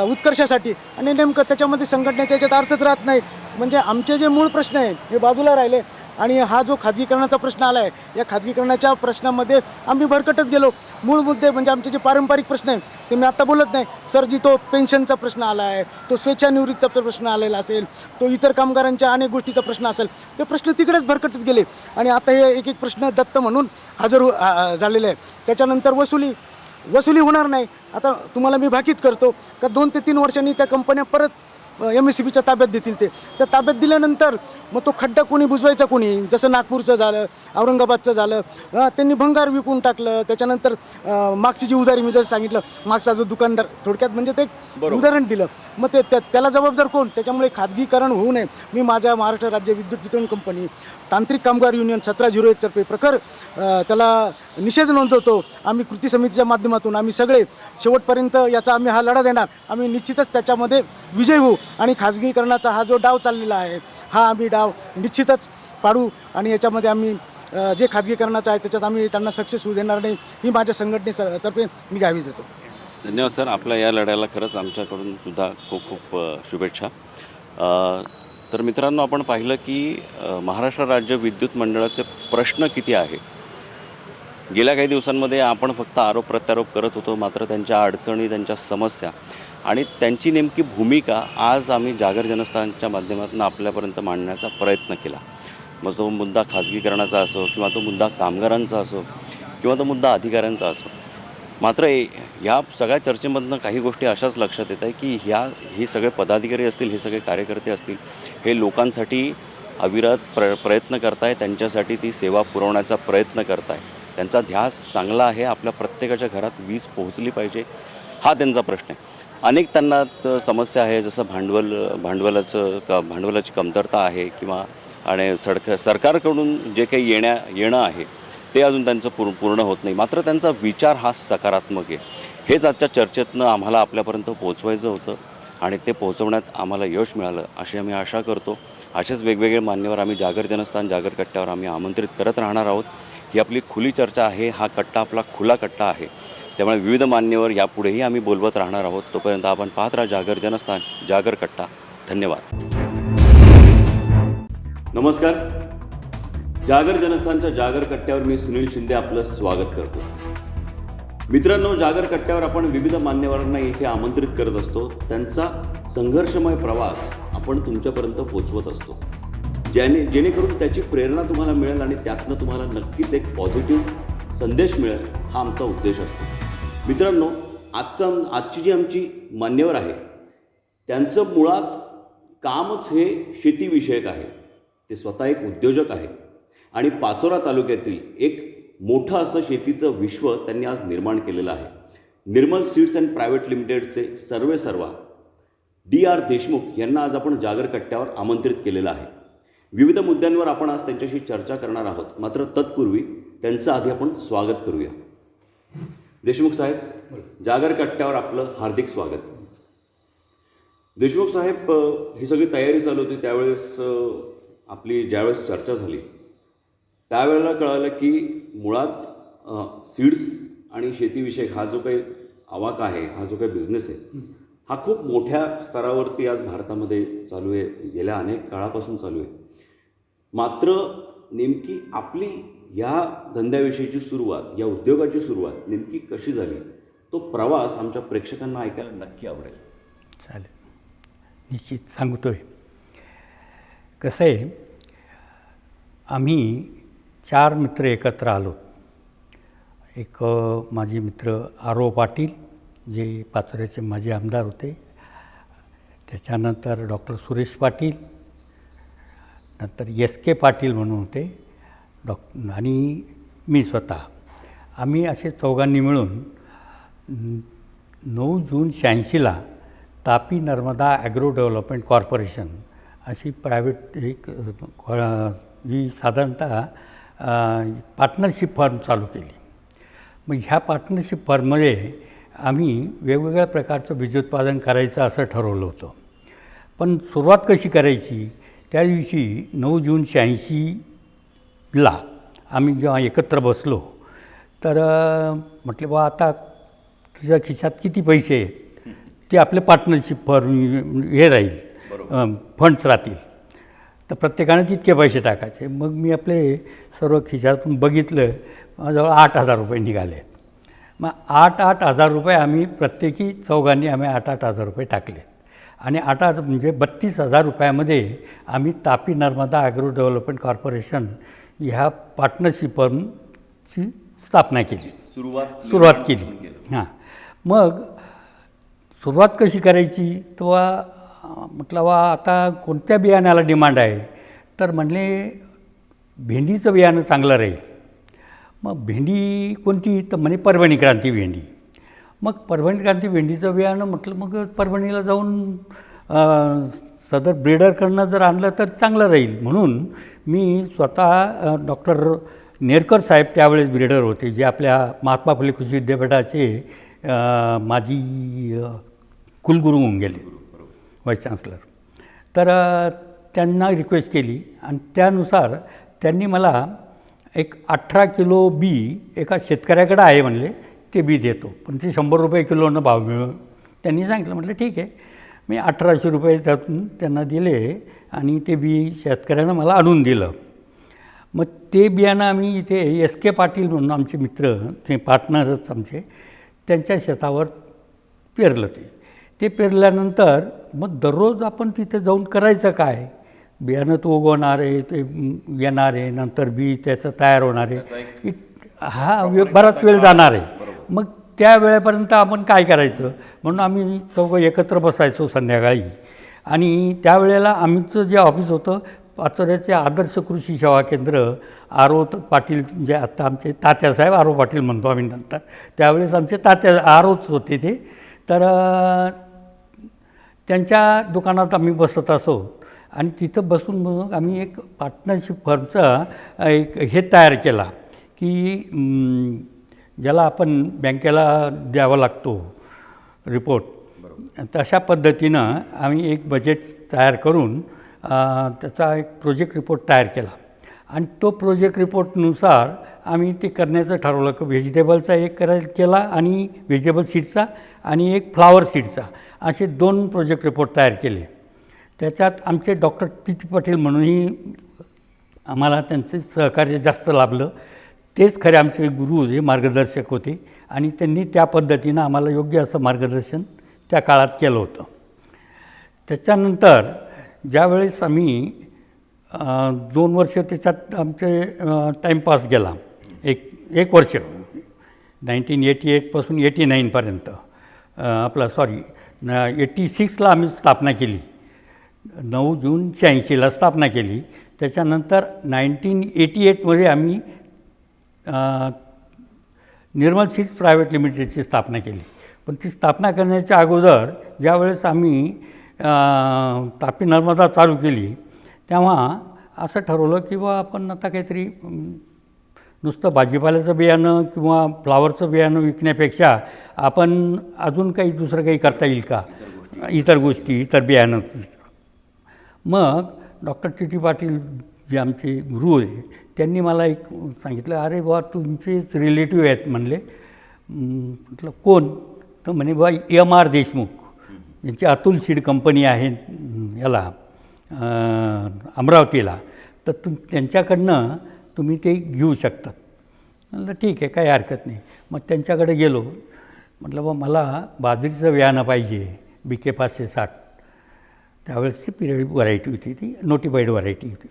उत्कर्षासाठी. आणि नेमकं त्याच्यामध्ये संघटनेच्या याच्यात अर्थच राहत नाही. म्हणजे आमचे जे मूळ प्रश्न आहे हे बाजूला राहिले आणि हा जो खाजगीकरणाचा प्रश्न आला आहे, या खाजगीकरणाच्या प्रश्नामध्ये आम्ही भरकटत गेलो. मूळ मुद्दे म्हणजे आमचे जे पारंपरिक प्रश्न आहे ते मी आत्ता बोलत नाही सर. जी तो पेन्शनचा प्रश्न आला आहे, तो स्वेच्छानिवृत्तीचा प्रश्न आलेला असेल, तो इतर कामगारांच्या अनेक गोष्टीचा प्रश्न असेल, ते प्रश्न तिकडेच भरकटत गेले. आणि आता हे एक प्रश्न दत्त म्हणून हजर झालेले आहे. त्याच्यानंतर वसुली होणार नाही. आता तुम्हाला मी भाकीत करतो का 2 ते 3 वर्षांनी त्या कंपन्या परत MSCBच्या ताब्यात देतील. त्या ताब्यात दिल्यानंतर मग तो खड्डा कोणी बुजवायचा, कोणी, जसं नागपूरचं झालं, औरंगाबादचं झालं, त्यांनी भंगार विकून टाकलं. त्याच्यानंतर मागची जी उधारी मी जसं सांगितलं, मागचा जो दुकानदार, थोडक्यात म्हणजे ते उदाहरण दिलं, मग त्याला जबाबदार कोण. त्याच्यामुळे खाजगीकरण होऊ नये. मी माझ्या महाराष्ट्र राज्य विद्युत वितरण कंपनी तांत्रिक कामगार युनियन 1701 तर्फे प्रखर त्याला निषेध नोंदवतो. आम्ही कृती समितीच्या माध्यमातून आम्ही सगळे शेवटपर्यंत याचा आम्ही हा लढा देणार. आम्ही निश्चितच त्याच्यामध्ये विजय होऊ आणि खाजगीकरणाचा हा जो डाव चाललेला आहे हा आम्ही डाव निश्चितच पाडू आणि याच्यामध्ये आम्ही जे खाजगीकरणाचं आहे त्याच्यात आम्ही त्यांना सक्सेस होऊ देणार नाही, ही माझ्या संघटनेतर्फे मी ग्वाही देतो. धन्यवाद सर. आपल्या या लढ्याला खरंच आमच्याकडून सुद्धा खूप खूप शुभेच्छा. तर मित्रांनो, आपण पाहिलं की महाराष्ट्र राज्य विद्युत मंडळाचे प्रश्न किती आहे. गेल्या काही दिवसांमध्ये आपण फक्त आरोप प्रत्यारोप करत होतो, मात्र त्यांच्या अडचणी, त्यांच्या समस्या आणि त्यांची नेमकी भूमिका आज आम्ही जागर जनस्थानच्या माध्यमातून आपल्यापर्यंत मांडण्याचा प्रयत्न केला. मग तो मुद्दा खाजगीकरणाचा असो किंवा तो मुद्दा कामगारांचा असो किंवा तो मुद्दा अधिकाऱ्यांचा असो. मात्र ह्या सगळ्या चर्चेमधनं काही गोष्टी अशाच लक्षात येत आहे की हे सगळे पदाधिकारी असतील, हे सगळे कार्यकर्ते असतील, हे लोकांसाठी अविरत प्रयत्न करताय, त्यांच्यासाठी ती सेवा पुरवण्याचा प्रयत्न करताय. त्यांचा ध्यास चांगला आहे, आपल्या प्रत्येकाच्या घरात वीज पोहोचली पाहिजे हा त्यांचा प्रश्न आहे. अनेक त्यांना समस्या आहे, जसं भांडवलाची कमतरता आहे किंवा आणि सरकारकडून जे काही येणं आहे ते अजून त्यांचं पूर्ण होत नाही. मात्र त्यांचा विचार हा सकारात्मक आहे. हेच आजच्या चर्चेतनं आम्हाला आपल्यापर्यंत पोहोचवायचं होतं आणि ते पोहोचवण्यात आम्हाला यश मिळालं अशी आम्ही आशा करतो. असेच वेगवेगळे मान्यवर आम्ही जागर जनस्थान जागर कट्ट्यावर आम्ही आमंत्रित करत राहणार आहोत. ही आपली खुली चर्चा आहे, हा कट्टा आपला खुला कट्टा आहे. त्यामुळे विविध मान्यवर यापुढेही आम्ही बोलवत राहणार आहोत. तोपर्यंत आपण पाहत राहा जागर जनस्थान जागर कट्टा. धन्यवाद. नमस्कार. जागर जनस्थानच्या जागर कट्ट्यावर मी सुनील शिंदे आपलं स्वागत करतो. मित्रांनो, जागर कट्ट्यावर आपण विविध मान्यवरांना इथे आमंत्रित करत असतो. त्यांचा संघर्षमय प्रवास आपण तुमच्यापर्यंत पोहोचवत असतो, जेणेकरून त्याची प्रेरणा तुम्हाला मिळेल आणि त्यातनं तुम्हाला नक्कीच एक पॉझिटिव्ह संदेश मिळेल हा आमचा उद्देश असतो. मित्रांनो, आजची जी आमची मान्यवर आहे त्यांचं मुळात कामच हे शेतीविषयक आहे. ते स्वतः एक उद्योजक आहे आणि पाचोरा तालुक्यातील एक मोठं असं शेतीचं विश्व त्यांनी आज निर्माण केलेलं आहे. निर्मल सीड्स अँड प्रायव्हेट लिमिटेडचे सर्वेसर्वा DR देशमुख यांना आज आपण जागर कट्ट्यावर आमंत्रित केलेलं आहे. विविध मुद्द्यांवर आपण आज त्यांच्याशी चर्चा करणार आहोत. मात्र तत्पूर्वी त्यांचं आधी आपण स्वागत करूया. देशमुख साहेब, जागर कट्ट्यावर आपलं हार्दिक स्वागत. देशमुख साहेब, ही सगळी तयारी चालू होती त्यावेळेस आपली ज्यावेळेस चर्चा झाली त्यावेळेला कळालं की मुळात सीड्स आणि शेतीविषयक हा जो काही आवाका आहे, हा जो काही बिझनेस आहे, हा खूप मोठ्या स्तरावरती आज भारतामध्ये चालू आहे, गेल्या अनेक काळापासून चालू आहे. मात्र नेमकी आपली या धंद्याविषयीची सुरुवात, या उद्योगाची सुरुवात नेमकी कशी झाली, तो प्रवास आमच्या प्रेक्षकांना ऐकायला नक्की आवडेल. चालेल, निश्चित सांगतोय. कसं आहे, आम्ही 4 मित्र एकत्र आलो. एक माझे मित्र R.O. पाटील, जे पाचोऱ्याचे माजी आमदार होते. त्याच्यानंतर डॉक्टर सुरेश पाटील, नंतर S.K. पाटील म्हणून होते आणि मी स्वतः. आम्ही असे चौघांनी मिळून 9 जून 86ला Tapi Narmada agro development corporation अशी प्रायव्हेट एक ही साधारणतः पार्टनरशिप फर्म चालू केली. मग ह्या पार्टनरशिप फर्ममध्ये आम्ही वेगवेगळ्या प्रकारचं बीज उत्पादन करायचं असं ठरवलं होतं. पण सुरुवात कशी करायची, त्या दिवशी 9 जून 86ला आम्ही जेव्हा एकत्र बसलो तर म्हटले बा आता तुझ्या खिशात किती पैसे आहेत ते आपले पार्टनरशिप फर्म हे राहील, फंड्स राहतील, तर प्रत्येकाने तितके पैसे टाकायचे. मग मी आपले सर्व खिशातून बघितलं, माझ्याजवळ 8,000 रुपये निघाले. मग 8,000 रुपये आम्ही प्रत्येकी चौघांनी आम्ही 8,000 रुपये टाकले आणि 8,000 म्हणजे 32,000 रुपयामध्ये आम्ही Tapi Narmada agro development corporation ह्या पार्टनरशिप फर्मची स्थापना केली, सुरुवात केली. हां, मग सुरुवात कशी करायची, तेव्हा म्हटलं वा आता कोणत्या बियाण्याला डिमांड आहे, तर म्हणले भेंडीचं बियाणं चांगलं राहील. मग भेंडी कोणती, तर म्हणे परभणी क्रांती भेंडी. मग परभणी क्रांती भेंडीचं बियाणं म्हटलं मग परभणीला जाऊन सदर ब्रीडरकडनं जर आणलं तर चांगलं राहील. म्हणून मी स्वतः डॉक्टर नेरकर साहेब त्यावेळेस ब्रीडर होते, जे आपल्या महात्मा फुले कृषी विद्यापीठाचे माजी कुलगुरू होऊन गेले, व्हाईस चान्सलर. तर त्यांना रिक्वेस्ट केली आणि त्यानुसार त्यांनी मला एक 18 किलो बी एका शेतकऱ्याकडे आहे म्हणले, ते बी देतो, पण ते 100 रुपये किलोनं भाव मिळून त्यांनी सांगितलं. म्हटलं ठीक आहे. मी 1,800 रुपये त्यातून त्यांना दिले आणि ते बी शेतकऱ्यानं मला आणून दिलं. मग ते बियाणं आम्ही इथे S.K. पाटील म्हणून आमचे मित्र, ते पार्टनरच आमचे, त्यांच्या शेतावर पेरलं. ते पेरल्यानंतर मग दररोज आपण तिथे जाऊन करायचं काय, बियाणं तो उगवणार आहे, ते येणार आहे, नंतर बी त्याचं तयार होणार आहे, हा बराच वेळ जाणार आहे. मग त्या वेळेपर्यंत आपण काय करायचं, म्हणून आम्ही चौघं एकत्र बसायचो संध्याकाळी. आणि त्यावेळेला आमचं जे ऑफिस होतं पाचोऱ्याचे आदर्श कृषी सेवा केंद्र आरो पाटील जे आता आमचे तात्यासाहेब आरो पाटील म्हणतो आम्ही नंतर, त्यावेळेस आमचे तात्या आरोच होते ते. तर त्यांच्या दुकानात आम्ही बसत असो आणि तिथं बसून मग आम्ही एक पार्टनरशिप फर्मचा एक हे तयार केला की ज्याला आपण बँकेला द्यावा लागतो रिपोर्ट, तशा पद्धतीनं आम्ही एक बजेट तयार करून त्याचा एक प्रोजेक्ट रिपोर्ट तयार केला आणि तो प्रोजेक्ट रिपोर्टनुसार आम्ही ते करण्याचं ठरवलं की व्हेजिटेबलचा एक केला आणि व्हेजिटेबल सीडचा आणि एक फ्लावर सीडचा, असे 2 प्रोजेक्ट रिपोर्ट तयार केले. त्याच्यात आमचे डॉक्टर टी पाटील म्हणूनही आम्हाला त्यांचे सहकार्य जास्त लाभलं. तेच खरे आमचे गुरु हे मार्गदर्शक होते आणि त्यांनी त्या पद्धतीनं आम्हाला योग्य असं मार्गदर्शन त्या काळात केलं होतं. त्याच्यानंतर ज्यावेळेस आम्ही 2 वर्ष त्याच्यात आमचे टाईमपास गेला, एक वर्ष 1988पासून 89पर्यंत, 86ला आम्ही स्थापना केली, 9 जून 86ला स्थापना केली. त्याच्यानंतर 1988मध्ये आम्ही निर्मल सीड्स प्रायव्हेट लिमिटेडची स्थापना केली. पण ती स्थापना करण्याच्या अगोदर ज्यावेळेस आम्ही तापी नर्मदा चालू केली तेव्हा असं ठरवलं की बा आपण आता काहीतरी नुसतं भाजीपाल्याचं बियाणं किंवा फ्लावरचं बियाणं विकण्यापेक्षा आपण अजून काही दुसरं काही करता येईल का, इतर गोष्टी, इतर बियाणं. मग डॉक्टर टी पाटील जे आमचे गुरु होते त्यांनी मला एक सांगितलं, अरे बा तुमचेच रिलेटिव्ह आहेत म्हणले. म्हटलं कोण? तर म्हणे बा MR देशमुख, यांची अतुल सीड कंपनी आहे याला अमरावतीला, तर त्यांच्याकडनं तुम्ही ते घेऊ शकतात. म्हटलं ठीक आहे, काही हरकत नाही. मग त्यांच्याकडे गेलो. म्हटलं बा मला बाजरीचं बियाणं पाहिजे, BK 560, त्यावेळेसची पिरियड व्हरायटी होती, ती नोटिफाईड व्हरायटी होती.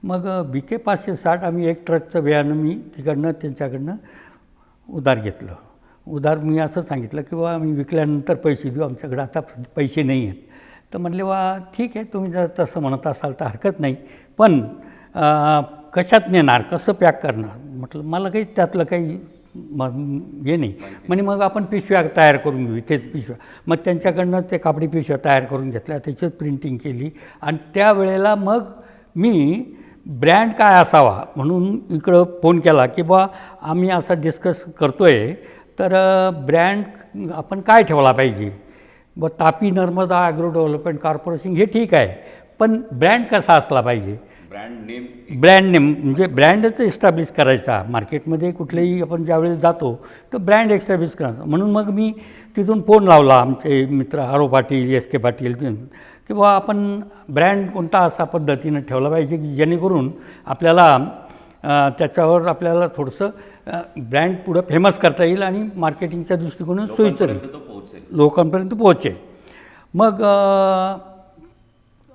मग BK 560 आम्ही एक ट्रकचं बियाणं मी तिकडनं त्यांच्याकडनं उधार घेतलं. उधार मी असं सांगितलं की बा आम्ही विकल्यानंतर पैसे देऊ, आमच्याकडे आता पैसे नाही आहेत. तर म्हटले वा ठीक आहे, तुम्ही जर तसं म्हणत असाल तर हरकत नाही, पण कशात नेणार, कसं पॅक करणार? म्हटलं मला काही त्यातलं काही हे नाही. म्हणे मग आपण पिशव्या तयार करून घेऊ, तेच पिशव्या. मग त्यांच्याकडनं ते कापडी पिशव्या तयार करून घेतल्या, त्याच्यात प्रिंटिंग केली आणि त्यावेळेला मग मी ब्रँड काय असावा म्हणून इकडं फोन केला की बा आम्ही असं डिस्कस करतो आहे, तर ब्रँड आपण काय ठेवला पाहिजे. ब Tapi Narmada agro development corporation हे ठीक आहे, पण ब्रँड कसा असला पाहिजे. ब्रँड नेम म्हणजे ब्रँडच एस्टॅब्लिश करायचा. मार्केटमध्ये कुठलेही आपण ज्यावेळेस जातो तर ब्रँड एस्टॅब्लिश करायचा. म्हणून मग मी तिथून फोन लावला आमचे मित्र आरो पाटील, SK पाटील, की बा आपण ब्रँड कोणता असा पद्धतीनं ठेवला पाहिजे की जेणेकरून आपल्याला त्याच्यावर आपल्याला थोडंसं ब्रँड पुढं फेमस करता येईल आणि मार्केटिंगच्या दृष्टिकोनातून सोयीचं लोकांपर्यंत पोहोचेल. मग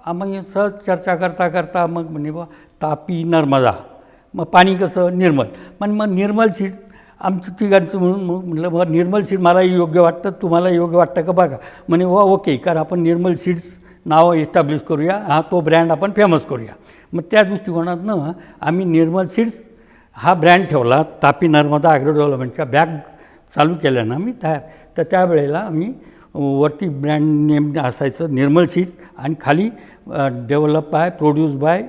आम्ही सहज चर्चा करता करता मग म्हणे बा तापी नर्मदा, मग पाणी कसं निर्मल, मग निर्मल सीड आमचं तिघांचं म्हणून म्हटलं बा निर्मल सीड मलाही योग्य वाटतं, तुम्हाला योग्य वाटतं का बघा. म्हणे वा ओके, कारण आपण निर्मल सीड्स नाव एस्टॅब्लिश करूया, तो ब्रँड आपण फेमस करूया. मग त्या दृष्टिकोनातनं आम्ही निर्मल सीड्स हा ब्रँड ठेवला. तापी नर्मदा ॲग्रो डेव्हलपमेंटच्या बॅग चालू केल्यानं आम्ही तर त्यावेळेला आम्ही वरती ब्रँड नेम असायचं निर्मल सीड्स आणि खाली develop by produce by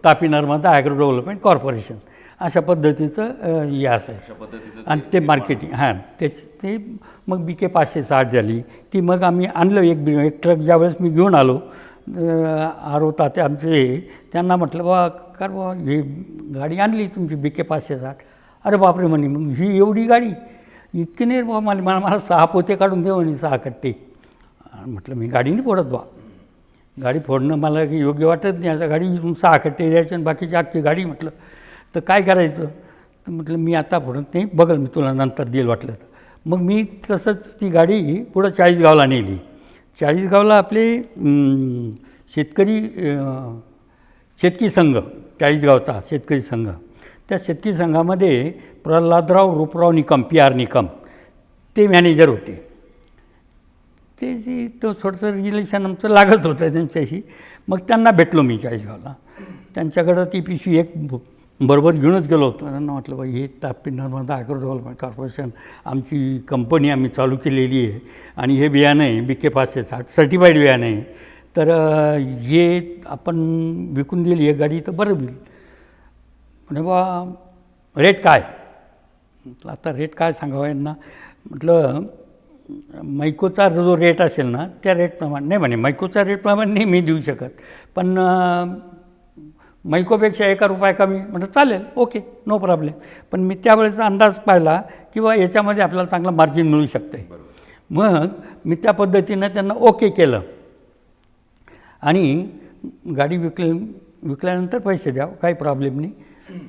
Tapi Narmada agro development corporation अशा पद्धतीचं हे असायचं. आणि ते मार्केटिंग ते मग BK 560 झाली. ती मग आम्ही आणलं एक ट्रक. ज्यावेळेस मी घेऊन आलो आरो ताते आमचे, त्यांना म्हटलं बा कर बा ही गाडी आणली तुमची BK 560. अरे बापरे म्हणे, मग ही एवढी गाडी, इतकी नाही बा, मला 6 पोते काढून दे म्हणे, 6 कट्टे. म्हटलं मी गाडी नाही फोडत बा, गाडी फोडणं मला योग्य वाटत नाही. आता गाडी 6 कट्टे द्यायचे आणि बाकीची अख्खी गाडी. म्हटलं तर काय करायचं. तर म्हटलं मी आता फोडत नाही, बघल मी तुला नंतर देईल वाटलं तर. मग मी तसंच ती गाडी पुढं 40 गावला नेली. 40 गावला आपले शेतकरी संघ, 40 गावचा शेतकरी संघ, त्या शेतकरी संघामध्ये प्रल्हादराव रूपराव निकम PR निकम ते मॅनेजर होते. ते जी तो थोडंसं रिलेशन आमचं लागत होतं त्यांच्याशी. मग त्यांना भेटलो मी चाळीसगावला. त्यांच्याकडं ती पिशवी एक बरोबर घेऊनच गेलो होतो. त्यांना म्हटलं बाई हे Tapi Narmada agro development corporation आमची कंपनी आम्ही चालू केलेली आहे आणि हे बियाणं आहे BK 560 सर्टिफाईड बियाणं आहे, तर हे आपण विकून दिली एक गाडी तर बरं होईल. म्हणजे बा रेट काय? म्हटलं आता रेट काय सांगावं यांना. म्हटलं मैकोचा जो रेट असेल ना त्या रेटप्रमाणे नाही म्हणे, मैकोचा रेटप्रमाणे नाही मी देऊ शकत, पण मैकोपेक्षा 1 रुपया कमी म्हटलं चालेल, ओके नो प्रॉब्लेम. पण मी त्यावेळेचा अंदाज पाहिला की बा याच्यामध्ये आपल्याला चांगलं मार्जिन मिळू शकते. मग मी त्या पद्धतीनं त्यांना ओके केलं आणि गाडी विकल्यानंतर पैसे द्या, काही प्रॉब्लेम नाही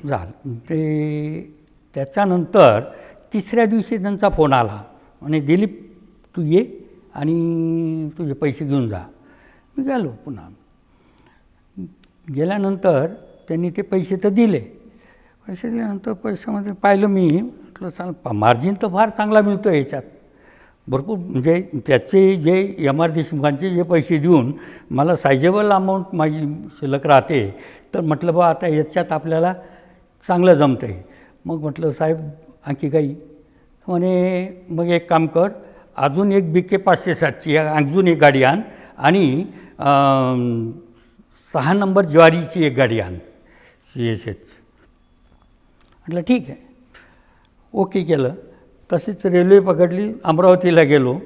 झालं. ते त्याच्यानंतर 3ऱ्या दिवशी त्यांचा फोन आला आणि दिलीप तू ये आणि तुझे पैसे घेऊन जा. मी गेलो. पुन्हा गेल्यानंतर त्यांनी ते पैसे तर दिले. पैसे दिल्यानंतर पैशामध्ये पाहिलं मी, म्हटलं चाल मार्जिन तर फार चांगला मिळतो याच्यात भरपूर. म्हणजे त्याचे जे MR देशमुखांचे जे पैसे देऊन मला सायजेबल अमाऊंट माझी शिल्लक राहते, तर म्हटलं बा आता याच्यात आपल्याला चांगलं जमतं आहे. मग म्हटलं साहेब आणखी काही? म्हणे मग एक काम कर, अजून एक BK 560ची अजून एक गाडी आण आणि 6 नंबर ज्वारीची एक गाडी आण CSH. म्हटलं ठीक आहे, ओके केलं. तसेच रेल्वे पकडली, अमरावतीला गेलो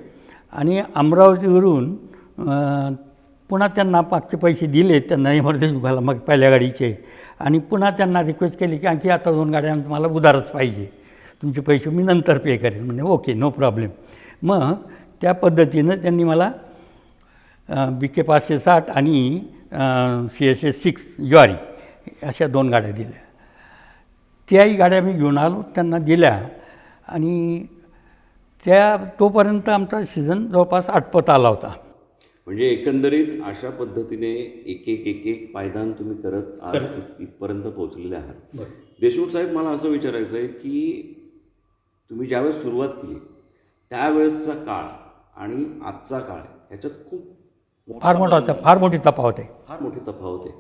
आणि अमरावतीवरून पुन्हा त्यांना मागचे पैसे दिले त्यांना एमर्जन्सी मग पहिल्या गाडीचे, आणि पुन्हा त्यांना रिक्वेस्ट केली की आणखी आता 2 गाड्या मला उधारच पाहिजे, तुमचे पैसे मी नंतर पे करेन. म्हणजे ओके नो प्रॉब्लेम. मग त्या पद्धतीनं त्यांनी मला BK 560 आणि CSH 6 ज्वारी अशा 2 गाड्या दिल्या. त्याही गाड्या मी घेऊन आलो, त्यांना दिल्या आणि तोपर्यंत आमचा सीझन जवळपास आटपत आला होता. म्हणजे एकंदरीत अशा पद्धतीने एक एक पायदान तुम्ही करत आज इथपर्यंत पोहोचलेले आहात. देशमुख साहेब, मला असं विचारायचं आहे की तुम्ही ज्यावेळेस सुरुवात केली त्यावेळेसचा काळ आणि आजचा काळ ह्याच्यात खूप फार मोठी तफावत आहे. फार मोठी तफावत आहे.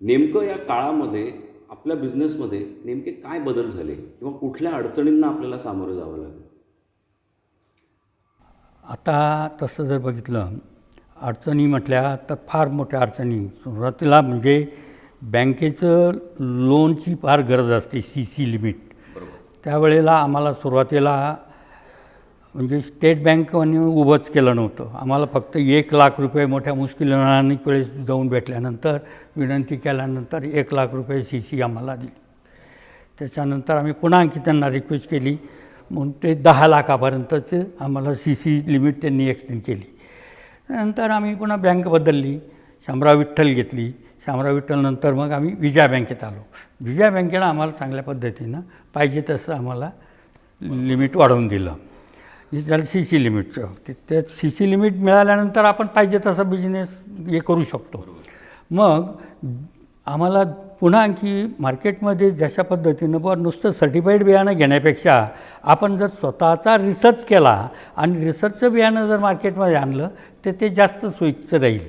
नेमकं या काळामध्ये आपल्या बिझनेसमध्ये नेमके काय बदल झाले किंवा कुठल्या अडचणींना आपल्याला सामोरं जावं लागेल? आता तसं जर बघितलं, अडचणी म्हटल्या तर फार मोठ्या अडचणी. सुरुवातीला म्हणजे बँकेचं लोनची फार गरज असते, CC लिमिट. त्यावेळेला आम्हाला सुरुवातीला म्हणजे स्टेट बँकने उभंच केलं नव्हतं. आम्हाला फक्त 1 लाख रुपये मोठ्या मुश्किलीनं अनेक वेळेस जाऊन भेटल्यानंतर विनंती केल्यानंतर 1 लाख रुपये CC आम्हाला दिली. त्याच्यानंतर आम्ही पुन्हा आणखी त्यांना रिक्वेस्ट केली, म्हणून ते 10 लाखापर्यंतचं आम्हाला CC लिमिट त्यांनी एक्सटेंड केली. नंतर आम्ही पुन्हा बँक बदलली, शामराव विठ्ठल घेतली. शामराव विठ्ठलनंतर मग आम्ही विजया बँकेत आलो. विजया बँकेनं आम्हाला चांगल्या पद्धतीनं पाहिजे तसं आम्हाला लिमिट वाढवून दिलं. हे झालं CC लिमिटच्या बाबतीत. त्या CC लिमिट मिळाल्यानंतर आपण पाहिजे तसा बिझनेस हे करू शकतो. मग आम्हाला पुन्हा आणखी मार्केटमध्ये जशा पद्धतीनं बुवा नुसतं सर्टिफाईड बियाणं घेण्यापेक्षा आपण जर स्वतःचा रिसर्च केला आणि रिसर्चचं बियाणं जर मार्केटमध्ये आणलं तर ते जास्त सोयीचं राहील.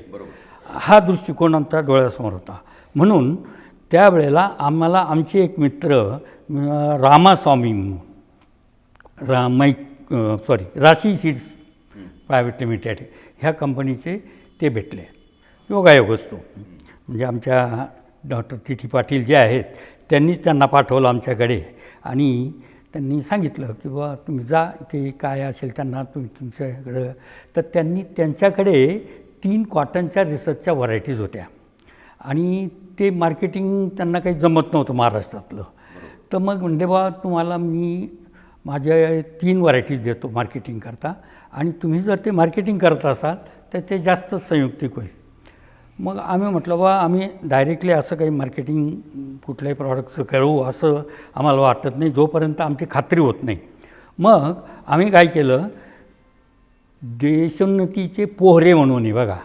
हा दृष्टिकोन आमच्या डोळ्यासमोर होता. म्हणून त्यावेळेला आम्हाला आमचे एक मित्र रामास्वामी राशी सीड्स प्रायव्हेट लिमिटेड ह्या कंपनीचे ते भेटले. योगायोग असतो. म्हणजे आमच्या डॉक्टर TT पाटील जे आहेत त्यांनीच त्यांना पाठवलं आमच्याकडे आणि त्यांनी सांगितलं की बुवा तुम्ही जा, ते काय असेल त्यांना तुम्ही तुमच्याकडं. तर त्यांनी त्यांच्याकडे 3 कॉटनच्या रिसर्चच्या व्हरायटीज होत्या आणि ते मार्केटिंग त्यांना काही जमत नव्हतं महाराष्ट्रातलं. तर मग म्हणजे बा तुम्हाला मी माझ्या 3 व्हरायटीज देतो मार्केटिंग करता आणि तुम्ही जर ते मार्केटिंग करत असाल तर ते जास्त संयुक्तिक होईल. मग आम्ही म्हटलं बा आम्ही डायरेक्टली असं काही मार्केटिंग कुठल्याही प्रॉडक्टचं करू असं आम्हाला वाटत नाही जोपर्यंत आमची खात्री होत नाही. मग आम्ही काय केलं, देशोन्नतीचे पोहरे म्हणून बघा,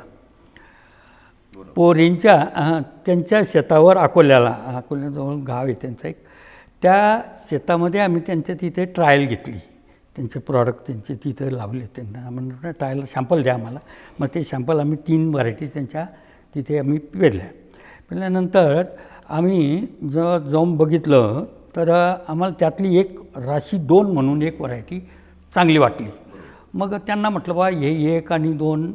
पोहरेंच्या त्यांच्या शेतावर अकोल्याजवळ गाव आहे त्यांचं एक, त्या शेतामध्ये आम्ही त्यांच्या तिथे ट्रायल घेतली. त्यांचे प्रॉडक्ट त्यांचे तिथे लावले. त्यांना म्हणून ट्रायल सॅम्पल द्या आम्हाला. मग ते सॅम्पल आम्ही 3 व्हरायटीज त्यांच्या तिथे आम्ही पेरल्यानंतर आम्ही जाऊन बघितलं तर आम्हाला त्यातली एक राशी 2 म्हणून एक व्हरायटी चांगली वाटली. मग त्यांना म्हटलं बा हे 1 आणि 2,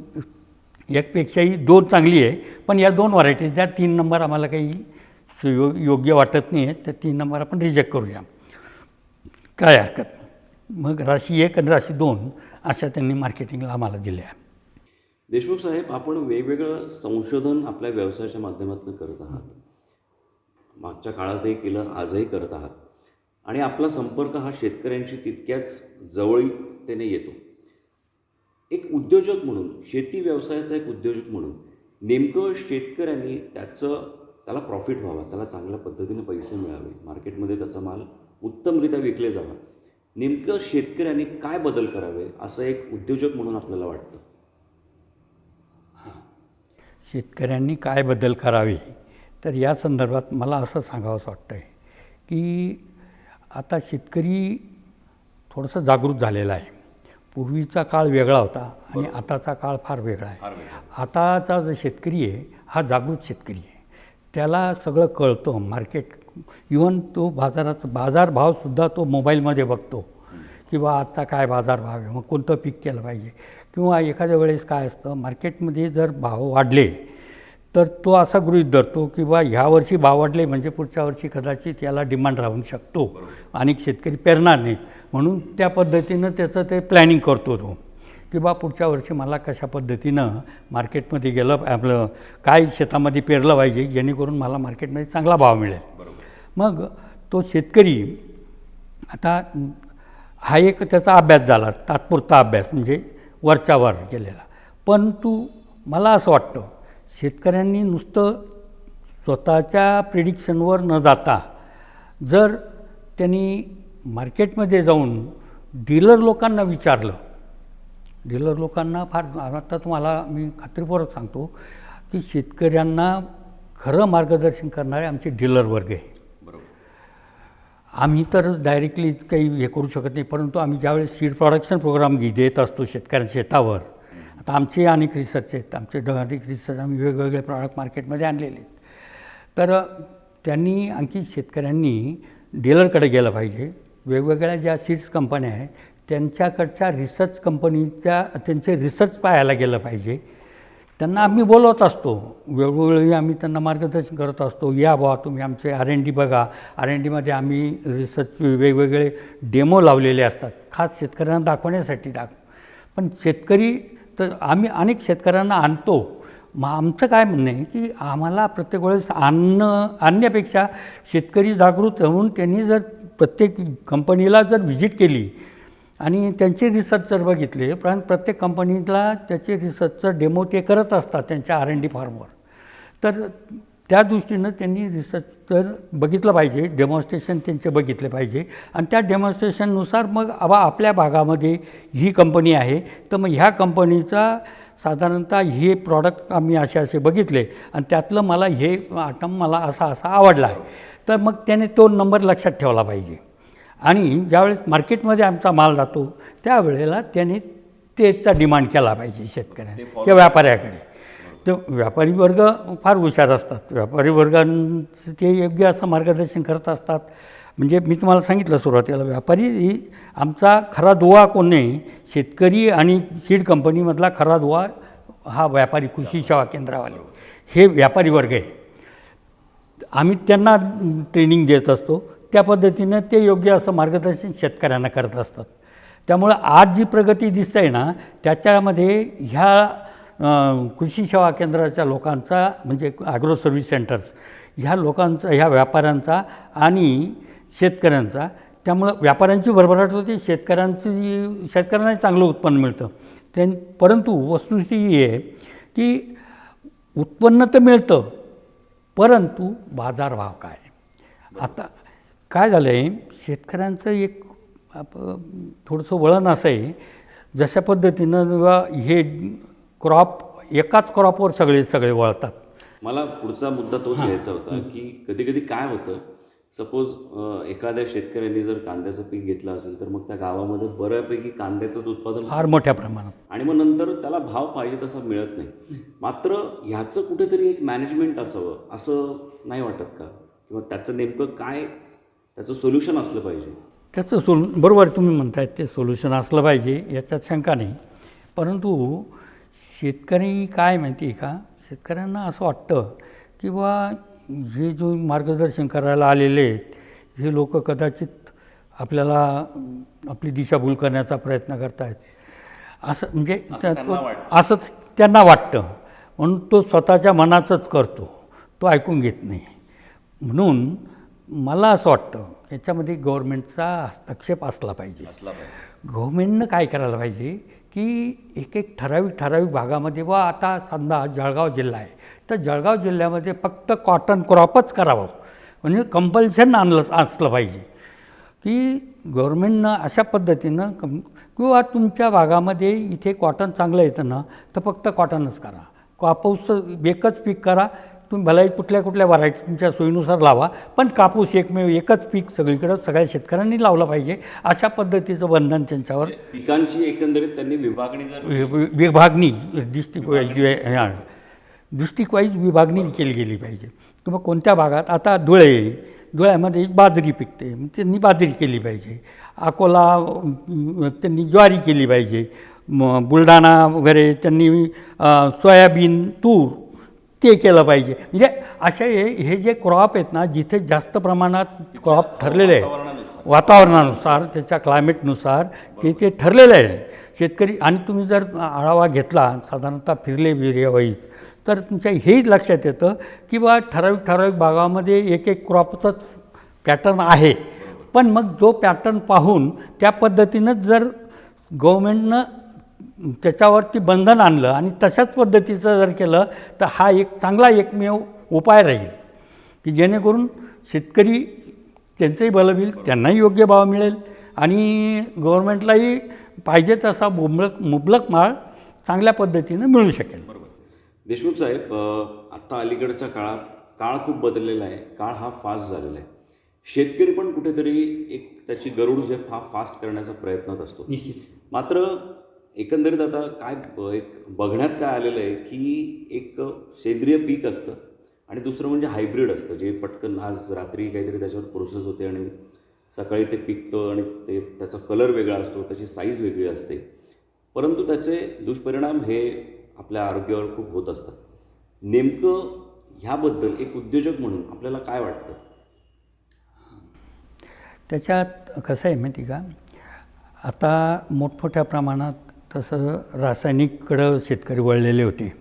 एकपेक्षाही 2 चांगली आहे, पण या 2 व्हरायटीज द्या, 3 नंबर आम्हाला काही योग्य वाटत नाही आहे, तर 3 नंबर आपण रिजेक्ट करूया, काय हरकत नाही. मग राशी 1 आणि राशी 2 अशा त्यांनी मार्केटिंगला आम्हाला दिल्या. देशमुख साहेब, आपण वेगवेगळं संशोधन आपल्या व्यवसायाच्या माध्यमातून करत आहात. मागच्या काळातही केलं, आजही करत आहात, आणि आपला संपर्क हा शेतकऱ्यांशी तितक्याच जवळीकतेने येतो. एक उद्योजक म्हणून, शेती व्यवसायाचा एक उद्योजक म्हणून, नेमकं शेतकऱ्यांनी त्याला प्रॉफिट व्हावा, त्याला चांगल्या पद्धतीने पैसे मिळावे, मार्केटमध्ये त्याचा माल उत्तमरित्या विकले जावा, नेमकं शेतकऱ्यांनी काय बदल करावे असं एक उद्योजक म्हणून आपल्याला वाटतं? शेतकऱ्यांनी काय बदल करावे, तर या संदर्भात मला असं सांगावंसं वाटतं आहे की आता शेतकरी थोडंसं जागृत झालेला आहे. पूर्वीचा काळ वेगळा होता आणि आताचा काळ फार वेगळा आहे. आताचा जो शेतकरी आहे हा जागृत शेतकरी आहे. त्याला सगळं कळतं. मार्केट, इवन तो बाजारभावसुद्धा तो मोबाईलमध्ये बघतो की बा आजचा काय बाजारभाव आहे, मग कोणतं पीक केलं पाहिजे. किंवा एखाद्या वेळेस काय असतं, मार्केटमध्ये जर भाव वाढले तर तो असा गृहीत धरतो की बा ह्या वर्षी भाव वाढले म्हणजे पुढच्या वर्षी कदाचित याला डिमांड राहू शकतो, अनेक शेतकरी पेरणार नाहीत, म्हणून त्या पद्धतीनं त्याचं ते प्लॅनिंग करतो तो की बा पुढच्या वर्षी मला कशा पद्धतीनं मार्केटमध्ये गेलं, आपलं काय शेतामध्ये पेरलं पाहिजे जेणेकरून मला मार्केटमध्ये चांगला भाव मिळेल. मग तो शेतकरी आता हा एक त्याचा अभ्यास झाला, तात्पुरता अभ्यास, म्हणजे वरच्यावर केलेला. परंतु मला असं वाटतं शेतकऱ्यांनी नुसतं स्वतःच्या प्रिडिक्शनवर न जाता जर त्यांनी मार्केटमध्ये जाऊन डीलर लोकांना विचारलं, डीलर लोकांना फार, आता तुम्हाला मी खात्रीपूर्वक सांगतो की शेतकऱ्यांना खरं मार्गदर्शन करणारे आमचे डीलर वर्ग आहे. आम्ही तर डायरेक्टली काही हे करू शकत नाही, परंतु आम्ही ज्यावेळेस सीड प्रोडक्शन प्रोग्राम देत असतो शेतकऱ्यांच्या शेतावर, आता आमचे अनेक रिसर्च आहेत, आमचे अनेक रिसर्च आम्ही वेगवेगळे प्रॉडक्ट मार्केटमध्ये आणलेले आहेत. तर त्यांनी आणखी शेतकऱ्यांनी डीलरकडे गेलं पाहिजे. वेगवेगळ्या ज्या सीड्स कंपन्या आहेत त्यांच्याकडच्या रिसर्च कंपनीच्या त्यांचे रिसर्च पाहायला गेलं पाहिजे. त्यांना आम्ही बोलवत असतो, वेळोवेळी आम्ही त्यांना मार्गदर्शन करत असतो, या बुवा तुम्ही आमचे R&D बघा. R&Dमध्ये आम्ही रिसर्च वेगवेगळे डेमो लावलेले असतात, खास शेतकऱ्यांना दाखवण्यासाठी. पण शेतकरी तर आम्ही अनेक शेतकऱ्यांना आणतो. मग आमचं काय म्हणणं आहे की आम्हाला प्रत्येक वेळेस आणण्यापेक्षा शेतकरी जागृत होऊन त्यांनी जर प्रत्येक कंपनीला जर व्हिजिट केली आणि त्यांचे रिसर्च जर बघितले, पण प्रत्येक कंपनीला त्याचे रिसर्चचं डेमो ते करत असतात त्यांच्या R&D फार्मवर, तर त्या दृष्टीनं त्यांनी रिसर्च तर बघितलं पाहिजे, डेमॉन्स्ट्रेशन त्यांचे बघितले पाहिजे. आणि त्या डेमॉन्स्ट्रेशननुसार मग आपल्या भागामध्ये ही कंपनी आहे तर मग ह्या कंपनीचा साधारणतः हे प्रॉडक्ट आम्ही असे बघितले आणि त्यातलं मला हे आयटम मला असा आवडला आहे, तर मग त्याने तो नंबर लक्षात ठेवला पाहिजे. आणि ज्यावेळेस मार्केटमध्ये आमचा माल जातो त्यावेळेला त्याने त्याचा डिमांड केला पाहिजे शेतकऱ्याने त्या व्यापाऱ्याकडे. तर व्यापारी वर्ग फार हुशार असतात, व्यापारी वर्गांचं ते योग्य असं मार्गदर्शन करत असतात. म्हणजे मी तुम्हाला सांगितलं सुरुवातीला, व्यापारी आमचा खरा दुवा कोण नाही, शेतकरी आणि सीड कंपनीमधला खरा दुवा हा व्यापारी, कृषी सेवा केंद्रावाले हे व्यापारी वर्ग आहे. आम्ही त्यांना ट्रेनिंग देत असतो, त्या पद्धतीनं ते योग्य असं मार्गदर्शन शेतकऱ्यांना करत असतात. त्यामुळं आज जी प्रगती दिसते आहे ना, त्याच्यामध्ये ह्या कृषी सेवा केंद्राच्या लोकांचा, म्हणजे ॲग्रो सर्व्हिस सेंटर्स ह्या लोकांचा, ह्या व्यापाऱ्यांचा आणि शेतकऱ्यांचा, त्यामुळं व्यापाऱ्यांची भरभराट होते, शेतकऱ्यांना चांगलं उत्पन्न मिळतं. परंतु वस्तुस्थिती ही आहे की उत्पन्न तर मिळतं, परंतु बाजारभाव काय. आता काय झालं आहे, शेतकऱ्यांचं एक थोडंसं वळण असं आहे, जशा पद्धतीनं हे क्रॉप, एकाच क्रॉपवर सगळे वळतात. मला पुढचा मुद्दा तोच घ्यायचा होता की कधी कधी काय होतं, सपोज एखाद्या शेतकऱ्यांनी जर कांद्याचं पीक घेतलं असेल तर मग त्या गावामध्ये बऱ्यापैकी कांद्याचंच उत्पादन फार मोठ्या प्रमाणात, आणि मग नंतर त्याला भाव पाहिजे तसा मिळत नाही. मात्र ह्याचं कुठेतरी एक मॅनेजमेंट असावं असं नाही वाटत का? किंवा त्याचं नेमकं काय त्याचं सोल्युशन असलं पाहिजे? त्याचं बरोबर तुम्ही म्हणतायत, ते सोल्युशन असलं पाहिजे, याच्यात शंका नाही. परंतु शेतकरी काय माहिती आहे का, शेतकऱ्यांना असं वाटतं की बा हे जो मार्गदर्शन करायला आलेले आहेत हे लोक कदाचित आपल्याला आपली दिशाभूल करण्याचा प्रयत्न करत आहेत, असं म्हणजे असं त्यांना वाटतं. म्हणून तो स्वतःच्या मनाचंच करतो, तो ऐकून घेत नाही. म्हणून मला असं वाटतं याच्यामध्ये गव्हर्नमेंटचा हस्तक्षेप असला पाहिजे. गव्हर्नमेंटनं काय करायला पाहिजे की एक ठराविक भागामध्ये व आता समजा जळगाव जिल्हा आहे तर जळगाव जिल्ह्यामध्ये फक्त कॉटन क्रॉपच करावं, म्हणजे कंपल्शन असलं पाहिजे की गव्हर्नमेंटनं अशा पद्धतीनं किंवा तुमच्या भागामध्ये इथे कॉटन चांगलं येतं ना तर फक्त कॉटनच करा, कापूसचं एकच पीक करा. तुम्ही भलाही कुठल्या व्हरायटी तुमच्या सोयीनुसार लावा, पण कापूस एकच पीक सगळीकडं सगळ्या शेतकऱ्यांनी लावलं पाहिजे. अशा पद्धतीचं बंधन त्यांच्यावर पिकांची एकंदरीत त्यांनी विभागणी डिस्ट्रिक्ट वाईज विभागणी केली गेली पाहिजे. किंवा कोणत्या भागात आता धुळ्यामध्ये बाजरी पिकते, त्यांनी बाजरी केली पाहिजे. अकोला त्यांनी ज्वारी केली पाहिजे. बुलढाणा वगैरे त्यांनी सोयाबीन, तूर ते केलं पाहिजे. म्हणजे अशा हे जे क्रॉप आहेत ना, जिथे जास्त प्रमाणात क्रॉप ठरलेले आहेत वातावरणानुसार, त्याच्या क्लायमेटनुसार ते ठरलेलं आहे शेतकरी. आणि तुम्ही जर आढावा घेतला साधारणतः फिरले वाईज तर तुमच्या हेही लक्षात येतं की बा ठराविक भागामध्ये एक क्रॉपचाच पॅटर्न आहे. पण मग जो पॅटर्न पाहून त्या पद्धतीनंच जर गव्हर्नमेंटनं त्याच्यावरती बंधन आणलं आणि तशाच पद्धतीचं जर केलं तर हा एक चांगला एकमेव उपाय राहील की जेणेकरून शेतकरी त्यांचंही भलं होईल, त्यांनाही योग्य भाव मिळेल आणि गव्हर्नमेंटलाही पाहिजे तसा मुबलक माल चांगल्या पद्धतीनं मिळू शकेल. देशमुख साहेब, आत्ता अलीकडच्या काळात काळ खूप बदललेला आहे, काळ हा फास्ट झालेला आहे. शेतकरी पण कुठेतरी एक त्याची गरुड झेप हा फास्ट करण्याचा प्रयत्नात असतो. मात्र एकंदरीत आता काय एक बघण्यात काय आलेलं आहे की एक सेंद्रिय पीक असतं आणि दुसरं म्हणजे हायब्रिड असतं, जे पटकन आज रात्री काहीतरी त्याच्यावर प्रोसेस होते आणि सकाळी ते पिकतं आणि त्याचा कलर वेगळा असतो, त्याची साईज वेगळी असते, परंतु त्याचे दुष्परिणाम हे आपल्या आरोग्यावर खूप होत असतात. नेमकं ह्याबद्दल एक उद्योजक म्हणून आपल्याला काय वाटतं? त्याच्यात कसं आहे माहिती का, आता मोठमोठ्या प्रमाणात तसं रासायनिककडं शेतकरी वळलेले होते.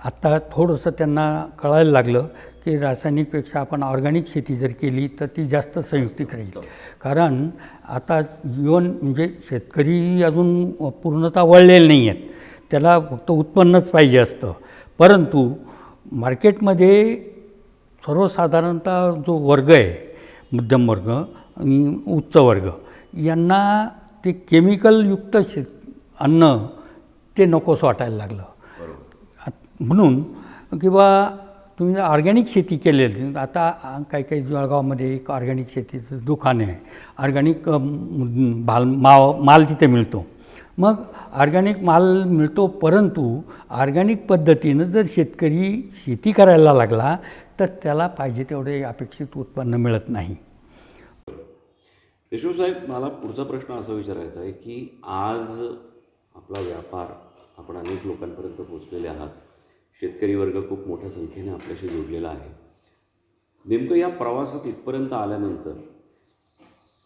आत्ता थोडंसं त्यांना कळायला लागलं की रासायनिकपेक्षा आपण ऑर्गॅनिक शेती जर केली तर ती जास्त संयुक्तिक राहील. कारण आता म्हणजे शेतकरी अजून पूर्णतः वळलेले नाही आहेत, त्याला फक्त उत्पन्नच पाहिजे असतं. परंतु मार्केटमध्ये सर्वसाधारणतः जो वर्ग आहे, मध्यम वर्ग आणि उच्च वर्ग, यांना ते केमिकलयुक्त अन्न ते नकोसं वाटायला लागलं. म्हणून किंवा तुम्ही ऑर्गॅनिक शेती केलेली, आता काही जळगावमध्ये एक ऑर्गॅनिक शेतीचं दुकान आहे, ऑर्गॅनिक माल तिथे मिळतो. मग ऑर्गॅनिक माल मिळतो, परंतु ऑर्गॅनिक पद्धतीनं जर शेतकरी शेती करायला लागला तर त्याला पाहिजे तेवढे अपेक्षित उत्पन्न मिळत नाही. देशमुख साहेब, मला पुढचा प्रश्न असा विचारायचा आहे की आज आपला व्यापार आपण अनेक लोकांपर्यंत पोचलेले आहात, शेतकरी वर्ग खूप मोठ्या संख्येने आपल्याशी जोडलेला आहे. नेमकं या प्रवासात इथपर्यंत आल्यानंतर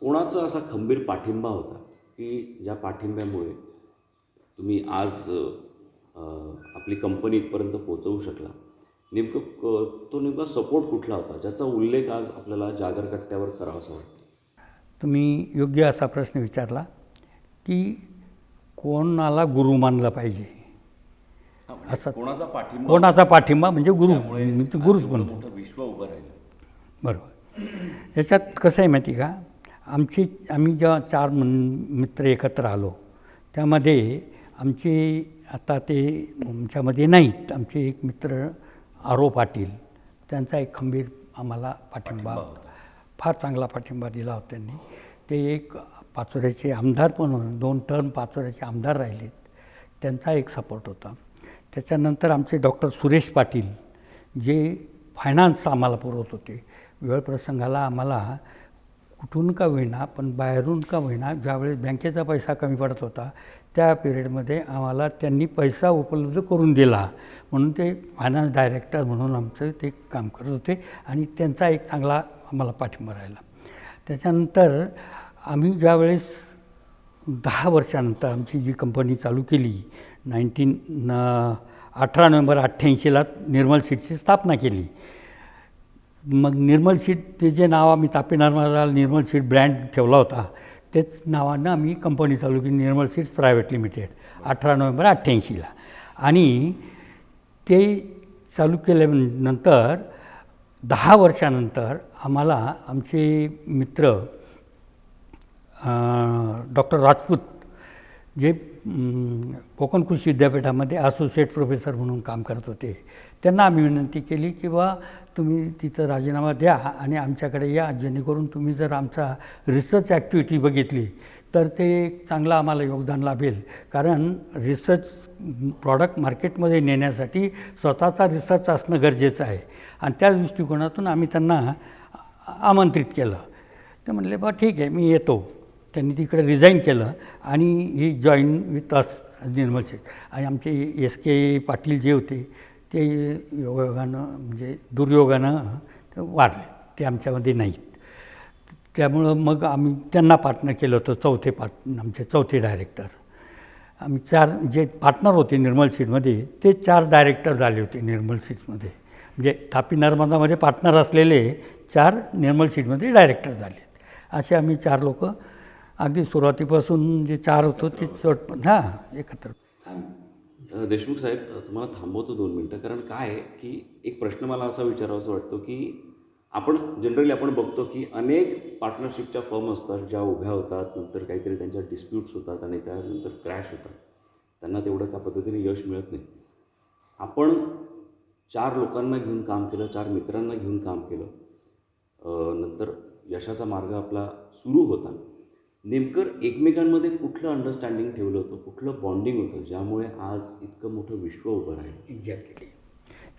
कोणाचा असा खंबीर पाठिंबा होता की ज्या पाठिंब्यामुळे तुम्ही आज आपली कंपनी इथपर्यंत पोचवू शकला? तो नेमका सपोर्ट कुठला होता ज्याचा उल्लेख आज आपल्याला जागर कट्ट्यावर करावासा वाटतो? तुम्ही योग्य असा प्रश्न विचारला की कोणाला गुरु मानलं पाहिजे, असा कोणाचा पाठिंबा म्हणजे गुरुच म्हणतो, विश्व उभं राहिलं. बरोबर. याच्यात कसं आहे माहिती का, आम्ही जेव्हा 4 मित्र एकत्र आलो त्यामध्ये आमचे आता ते आमच्यामध्ये नाहीत, आमचे एक मित्र आरो पाटील, त्यांचा एक खंबीर आम्हाला पाठिंबा होता. फार चांगला पाठिंबा दिला होता त्यांनी. ते एक पाचोऱ्याचे आमदार पण 2 टर्म पाचोऱ्याचे आमदार राहिलेत, त्यांचा एक सपोर्ट होता. त्याच्यानंतर आमचे डॉक्टर सुरेश पाटील जे फायनान्स आम्हाला पुरवत होते. वेळ प्रसंगाला आम्हाला कुठून का होईना पण बाहेरून का होईना ज्यावेळेस बँकेचा पैसा कमी पडत होता त्या पिरियडमध्ये आम्हाला त्यांनी पैसा उपलब्ध करून दिला. म्हणून ते फायनान्स डायरेक्टर म्हणून आमचं ते काम करत होते आणि त्यांचा एक चांगला आम्हाला पाठिंबा राहिला. त्याच्यानंतर आम्ही ज्यावेळेस 10 वर्षानंतर आमची जी कंपनी चालू केली 18 नोव्हेंबर 88ला निर्मल सीडची स्थापना केली. मग निर्मल सीड ते जे नाव आम्ही तापी नर्मदा निर्मल सीड ब्रँड ठेवला होता तेच नावानं आम्ही कंपनी चालू केली निर्मल सीड्स प्रायव्हेट लिमिटेड 18 नोव्हेंबर 88ला. आणि ते चालू केल्यानंतर 10 वर्षानंतर आम्हाला आमचे मित्र डॉक्टर राजपूत जे कोकण कृषी विद्यापीठामध्ये असोसिएट प्रोफेसर म्हणून काम करत होते त्यांना आम्ही विनंती केली की बा तुम्ही तिथं राजीनामा द्या आणि आमच्याकडे या, जेणेकरून तुम्ही जर आमचा रिसर्च ॲक्टिव्हिटी बघितली तर ते चांगलं आम्हाला योगदान लाभेल. कारण रिसर्च प्रॉडक्ट मार्केटमध्ये नेण्यासाठी स्वतःचा रिसर्च असणं गरजेचं आहे आणि त्या दृष्टिकोनातून आम्ही त्यांना आमंत्रित केलं. ते म्हणले बा ठीक आहे मी येतो. त्यांनी तिकडे रिझाईन केलं आणि ही join with us Nirmal seed. आणि आमचे SK पाटील जे होते ते योगायोगानं म्हणजे दुर्योगानं वारले, ते आमच्यामध्ये नाहीत. त्यामुळं मग आम्ही त्यांना पार्टनर केलं होतं. आमचे चौथे डायरेक्टर आम्ही 4 जे पार्टनर होते निर्मल सीडमध्ये ते 4 डायरेक्टर झाले होते निर्मल सीड्समध्ये. म्हणजे तापी नर्मदामध्ये पार्टनर असलेले 4 निर्मल सीडमध्ये डायरेक्टर झाले. असे आम्ही 4 लोक अगदी सुरुवातीपासून जे 4 होतो ते एकत्र. देशमुख साहेब, तुम्हाला थांबवतो 2 मिनटं. कारण काय आहे की एक प्रश्न मला असा विचारावासा वाटतो की आपण बघतो की अनेक पार्टनरशिपच्या फर्म असतात ज्या उभ्या होतात, नंतर काहीतरी त्यांच्या डिस्प्यूट्स होतात आणि त्यानंतर क्रॅश होतात, त्यांना तेवढं त्या पद्धतीने यश मिळत नाही. आपण 4 लोकांना घेऊन काम केलं, 4 मित्रांना घेऊन काम केलं, नंतर यशाचा मार्ग आपला सुरू होता. नेमकं एकमेकांमध्ये कुठलं अंडरस्टँडिंग ठेवलं होतं, कुठलं बॉन्डिंग होतं ज्यामुळे आज इतकं मोठं विश्व उभं राहिलं? एक्झॅक्टली,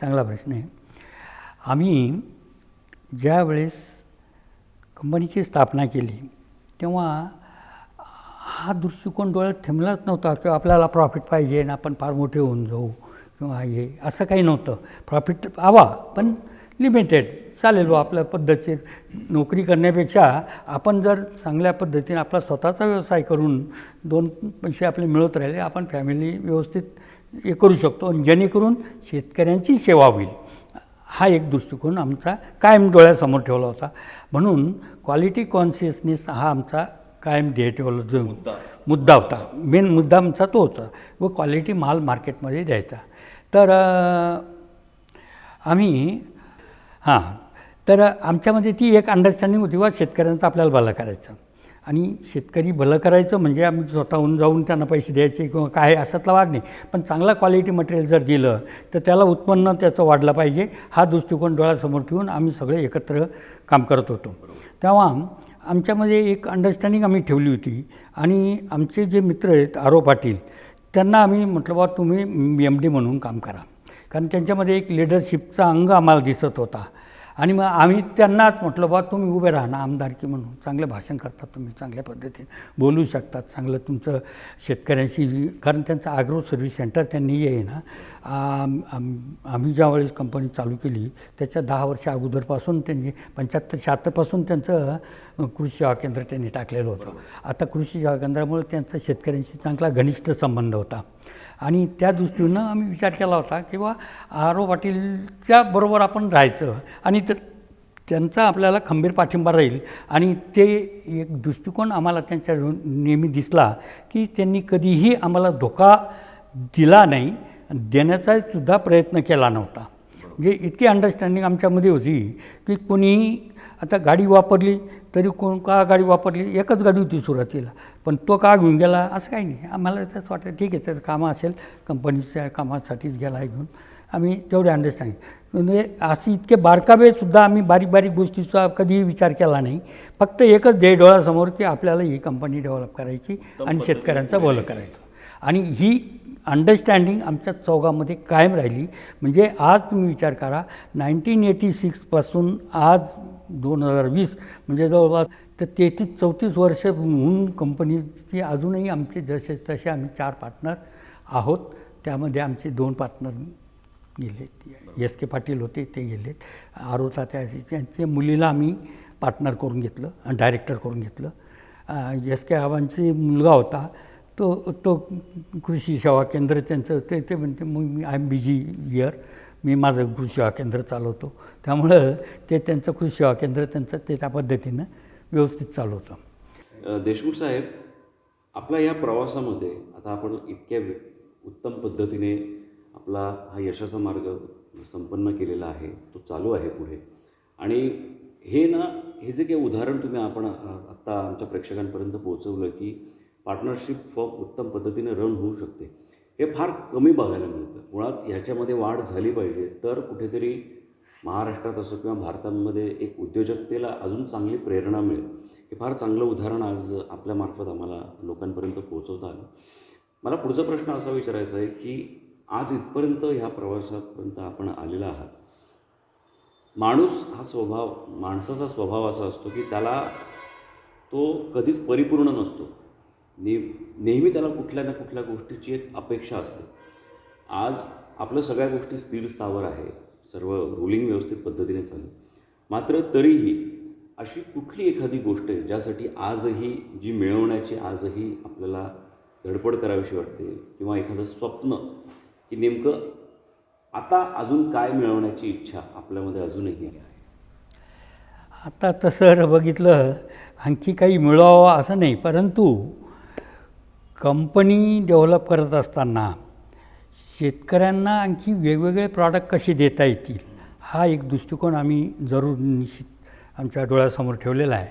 चांगला प्रश्न आहे. आम्ही ज्या वेळेस कंपनीची स्थापना केली तेव्हा हा दृष्टिकोन डोळ्यात ठेवलाच नव्हता किंवा आपल्याला प्रॉफिट पाहिजे आणि आपण फार मोठे होऊन जाऊ किंवा हे असं काही नव्हतं. प्रॉफिट हवा पण लिमिटेड चालेल आपल्या पद्धतीत नोकरी करण्यापेक्षा आपण जर चांगल्या पद्धतीने आपला स्वतःचा व्यवसाय करून 2 पैसे आपले मिळत राहिले आपण फॅमिली व्यवस्थित हे करू शकतो आणि जेणेकरून शेतकऱ्यांची सेवा होईल. हा एक दृष्टिकोन आमचा कायम डोळ्यासमोर ठेवला होता. म्हणून क्वालिटी कॉन्शियसनेस हा आमचा कायम ध्येय ठेवला जो मुद्दा होता. मेन मुद्दा आमचा तो होता व क्वालिटी माल मार्केटमध्ये द्यायचा. तर आम्ही तर आमच्यामध्ये ती एक अंडरस्टँडिंग होती वा शेतकऱ्यांचं आपल्याला भलं करायचं आणि शेतकरी भलं करायचं म्हणजे आम्ही स्वतःहून जाऊन त्यांना पैसे द्यायचे किंवा काय असातला वाग नाही, पण चांगला क्वालिटी मटेरियल जर दिलं तर त्याला उत्पन्न त्याचं वाढलं पाहिजे हा दृष्टिकोन डोळ्यासमोर ठेवून आम्ही सगळे एकत्र काम करत होतो. तेव्हा आमच्यामध्ये एक अंडरस्टँडिंग आम्ही ठेवली होती आणि आमचे जे मित्र आहेत आरो पाटील त्यांना आम्ही म्हटलं बा तुम्ही MD म्हणून काम करा, कारण त्यांच्यामध्ये एक लिडरशिपचा अंग आम्हाला दिसत होता. आणि मग आम्ही त्यांनाच म्हटलं बा तुम्ही उभे राहा ना आमदारकी म्हणून, चांगलं भाषण करतात तुम्ही, चांगल्या पद्धतीने बोलू शकतात, चांगलं तुमचं शेतकऱ्यांशी, कारण त्यांचं ॲग्रो सर्व्हिस सेंटर त्यांनी आहे ना. आम्ही ज्यावेळेस कंपनी चालू केली त्याच्या 10 वर्ष अगोदरपासून त्यांनी 75-76 त्यांचं कृषी सेवा केंद्र त्यांनी टाकलेलं होतं. आता कृषी सेवा केंद्रामुळे त्यांचा शेतकऱ्यांशी चांगला घनिष्ठ संबंध होता आणि त्या दृष्टीनं आम्ही विचार केला होता की बा आरो पाटीलच्या बरोबर आपण राहायचं आणि त्यांचा आपल्याला खंबीर पाठिंबा राहील. आणि ते एक दृष्टिकोन आम्हाला त्यांच्या नेहमी दिसला की त्यांनी कधीही आम्हाला धोका दिला नाही, देण्याचा सुद्धा प्रयत्न केला नव्हता. म्हणजे इतकी अंडरस्टँडिंग आमच्यामध्ये होती की कोणीही आता गाडी वापरली तरी का गाडी वापरली, एकच गाडी होती सुरुवातीला, पण तो का घेऊन गेला असं काही नाही. आम्हाला तसं वाटतं ठीक आहे त्याचं कामं असेल कंपनीच्या कामासाठीच गेला आहे घेऊन आम्ही तेवढे अंडरस्टँडिंग म्हणजे असे इतके बारकावेसुद्धा आम्ही बारीक बारीक गोष्टीचा कधीही विचार केला नाही. फक्त एकच ध्येय डोळ्यासमोर की आपल्याला ही कंपनी डेव्हलप करायची आणि शेतकऱ्यांचं भलं करायचं. आणि ही अंडरस्टँडिंग आमच्या चौघामध्ये कायम राहिली. म्हणजे आज तुम्ही विचार करा 1986पासून आज 2020 म्हणजे जवळपास तर 33-34 वर्ष होऊन कंपनीची अजूनही आमचे जसे तसे आम्ही 4 पार्टनर आहोत. त्यामध्ये आमचे 2 पार्टनर गेले, एस के पाटील होते ते गेलेत. आरोता त्यांच्या मुलीला आम्ही पार्टनर करून घेतलं, डायरेक्टर करून घेतलं. एस के आबांची मुलगा होता तो कृषी सेवा केंद्र त्यांचं ते म्हणते मग मी आय एम बिझी इयर, मी माझं कृषी सेवा केंद्र चालवतो. त्यामुळं ते त्यांचं कृषी सेवा केंद्र त्यांचं ते त्या पद्धतीनं व्यवस्थित चालवतं. देशमुख साहेब, आपल्या या प्रवासामध्ये आता आपण इतक्या उत्तम पद्धतीने आपला हा यशाचा मार्ग संपन्न केलेला आहे, तो चालू आहे पुढे. आणि हे जे काही उदाहरण तुम्ही आपण आत्ता आमच्या प्रेक्षकांपर्यंत पोहोचवलं की पार्टनरशिप फॉर्म उत्तम पद्धतीने रन होऊ शकते, हे फार कमी बघायला मिळतं. मुळात ह्याच्यामध्ये वाढ झाली पाहिजे तर कुठेतरी महाराष्ट्रात असो किंवा भारतामध्ये एक उद्योजकतेला अजून चांगली प्रेरणा मिळेल. हे फार चांगलं उदाहरण आज आपल्यामार्फत आम्हाला लोकांपर्यंत पोहोचवता आलं. मला पुढचा प्रश्न असा विचारायचा आहे की आज इथपर्यंत ह्या प्रवासापर्यंत आपण आलेला आहात. माणसाचा स्वभाव असा असतो की त्याला तो कधीच परिपूर्ण नसतो. नेहमी त्याला कुठल्या ना कुठल्या गोष्टीची एक अपेक्षा असते. आज आपलं सगळ्या गोष्टी स्थिर स्थावर आहे, सर्व रुलिंग व्यवस्थित पद्धतीने चालू. मात्र तरीही अशी कुठली एखादी गोष्ट आहे ज्यासाठी आजही जी मिळवण्याची आजही आपल्याला धडपड करावीशी वाटते, किंवा एखादं स्वप्न की नेमकं आता अजून काय मिळवण्याची इच्छा आपल्यामध्ये अजूनही आहे? आता तसं बघितलं आणखी काही मिळवावं असं नाही, परंतु कंपनी डेव्हलप करत असताना शेतकऱ्यांना आणखी वेगवेगळे प्रॉडक्ट कसे देता येतील हा एक दृष्टिकोन आम्ही जरूर निश्चित आमच्या डोळ्यासमोर ठेवलेला आहे.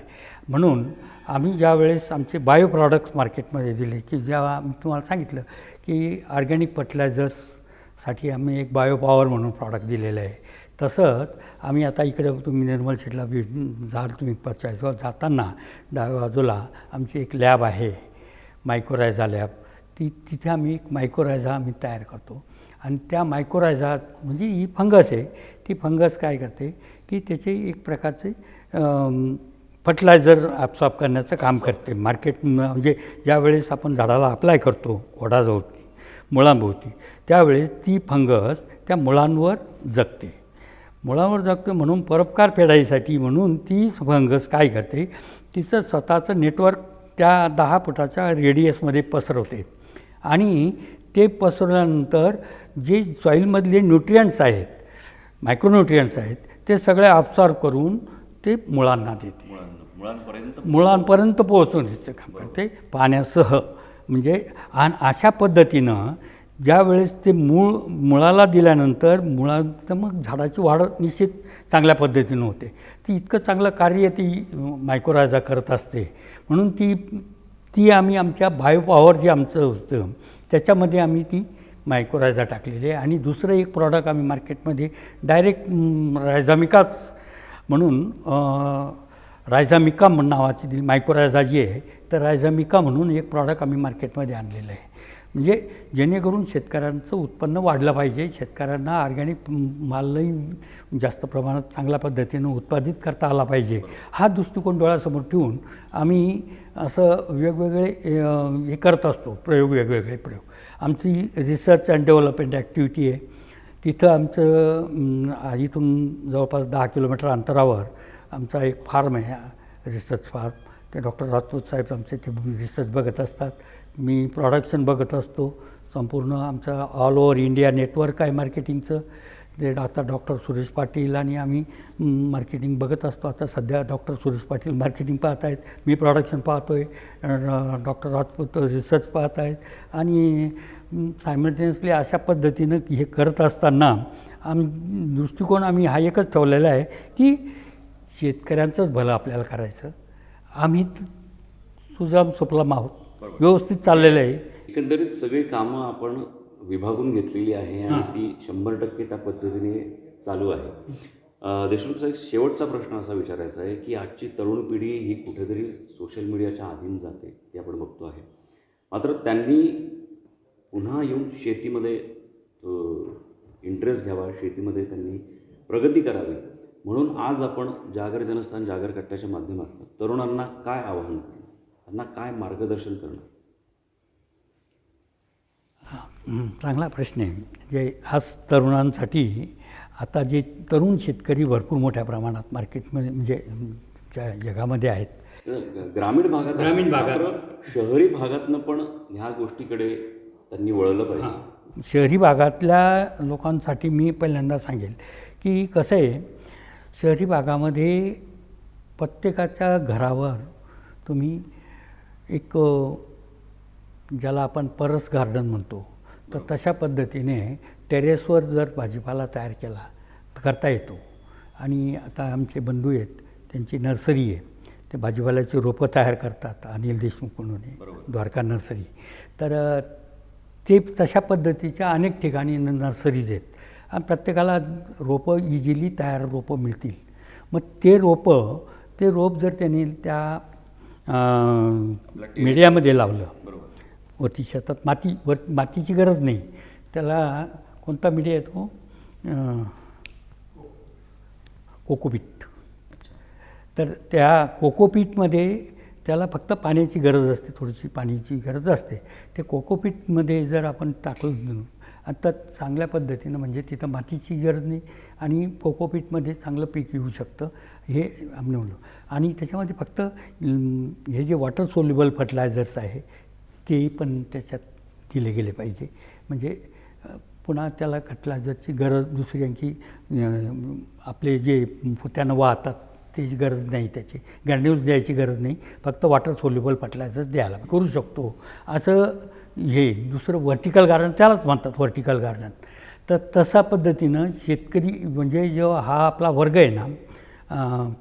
म्हणून आम्ही ज्यावेळेस आमचे बायो प्रॉडक्ट्स मार्केटमध्ये दिले की जेव्हा मी तुम्हाला सांगितलं की ऑर्गॅनिक फर्टिलायझर्ससाठी आम्ही एक बायो पॉवर म्हणून प्रॉडक्ट दिलेलं आहे, तसंच आम्ही आता इकडे तुम्ही निर्मल शेटला जाल तुम्ही 45 जाताना डाव्या बाजूला आमची एक लॅब आहे, मायक्रोरायझा लॅब. तिथे आम्ही एक मायक्रोरायझा आम्ही तयार करतो. आणि त्या मायक्रोरायझा म्हणजे ही फंगस आहे, ती फंगस काय करते की त्याचे एक प्रकारचे फर्टिलायझर ॲब्सॉर्ब करण्याचं काम करते. मार्केट म्हणजे ज्यावेळेस आपण झाडाला अप्लाय करतो खोडाजवळती मुळांभोवती, त्यावेळेस ती फंगस त्या मुळांवर जगते. म्हणून परोपकार फेडायसाठी म्हणून ती फंगस काय करते, तिचं स्वतःचं नेटवर्क त्या 10 फुटाच्या रेडियसमध्ये पसरवते. आणि ते पसरवल्यानंतर जे सॉईलमधले न्यूट्रियंट्स आहेत, मायक्रोन्यूट्रियंट्स आहेत, ते सगळे ॲब्सॉर्ब करून ते मुळांना देते, मुळांपर्यंत पोहोचून द्यायचं काम करते पाण्यासह. म्हणजे आणि अशा पद्धतीनं ज्यावेळेस ते मुळाला दिल्यानंतर मुळात मग झाडाची वाढ निश्चित चांगल्या पद्धतीनं होते. ती इतकं चांगलं कार्य ती मायक्रोरायझा करत असते. म्हणून ती आम्ही आमच्या बायो पॉवर जे आमचं होतं त्याच्यामध्ये आम्ही ती मायक्रोरायझा टाकलेली आहे. आणि दुसरं एक प्रॉडक्ट आम्ही मार्केटमध्ये डायरेक्ट रायझामिकाच म्हणून रायझामिका नावाची दिली मायक्रोरायझा जी आहे, तर रायझामिका म्हणून एक प्रॉडक्ट आम्ही मार्केटमध्ये आणलेलं आहे. म्हणजे जेणेकरून शेतकऱ्यांचं उत्पन्न वाढलं पाहिजे, शेतकऱ्यांना ऑर्गॅनिक मालही जास्त प्रमाणात चांगल्या पद्धतीनं उत्पादित करता आला पाहिजे, हा दृष्टिकोन डोळ्यासमोर ठेवून आम्ही असं वेगवेगळे हे करत असतो वेगवेगळे प्रयोग. आमची रिसर्च अँड डेव्हलपमेंट ॲक्टिव्हिटी आहे. तिथं आमचं इथून जवळपास 10 किलोमीटर अंतरावर आमचा एक फार्म आहे, रिसर्च फार्म. ते डॉक्टर राजपूत साहेब आमचे ते रिसर्च बघत असतात, मी प्रोडक्शन बघत असतो. संपूर्ण आमचं ऑल ओव्हर इंडिया नेटवर्क आहे मार्केटिंगचं, ते आता डॉक्टर सुरेश पाटील आणि आम्ही मार्केटिंग बघत असतो. आता सध्या डॉक्टर सुरेश पाटील मार्केटिंग पाहत आहेत, मी प्रोडक्शन पाहतो आहे, डॉक्टर राजपूत रिसर्च पाहत आहेत. आणि सायमल्टेनियसली अशा पद्धतीनं हे करत असताना दृष्टिकोन आम्ही हा एकच ठेवलेला आहे की शेतकऱ्यांचंच भलं आपल्याला करायचं. आम्ही सुजाम सुफलाम आहोत, व्यवस्थित चाललेलं आहे. एकंदरीत सगळी कामं आपण विभागून घेतलेली आहे आणि ती 100% त्या पद्धतीने चालू आहे. देशमुख साहेब, शेवटचा प्रश्न असा विचारायचा आहे की आजची तरुण पिढी ही कुठेतरी सोशल मीडियाच्या अधीन जाते, ते आपण बघतो आहे. मात्र त्यांनी पुन्हा येऊन शेतीमध्ये इंटरेस्ट घ्यावा, शेतीमध्ये त्यांनी प्रगती करावी, म्हणून आज आपण जागर जनस्थान जागर कट्ट्याच्या माध्यमातून तरुणांना काय आवाहन करणं, त्यांना काय मार्गदर्शन करणं? चांगला प्रश्न आहे. जे आज तरुणांसाठी आता जे तरुण शेतकरी भरपूर मोठ्या प्रमाणात मार्केटमध्ये म्हणजे जगामध्ये आहेत. ग्रामीण भागात शहरी भागातनं पण ह्या गोष्टीकडे त्यांनी वळलं पाहिजे. शहरी भागातल्या लोकांसाठी मी पहिल्यांदा सांगेल की कसं आहे, शहरी भागामध्ये प्रत्येकाच्या घरावर तुम्ही एक ज्याला आपण परस गार्डन म्हणतो, तर तशा पद्धतीने टेरेसवर जर भाजीपाला तयार केला करता येतो. आणि आता आमचे बंधू आहेत, त्यांची नर्सरी आहे, ते भाजीपाल्याची रोपं तयार करतात, अनिल देशमुख म्हणून द्वारका नर्सरी. तर ते तशा पद्धतीच्या अनेक ठिकाणी नर्सरीज आहेत आणि प्रत्येकाला रोपं इझिली तयार रोपं मिळतील. मग ते रोप जर त्यांनी त्या मीडियामध्ये लावलं, वरती शेतात मातीची गरज नाही, त्याला कोणता मीडिया येतो, कोकोपीट. तर त्या कोकोपीटमध्ये त्याला फक्त पाण्याची गरज असते, थोडीशी पाण्याची गरज असते. ते कोकोपीटमध्ये जर आपण टाकलं आता चांगल्या पद्धतीनं, म्हणजे तिथं मातीची गरज नाही आणि कोकोपीटमध्ये चांगलं पीक येऊ शकतं, हे आम्ही म्हणलो. आणि त्याच्यामध्ये फक्त हे जे वॉटर सोल्युबल फर्टिलायझर्स आहे ते पण त्याच्यात दिले गेले पाहिजे. म्हणजे पुन्हा त्याला फर्टिलायझरची गरज दुसरी आणखी आपले जे त्यानं वाहतात त्याची गरज नाही, त्याची ग्रॅन्युल्स द्यायची गरज नाही, फक्त वॉटर सोल्युबल फर्टिलायझर्स द्यायला करू शकतो. असं हे दुसरं व्हर्टिकल गार्डन त्यालाच म्हणतात, व्हर्टिकल गार्डन. तर तशा पद्धतीनं शेतकरी म्हणजे जो हा आपला वर्ग आहे ना,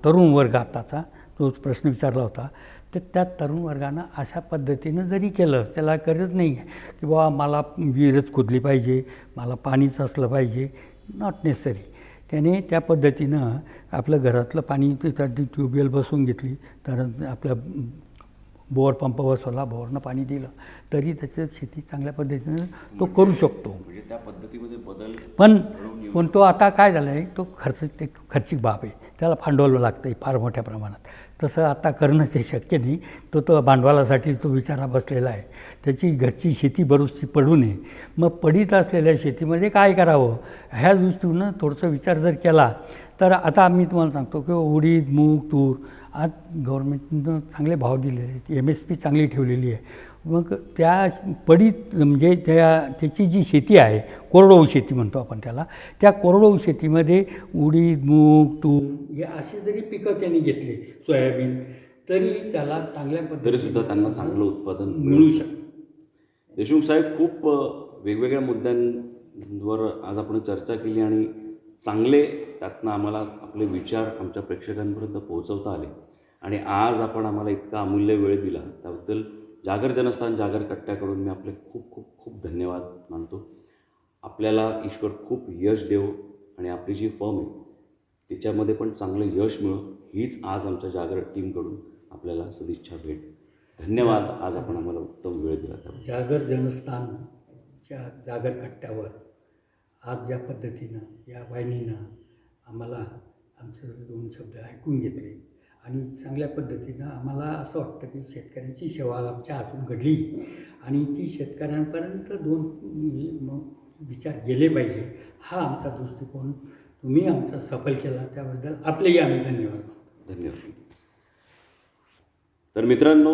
तरुण वर्ग आताचा तो प्रश्न विचारला होता, तर त्या तरुण वर्गानं अशा पद्धतीनं जरी केलं, त्याला गरज नाही आहे की बाबा मला विहीरच खोदली पाहिजे, मला पाणीच असलं पाहिजे, नॉट नेसेसरी. त्याने त्या पद्धतीनं आपलं घरातलं पाणी त्यासाठी ट्यूबवेल बसवून घेतली, तर आपल्या बोअर पंप बसवला, बोअरनं पाणी दिलं तरी त्याचं शेती चांगल्या पद्धतीनं तो करू शकतो. म्हणजे त्या पद्धतीमध्ये बदल पण तो आता काय झालं आहे, तो खर्चिक बाब आहे, त्याला भांडवल लागतं आहे फार मोठ्या प्रमाणात. तसं आता करणं ते शक्य नाही. तो भांडवलासाठी तो विचारा बसलेला आहे. त्याची घरची शेती बरीचशी पडू नये. मग पडीत असलेल्या शेतीमध्ये काय करावं ह्या दृष्टीनं थोडंसं विचार जर केला तर आता आम्ही तुम्हाला सांगतो की उडीद, मूग, तूर आज गव्हर्नमेंटनं चांगले भाव दिलेले आहेत, MSP चांगली ठेवलेली आहे. मग त्या पडीत म्हणजे त्याची जी शेती आहे, कोरडवाहू शेती म्हणतो आपण त्याला, त्या कोरडवाहू शेतीमध्ये उडीद, मूग, तूर हे असे जरी पिकं त्यांनी घेतले, सोयाबीन, तरी त्याला चांगल्या तरीसुद्धा त्यांना चांगलं उत्पादन मिळू शकतं. देशमुख साहेब, खूप वेगवेगळ्या मुद्द्यांवर आज आपण चर्चा केली आणि चांगले त्यातनं आम्हाला आपले विचार आमच्या प्रेक्षकांपर्यंत पोहोचवता आले. आणि आज आपण आम्हाला इतका अमूल्य वेळ दिला त्याबद्दल जागर जनस्थान जागर कट्ट्याकडून मी आपले खूप खूप खूप धन्यवाद मानतो. आपल्याला ईश्वर खूप यश देव आणि आपली जी फर्म आहे तिच्यामध्ये पण चांगलं यश मिळो हीच आज आमच्या जागर टीमकडून आपल्याला सदिच्छा भेट. धन्यवाद. आज आपण आम्हाला उत्तम वेळ दिला त्याबद्दल. जागर जनस्थानच्या जागर कट्ट्यावर आज ज्या पद्धतीनं या वाहिनीनं आम्हाला आमचे 2 शब्द ऐकून घेतले आणि चांगल्या पद्धतीनं आम्हाला असं वाटतं की शेतकऱ्यांची सेवा आमच्या हातून घडली आणि ती शेतकऱ्यांपर्यंत 2 विचार गेले पाहिजे, हा आमचा दृष्टिकोन तुम्ही आमचा सफल केला त्याबद्दल आपलेही आम्ही धन्यवाद. तर मित्रांनो,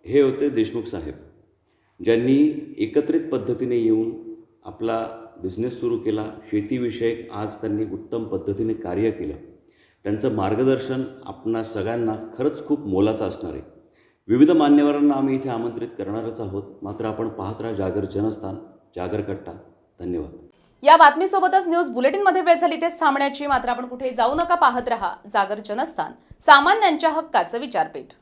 हे होते देशमुख साहेब, ज्यांनी एकत्रित पद्धतीने येऊन आपला बिझनेस सुरू केला. शेतीविषयक आज त्यांनी उत्तम पद्धतीने कार्य केलं. त्यांचं मार्गदर्शन आपणा सगळ्यांना खरंच खूप मोलाचं असणार आहे. विविध मान्यवरांना आम्ही इथे आमंत्रित करणारच आहोत. मात्र आपण पाहत राहा जागर जनस्थान जागर कट्टा. धन्यवाद. या बातमीसोबतच न्यूज बुलेटिनमध्ये वेळ झाली तेच थांबण्याची. मात्र आपण कुठे जाऊ नका, पाहत रहा जागर जनस्थान, सामान्यांच्या हक्काचं विचारपीठ.